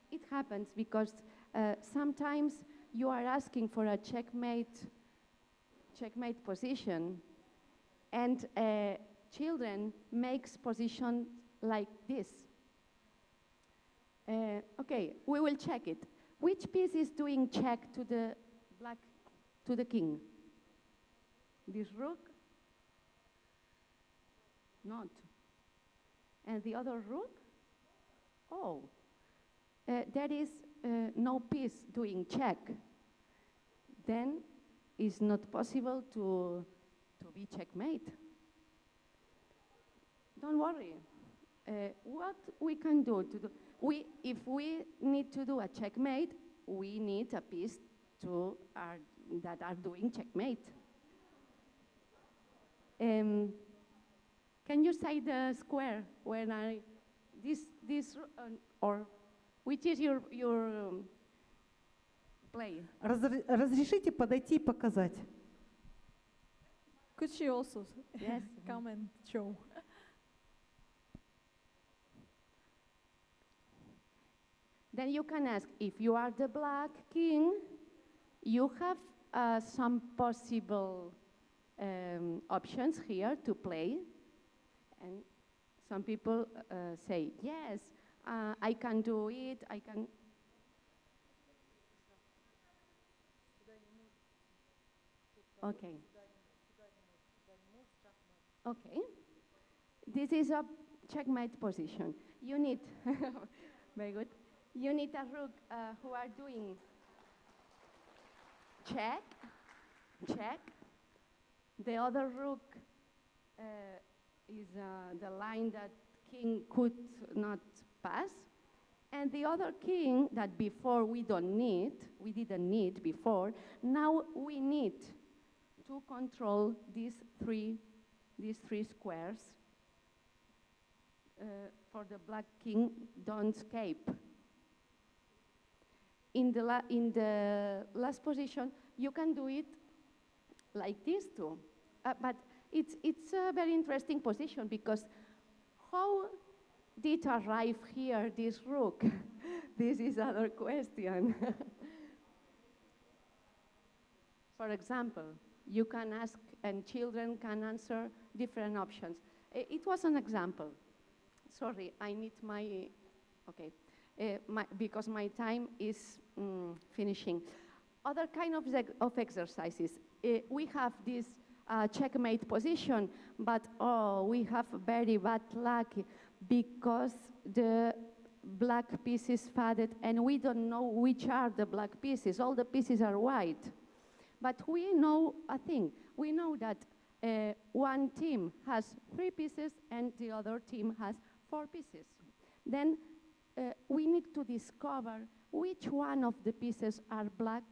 It happens because sometimes you are asking for a checkmate position, and children makes position like this. Okay, we will check it. Which piece is doing check to the king? This rook? Not. And the other rook? Oh. There is no piece doing check. Then it's not possible to be checkmate. Don't worry. What we can do to do? If we need to do a checkmate, we need a piece that are doing checkmate. Can you say the square when or which is your play? Разрешите подойти и показать? Could she also yes. come and show? Then you can ask, if you are the black king, you have some possible options here to play. And some people say, yes, I can do it, I can. Okay. Okay. This is a checkmate position. You need, very good. You need a rook who are doing check. The other rook is the line that king could not pass. And the other king that before we didn't need before, now we need to control these three squares for the black king don't escape. In the last position, you can do it like this too. But it's a very interesting position because how did arrive here this rook? This is another question. For example, you can ask and children can answer different options. It was an example. Sorry, I need okay. Because my time is finishing. Other kind of exercises. We have this checkmate position, but we have very bad luck because the black piece is faded and we don't know which are the black pieces. All the pieces are white. But we know a thing. We know that one team has 3 pieces and the other team has 4 pieces. Then we need to discover which one of the pieces are black.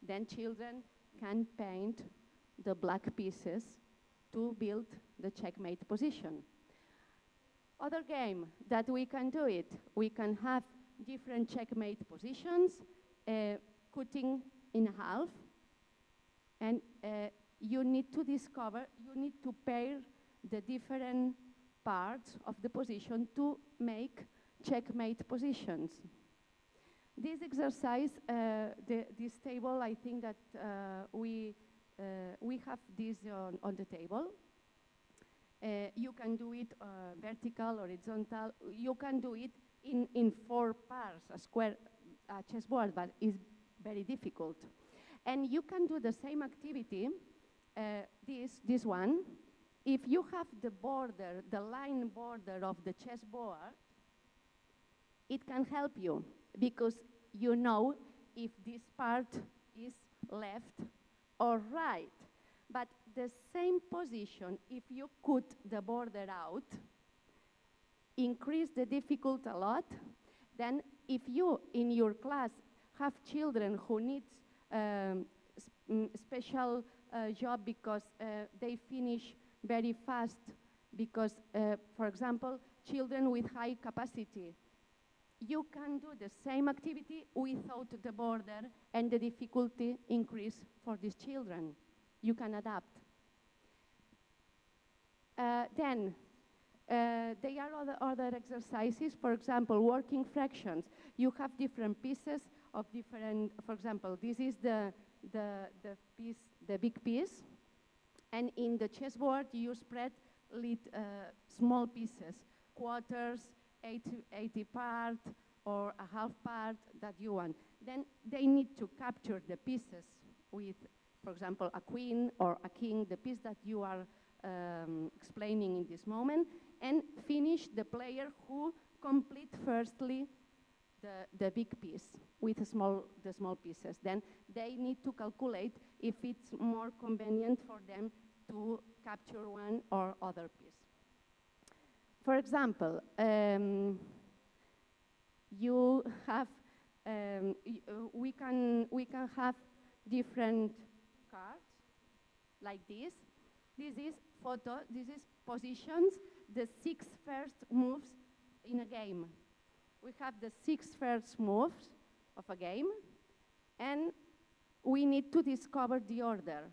Then children can paint the black pieces to build the checkmate position. Other game that we can do it, we can have different checkmate positions, cutting in half, and you need to discover, you need to pair the different parts of the position to make checkmate positions. This exercise, this table, I think that we have this on the table. You can do it vertical, horizontal. You can do it in 4 parts, a square chessboard, but it's very difficult. And you can do the same activity, this one, if you have the border, the line border of the chessboard. It can help you because you know if this part is left or right. But the same position, if you cut the border out, increase the difficulty a lot. Then if you, in your class, have children who need special job because they finish very fast, because, for example, children with high capacity, you can do the same activity without the border and the difficulty increase for these children. You can adapt. Then there are other exercises, for example, working fractions. You have different pieces of different, for example, this is the piece, the big piece, and in the chessboard you spread small pieces, quarters, 80 part or a half part that you want. Then they need to capture the pieces with, for example, a queen or a king, the piece that you are explaining in this moment, and finish the player who complete firstly the big piece with the small pieces. Then they need to calculate if it's more convenient for them to capture one or other piece. For example, you have, we can have different cards like this. This is photo, this is positions, the 6 first moves in a game. We have the 6 first moves of a game, and we need to discover the order.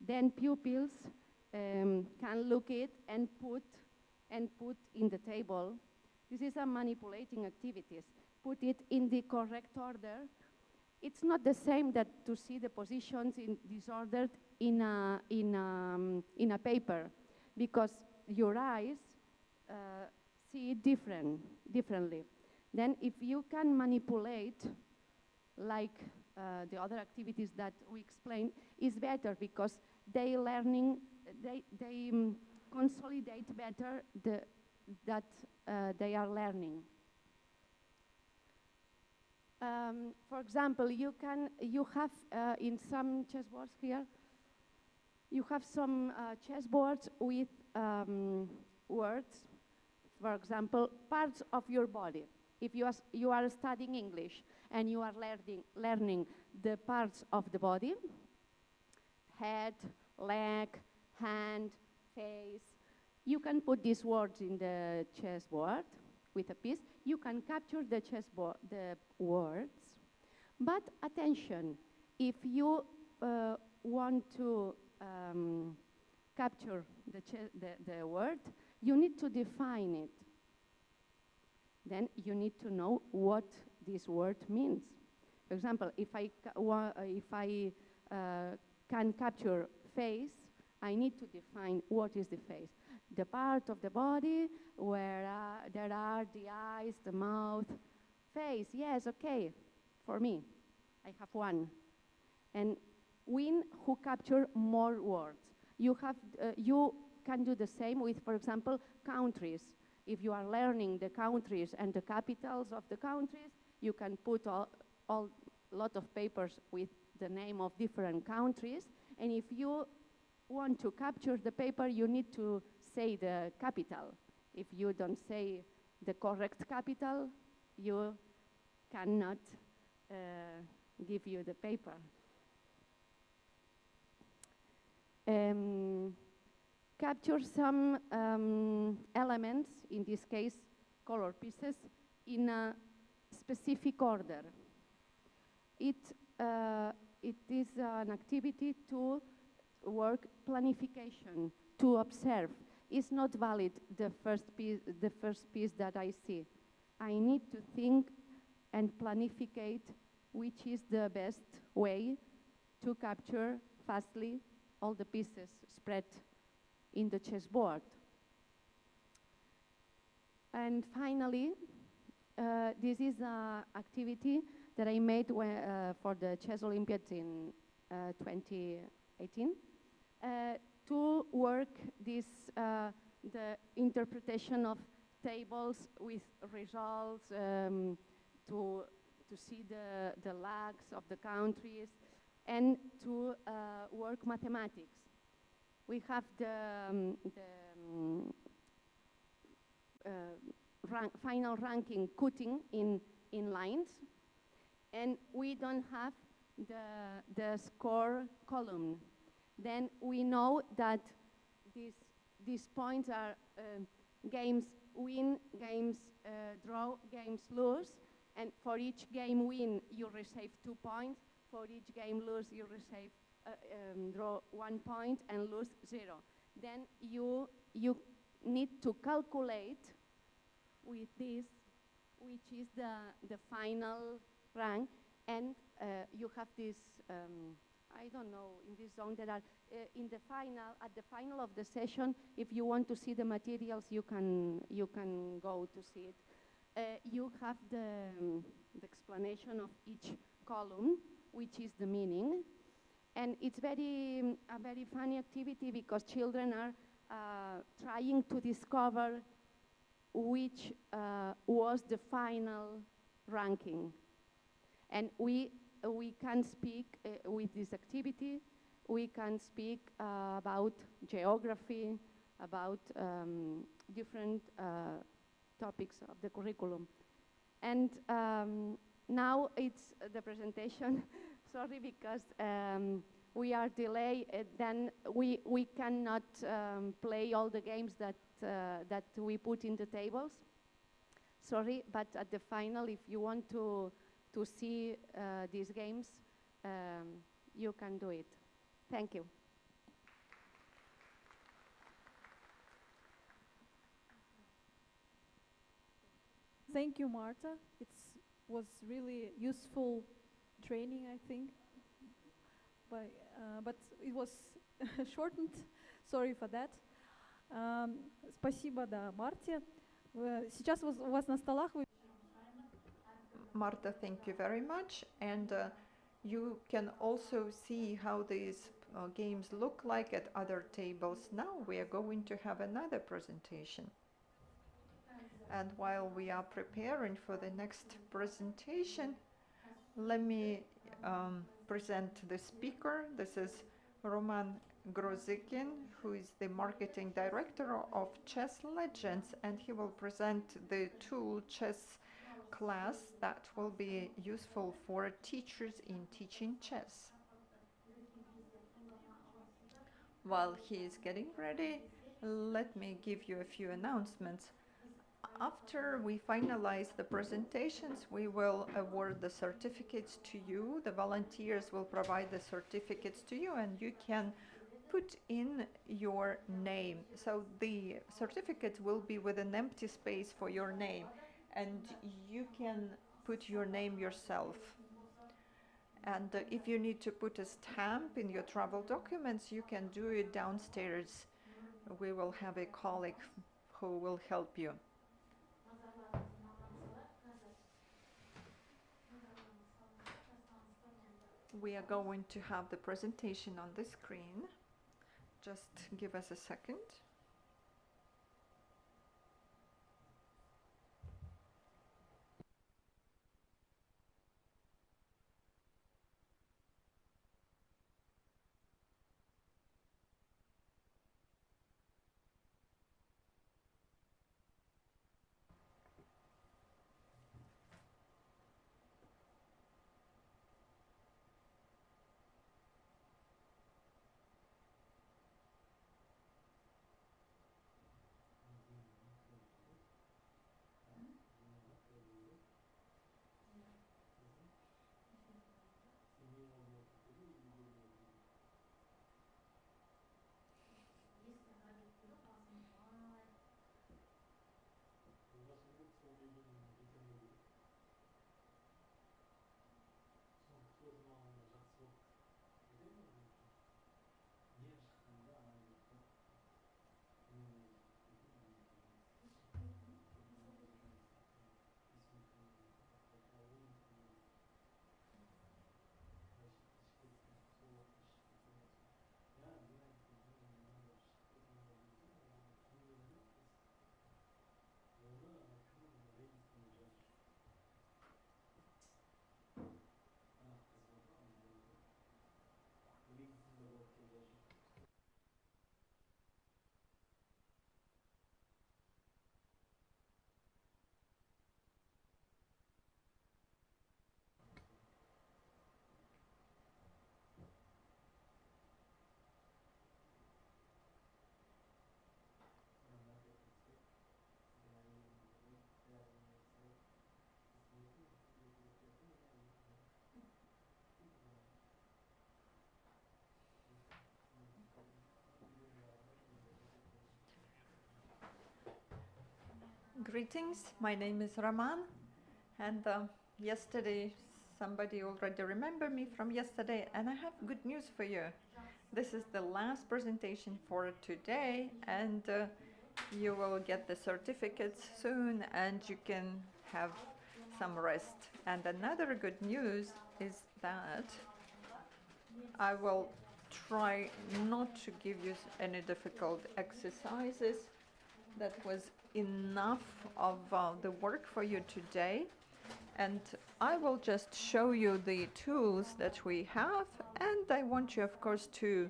Then pupils can look it and put in the table. This is a manipulating activities. Put it in the correct order. It's not the same that to see the positions in disordered in a paper, because your eyes see it differently. Then if you can manipulate like the other activities that we explained, is better because they consolidate better that they are learning. For example, you have in some chessboards here, you have some chessboards with words, for example, parts of your body. If you are studying English and you are learning the parts of the body, head, leg, hand, face, you can put these words in the chessboard with a piece. You can capture the chessboard, the words. But attention, if you want to capture the word, you need to define it. Then you need to know what this word means. For example, if I can capture face, I need to define what is the face. The part of the body where there are the eyes, the mouth, face, yes, okay, for me, I have one. And win who capture more words. You can do the same with, for example, countries. If you are learning the countries and the capitals of the countries, you can put a lot of papers with the name of different countries. And if you want to capture the paper, you need to say the capital. If you don't say the correct capital, you cannot give you the paper. Capture some elements, in this case, color pieces, in a specific order. It is an activity to work planification, to observe. it's not valid the first piece that I see. I need to think and planificate which is the best way to capture fastly all the pieces spread in the chessboard. And finally, this is an activity that I made for the Chess Olympiads in 2018 to work this, the interpretation of tables with results, to see the lags of the countries, and to work mathematics. We have the final ranking cutting in lines, and we don't have the score column. Then we know that these points are games win, games draw, games lose, and for each game win you receive 2 points, for each game lose you receive draw 1 point and lose 0. Then you need to calculate with this which is the final rank, and you have this I don't know, in this zone there are at the final of the session, if you want to see the materials, you can go to see it. You have the explanation of each column, which is the meaning, and it's a very funny activity because children are trying to discover which was the final ranking, and we can speak with this activity. We can speak about geography, about different topics of the curriculum. And now it's the presentation. Sorry, because we are delayed. Then we cannot play all the games that we put in the tables. Sorry, but at the final, if you want to see these games, you can do it. Thank you. Thank you, Marta. It was really useful training, I think. But it was shortened. Sorry for that. Спасибо, да, Марте. Сейчас у вас на столах вы... Marta, thank you very much. And you can also see how these games look like at other tables. Now we are going to have another presentation. And while we are preparing for the next presentation, let me present the speaker. This is Roman Grozikin, who is the marketing director of Chess Legends, and he will present the tool chess class that will be useful for teachers in teaching chess. While he is getting ready, let me give you a few announcements. After we finalize the presentations, we will award the certificates to you. The volunteers will provide the certificates to you, and you can put in your name. So the certificate will be with an empty space for your name, and you can put your name yourself. And if you need to put a stamp in your travel documents, you can do it downstairs. We will have a colleague who will help you. We are going to have the presentation on the screen. Just give us a second. Greetings, my name is Raman, and yesterday somebody already remembered me from yesterday, and I have good news for you. This is the last presentation for today, and you will get the certificates soon, and you can have some rest. And another good news is that I will try not to give you any difficult exercises. That was enough of the work for you today. And I will just show you the tools that we have. And I want you, of course, to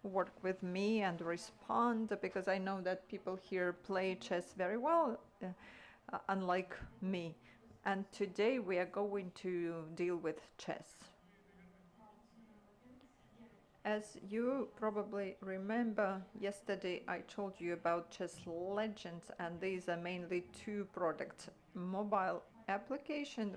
work with me and respond, because I know that people here play chess very well, unlike me. And today we are going to deal with chess. As you probably remember, yesterday I told you about Chess Legends, and these are mainly two products. Mobile application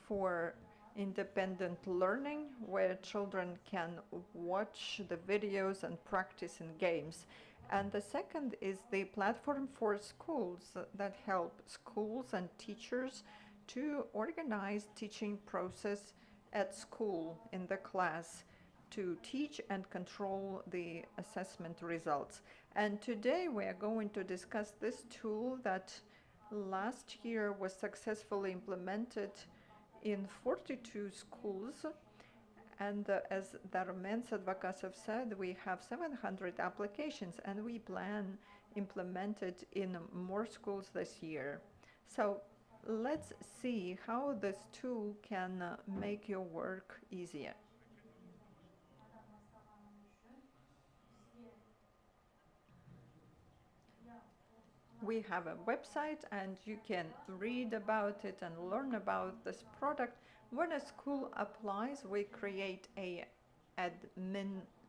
for independent learning, where children can watch the videos and practice in games. And the second is the platform for schools that help schools and teachers to organize teaching process at school in the class, to teach and control the assessment results. And today we are going to discuss this tool that last year was successfully implemented in 42 schools. And as Darmen Sadvakasov said, we have 700 applications, and we plan implement it in more schools this year. So let's see how this tool can make your work easier. We have a website, and you can read about it and learn about this product. When a school applies, we create a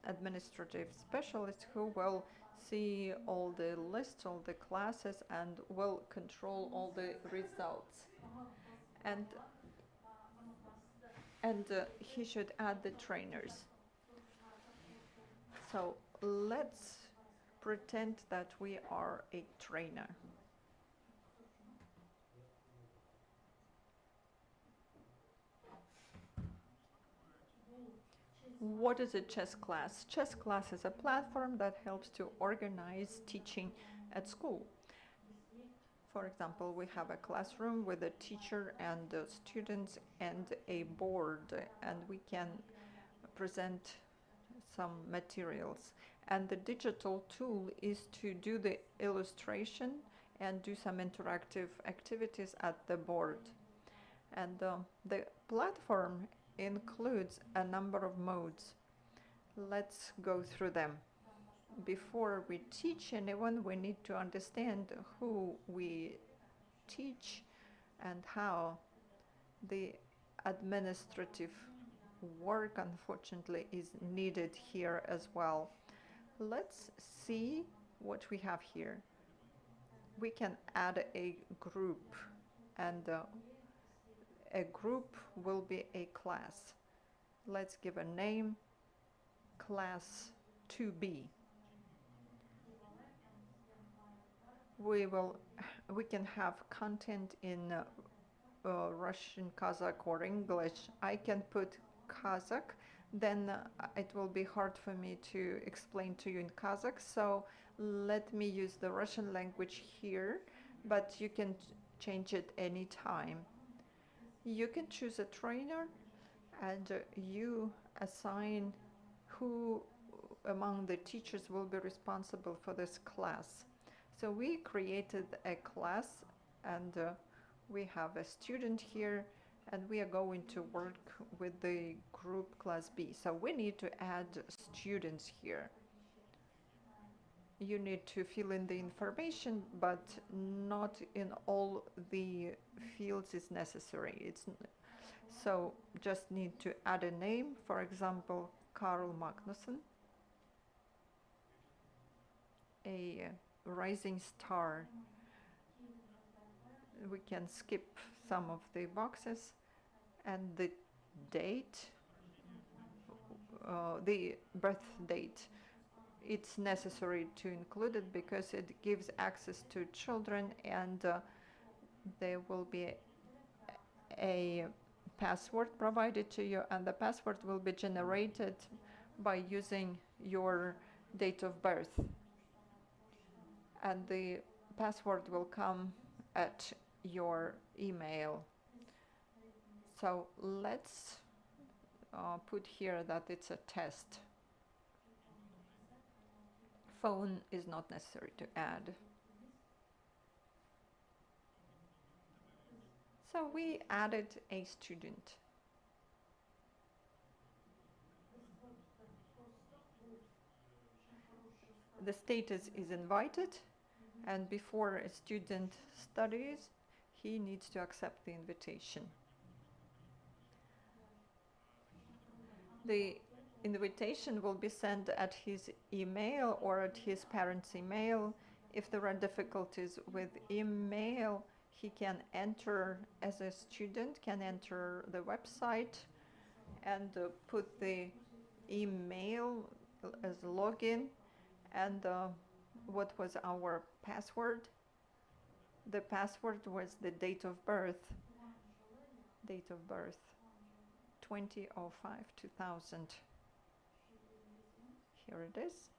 administrative specialist who will see all the lists, all the classes, and will control all the results. And he should add the trainers. So let's pretend that we are a trainer. What is a chess class? Chess class is a platform that helps to organize teaching at school. For example, we have a classroom with a teacher and students and a board, and we can present some materials. And the digital tool is to do the illustration and do some interactive activities at the board. And the platform includes a number of modes. Let's go through them. Before we teach anyone, we need to understand who we teach and how. The administrative work, unfortunately, is needed here as well. Let's see what we have here. We can add a group, and a group will be a class. Let's give a name, class 2B. We can have content in Russian, Kazakh, or English. I can put Kazakh, then it will be hard for me to explain to you in Kazakh. So let me use the Russian language here, but you can change it anytime. You can choose a trainer, and you assign who among the teachers will be responsible for this class. So we created a class, and we have a student here, and we are going to work with the group class B. So we need to add students here. You need to fill in the information, but not in all the fields is necessary. So just need to add a name, for example, Carl Magnusson, a rising star. We can skip some of the boxes, and the date, the birth date it's necessary to include it because it gives access to children, and there will be a password provided to you, and the password will be generated by using your date of birth. And the password will come at your email. So let's put here that it's a test. Phone is not necessary to add. So we added a student. The status is invited, and before a student studies, he needs to accept the invitation. The invitation will be sent at his email or at his parents' email. If there are difficulties with email, he can enter, as a student, can enter the website and put the email as login. And what was our password? The password was the date of birth. Date of birth, 20/05/2000. Here it is.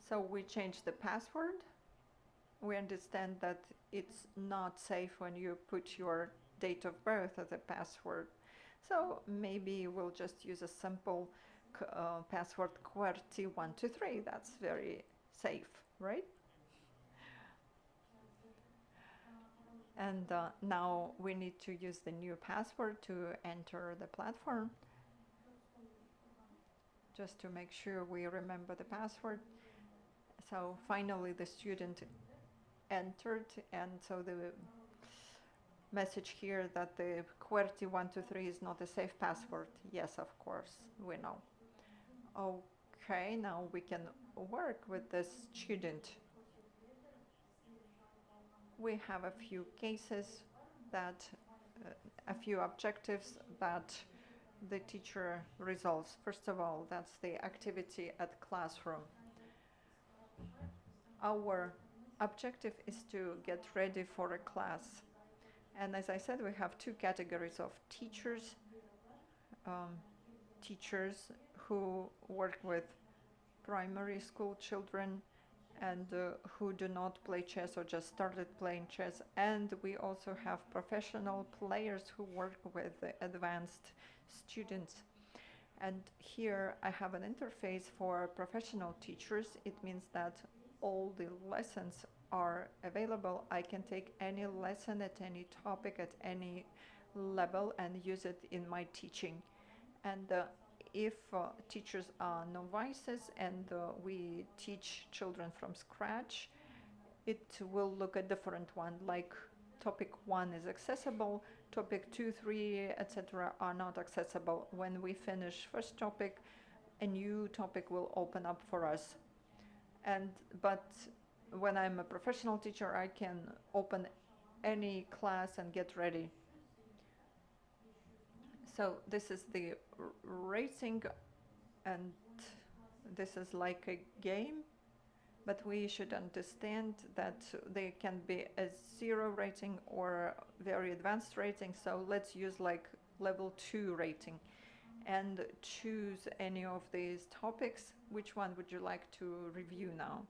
So we changed the password. We understand that it's not safe when you put your date of birth as a password. So maybe we'll just use a simple password QWERTY123. That's very safe, right? And now we need to use the new password to enter the platform, just to make sure we remember the password. So finally the student entered, and so the message here that the QWERTY123 is not a safe password. Yes, of course, we know. Okay, now we can work with this student. We have a few cases that, a few objectives that the teacher resolves. First of all, that's the activity at classroom. Our objective is to get ready for a class. And as I said, we have two categories of teachers. Teachers who work with primary school children and who do not play chess or just started playing chess. And we also have professional players who work with advanced students. And here I have an interface for professional teachers. It means that all the lessons are available. I can take any lesson at any topic at any level and use it in my teaching. And if teachers are novices and we teach children from scratch, it will look a different one, like topic 1 is accessible, topic 2, 3, etc. are not accessible. When we finish first topic, a new topic will open up for us. But when I'm a professional teacher, I can open any class and get ready. So this is the rating, and this is like a game, but we should understand that there can be a 0 rating or very advanced rating. So let's use like level 2 rating and choose any of these topics. Which one would you like to review now?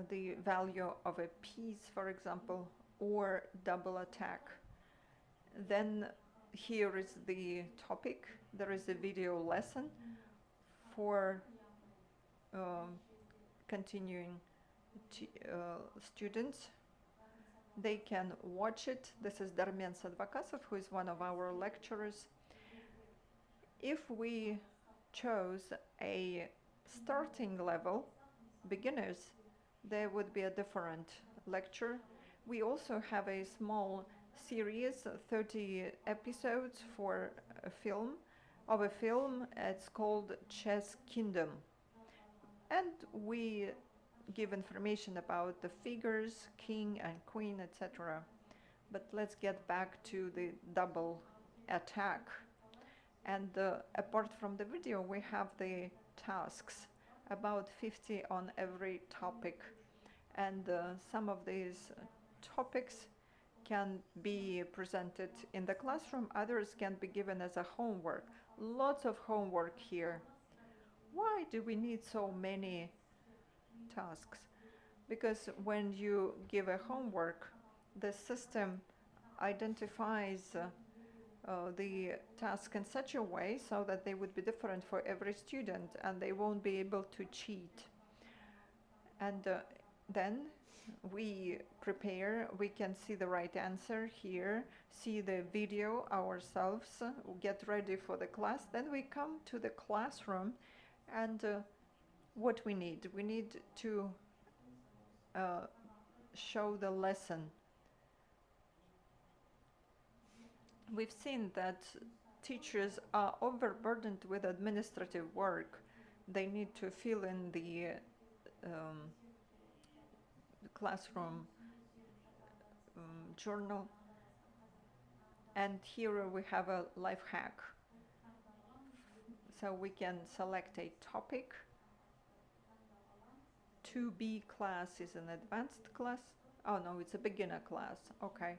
The value of a piece, for example, or double attack. Then here is the topic. There is a video lesson for continuing students. They can watch it. This is Darmen Sadvakasov, who is one of our lecturers. If we chose a starting level, beginners, there would be a different lecture. We also have a small series, 30 episodes for a film, it's called Chess Kingdom. And we give information about the figures, king and queen, etc. But let's get back to the double attack. And apart from the video, we have the tasks, about 50 on every topic. And some of these topics can be presented in the classroom, others can be given as a homework. Lots of homework here. Why do we need so many tasks? Because when you give a homework, the system identifies the task in such a way so that they would be different for every student and they won't be able to cheat. And then we prepare, we can see the right answer here, see the video ourselves, get ready for the class. Then we come to the classroom and what we need to show the lesson. We've seen that teachers are overburdened with administrative work. They need to fill in the classroom journal. And here we have a life hack. So we can select a topic. 2B class is an advanced class. Oh no, it's a beginner class. Okay,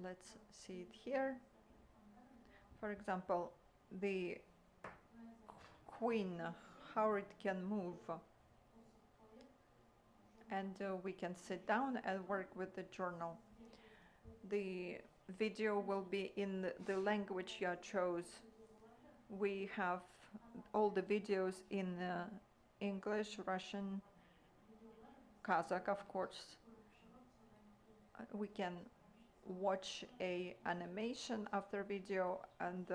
let's see it here. For example, the queen, how it can move. And we can sit down and work with the journal. The video will be in the language you chose. We have all the videos in English, Russian, Kazakh, of course. We can watch a animation after video, and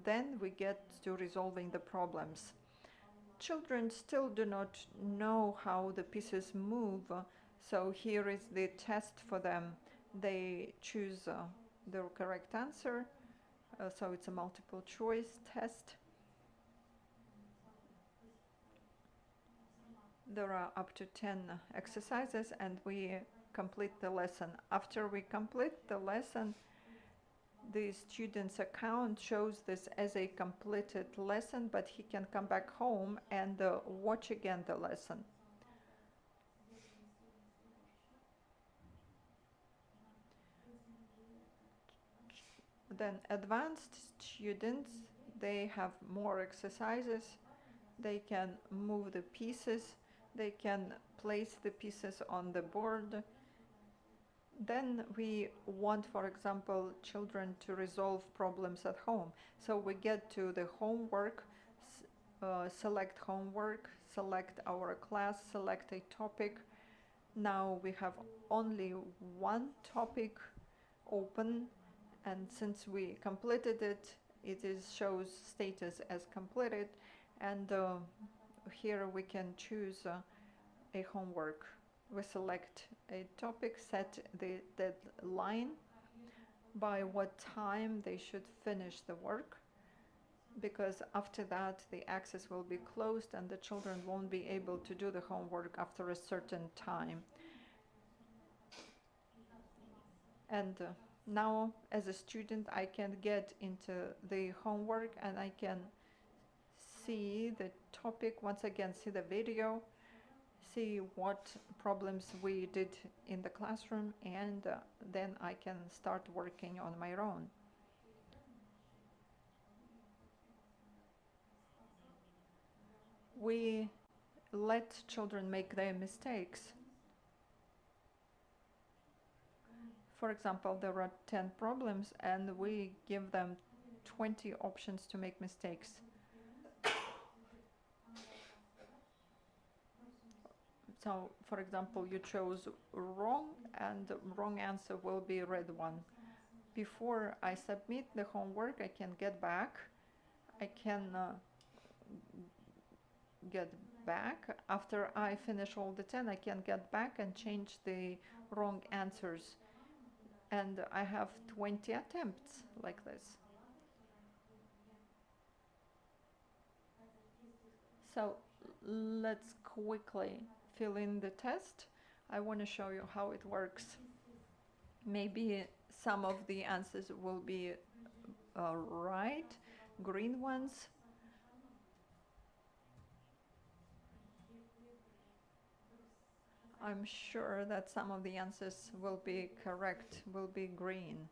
then we get to resolving the problems. Children still do not know how the pieces move, so here is the test for them. They choose the correct answer, so it's a multiple choice test. There are up to 10 exercises and we complete the lesson. After we complete the lesson, the student's account shows this as a completed lesson, but he can come back home and watch again the lesson. Then advanced students, they have more exercises. They can move the pieces. They can place the pieces on the board. Then we want, for example, children to resolve problems at home. So we get to the homework, select homework, select our class, select a topic. Now we have only one topic open, and since we completed it, it shows status as completed, and here we can choose a homework. We select a topic, set the deadline, by what time they should finish the work, because after that the access will be closed and the children won't be able to do the homework after a certain time. And now as a student I can get into the homework and I can see the topic, once again see the video, see what problems we did in the classroom, and then I can start working on my own. We let children make their mistakes. For example, there are 10 problems and we give them 20 options to make mistakes. So, for example, you chose wrong and the wrong answer will be red one. Before I submit the homework, I can get back. I can get back. After I finish all the 10, I can get back and change the wrong answers. And I have 20 attempts like this. So let's quickly fill in the test. I want to show you how it works. Maybe some of the answers will be right. green ones. I'm sure that some of the answers will be correct, will be green.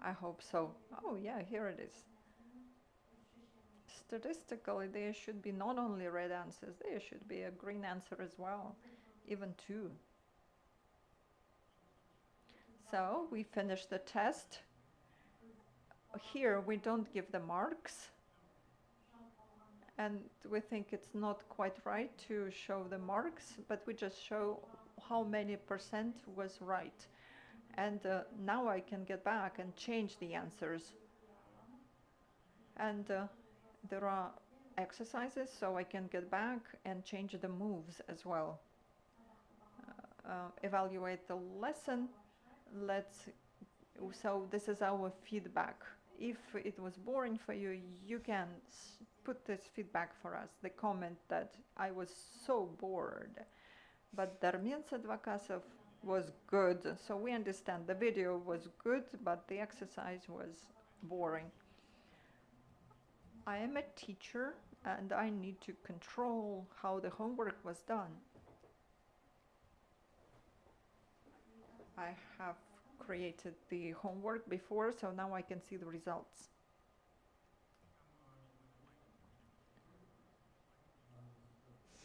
I hope so. Oh yeah, here it is. Statistically, there should be not only red answers, there should be a green answer as well, even two. So we finished the test. Here we don't give the marks, and we think it's not quite right to show the marks, but we just show how many percent was right. And now I can get back and change the answers. And there are exercises, so I can get back and change the moves as well. Evaluate the lesson. So this is our feedback. If it was boring for you, you can put this feedback for us, the comment that I was so bored. But Darmin Sadvakasov was good, so we understand the video was good, but the exercise was boring. I am a teacher and I need to control how the homework was done. I have created the homework before, so now I can see the results.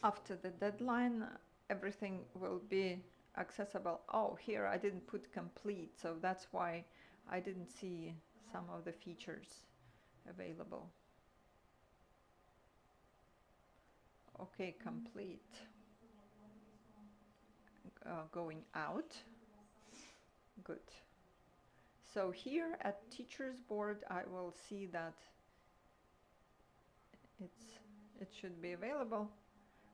After the deadline, everything will be accessible. Oh, here I didn't put complete, so that's why I didn't see some of the features available. Okay, complete. Going out. Good. So here at teacher's board, I will see that it should be available.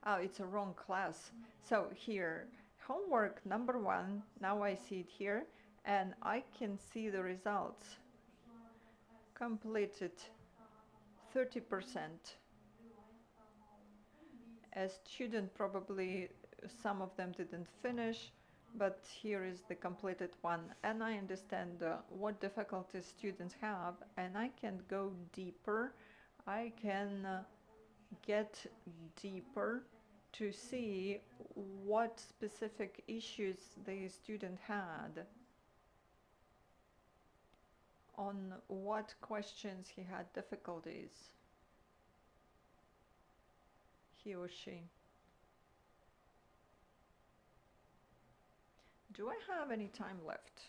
Oh, it's a wrong class. So here, homework number 1, now I see it here, and I can see the results. Completed 30%. A student, probably some of them didn't finish, but here is the completed one, and I understand what difficulties students have, and I can go deeper. I can get deeper to see what specific issues the student had, on what questions he had difficulties, he or she. Do I have any time left?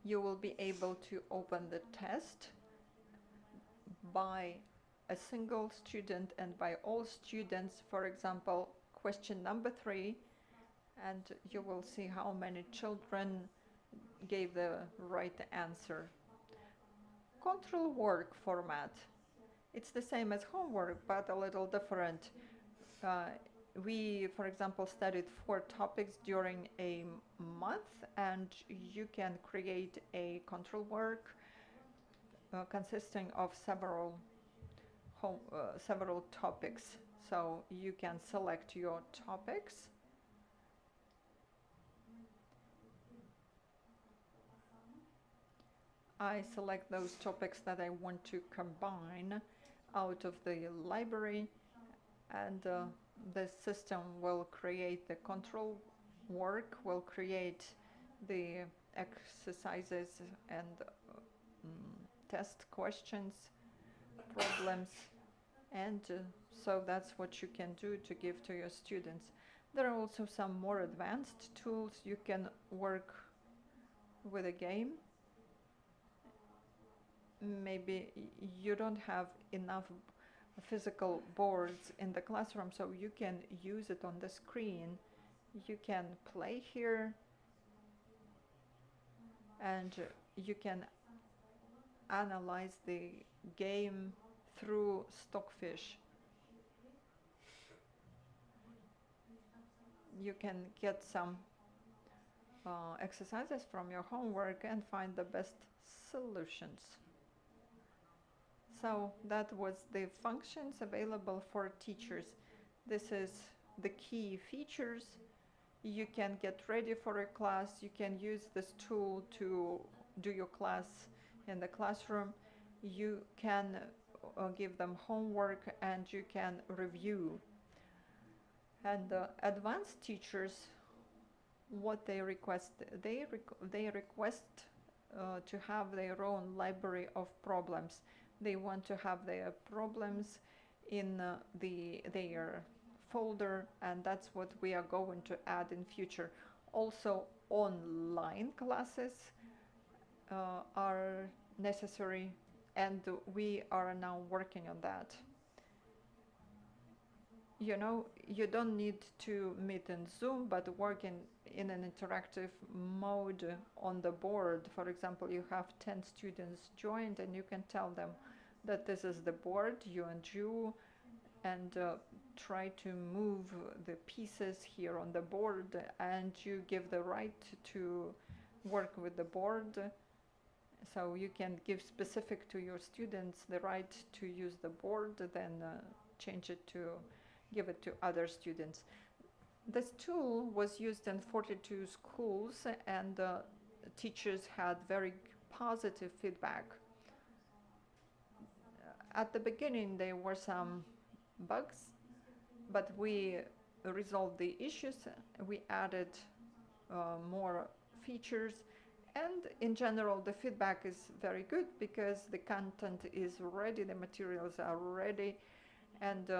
You will be able to open the test by a single student and by all students. For example, question number 3, and you will see how many children gave the right answer. Control work format. It's the same as homework, but a little different. We, for example, studied 4 topics during a month, and you can create a control work consisting of several topics. So you can select your topics. I select those topics that I want to combine out of the library, and the system will create the control work, will create the exercises and test questions, problems, and so that's what you can do to give to your students. There are also some more advanced tools. You can work with a game. Maybe you don't have enough physical boards in the classroom, so you can use it on the screen. You can play here, and you can analyze the game through Stockfish. You can get some exercises from your homework and find the best solutions. So that was the functions available for teachers. This is the key features. You can get ready for a class. You can use this tool to do your class in the classroom. You can give them homework and you can review. And advanced teachers, what they request, they request to have their own library of problems. They want to have their problems in their folder, and that's what we are going to add in future. Also, online classes are necessary, and we are now working on that. You know, you don't need to meet in Zoom, but work in an interactive mode on the board. For example, you have 10 students joined and you can tell them that this is the board, you and you, and try to move the pieces here on the board, and you give the right to work with the board. So you can give specific to your students the right to use the board, then change it to give it to other students. This tool was used in 42 schools, and teachers had very positive feedback. At the beginning, there were some bugs, but we resolved the issues. We added more features, and in general, the feedback is very good because the content is ready, the materials are ready, and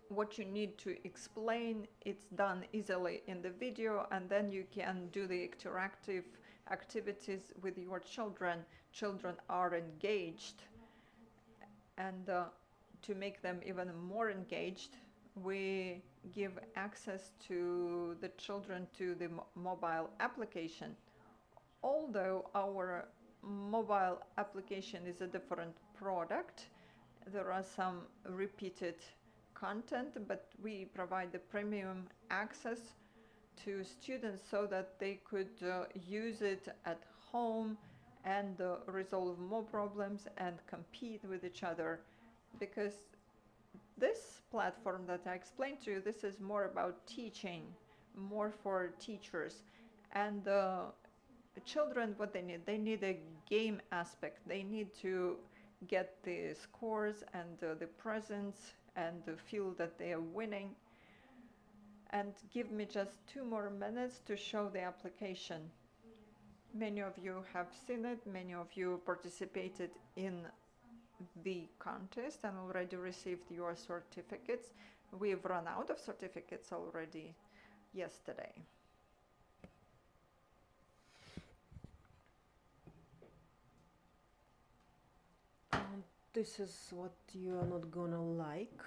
what you need to explain, it's done easily in the video, and then you can do the interactive activities with your children. Children are engaged, and to make them even more engaged, we give access to the children to the mobile application. Although our mobile application is a different product, there are some repeated content, but we provide the premium access to students so that they could use it at home and resolve more problems and compete with each other. Because this platform that I explained to you, this is more about teaching, more for teachers. And children, what they need a game aspect. They need to get the scores and the presents and feel that they are winning. And give me just 2 more minutes to show the application. Many of you have seen it, many of you participated in the contest and already received your certificates. We've run out of certificates already yesterday. This is what you are not gonna like.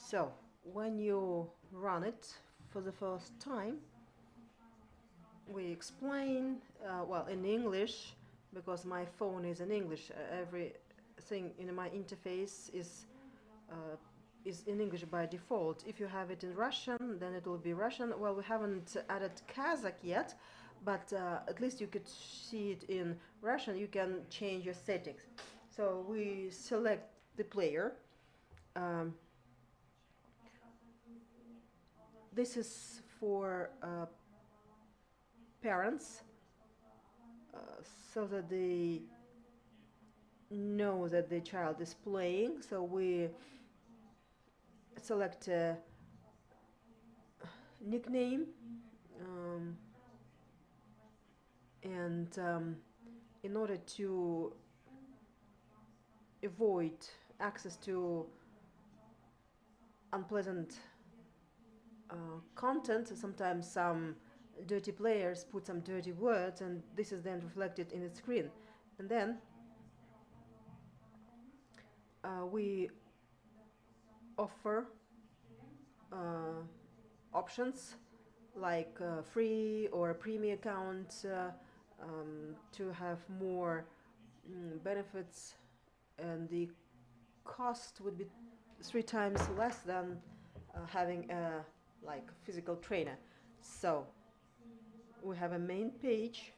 So, when you run it for the first time, we explain, well, in English, because my phone is in English. Everything in my interface is in English by default. If you have it in Russian, then it will be Russian. Well, we haven't added Kazakh yet, but at least you could see it in Russian. You can change your settings. So we select the player. This is for parents, so that they know that the child is playing. So we select a nickname, and in order to avoid access to unpleasant content, sometimes some dirty players put some dirty words, and this is then reflected in the screen. And then we offer options like free or premium account, to have more benefits, and the cost would be 3 times less than having a like physical trainer. So we have a main page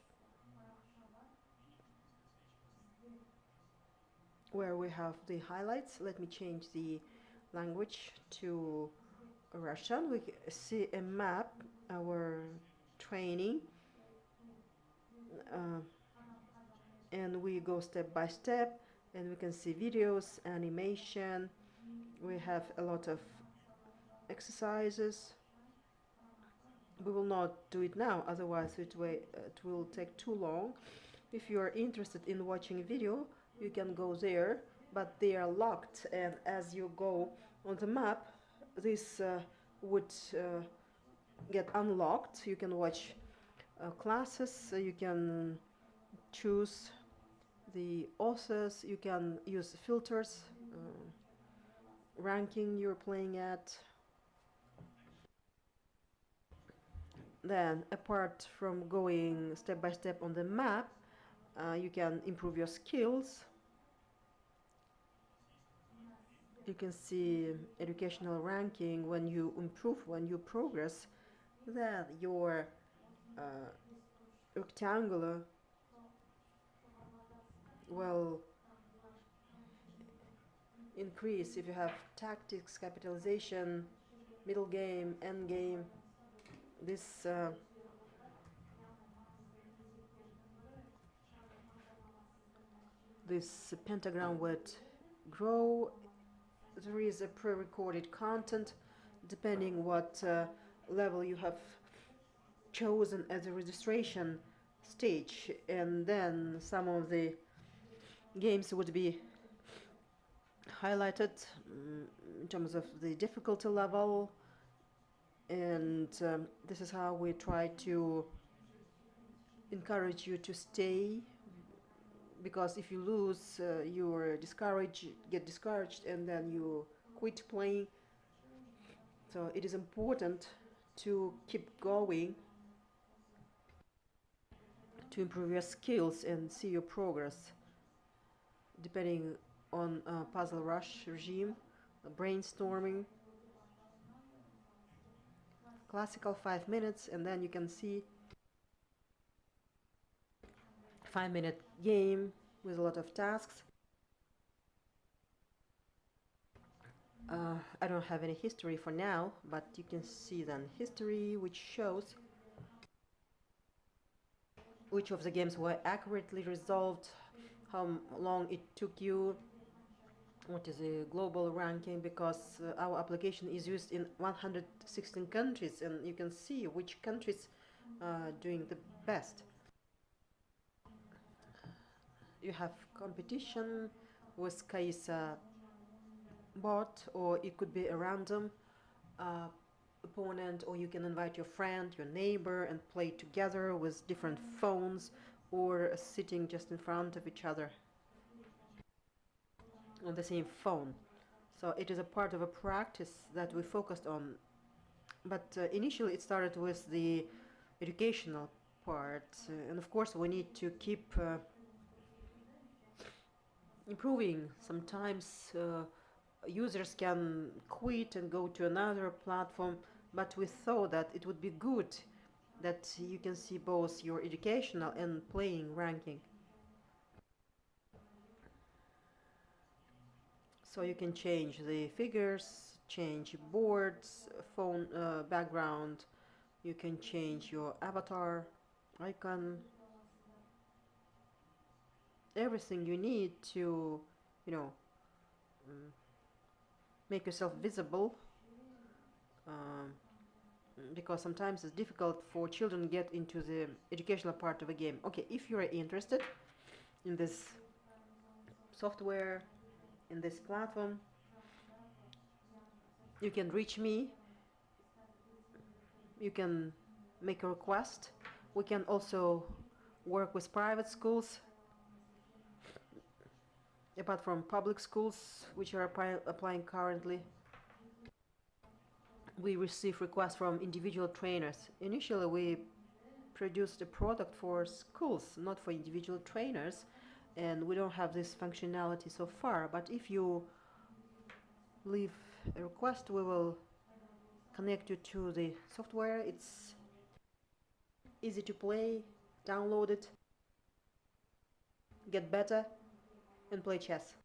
where we have the highlights. Let me change the language to Russian. We see a map, our training, and we go step by step, and we can see videos, animation. We have a lot of exercises. We will not do it now, otherwise it will take too long. If you are interested in watching a video, you can go there, but they are locked, and as you go on the map, this would get unlocked. You can watch classes, you can choose the authors, you can use filters, ranking you're playing at. Then, apart from going step by step on the map, you can improve your skills. You can see educational ranking. When you improve, when you progress, then your rectangular will increase. If you have tactics, capitalization, middle game, end game, this this pentagram would grow. There is a pre-recorded content depending what level you have chosen as a registration stage, and then some of the games would be highlighted in terms of the difficulty level, and this is how we try to encourage you to stay, because if you lose, you get discouraged, and then you quit playing. So it is important to keep going, to improve your skills and see your progress, depending on Puzzle Rush regime, brainstorming, classical 5 minutes, and then you can see 5-minute game with a lot of tasks. I don't have any history for now, but you can see then history, which shows which of the games were accurately resolved, how long it took you, what is the global ranking, because our application is used in 116 countries, and you can see which countries are doing the best. You have competition with Kaisa bot, or it could be a random opponent, or you can invite your friend, your neighbor, and play together with different phones, or sitting just in front of each other on the same phone. So it is a part of a practice that we focused on. But initially it started with the educational part, and of course we need to keep improving. Sometimes users can quit and go to another platform, but we thought that it would be good that you can see both your educational and playing ranking. So you can change the figures, change boards, phone background, you can change your avatar icon, everything you need to, make yourself visible, because sometimes it's difficult for children to get into the educational part of a game. Okay, if you're interested in this software, in this platform, you can reach me, you can make a request. We can also work with private schools, apart from public schools, which are applying currently. We receive requests from individual trainers. Initially, we produced a product for schools, not for individual trainers, and we don't have this functionality so far. But if you leave a request, we will connect you to the software. It's easy to play, download it, get better, and play chess.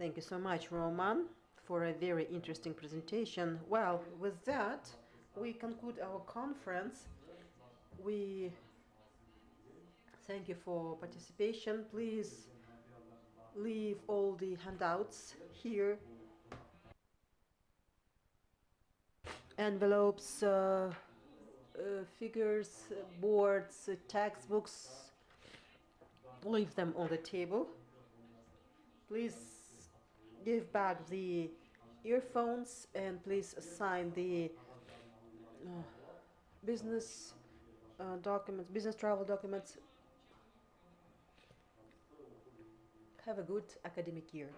Thank you so much, Roman, for a very interesting presentation. Well, with that, we conclude our conference. We thank you for participation. Please leave all the handouts here. Envelopes, figures, boards, textbooks. Leave them on the table. Please give back the earphones and please sign the business documents, business travel documents. Have a good academic year.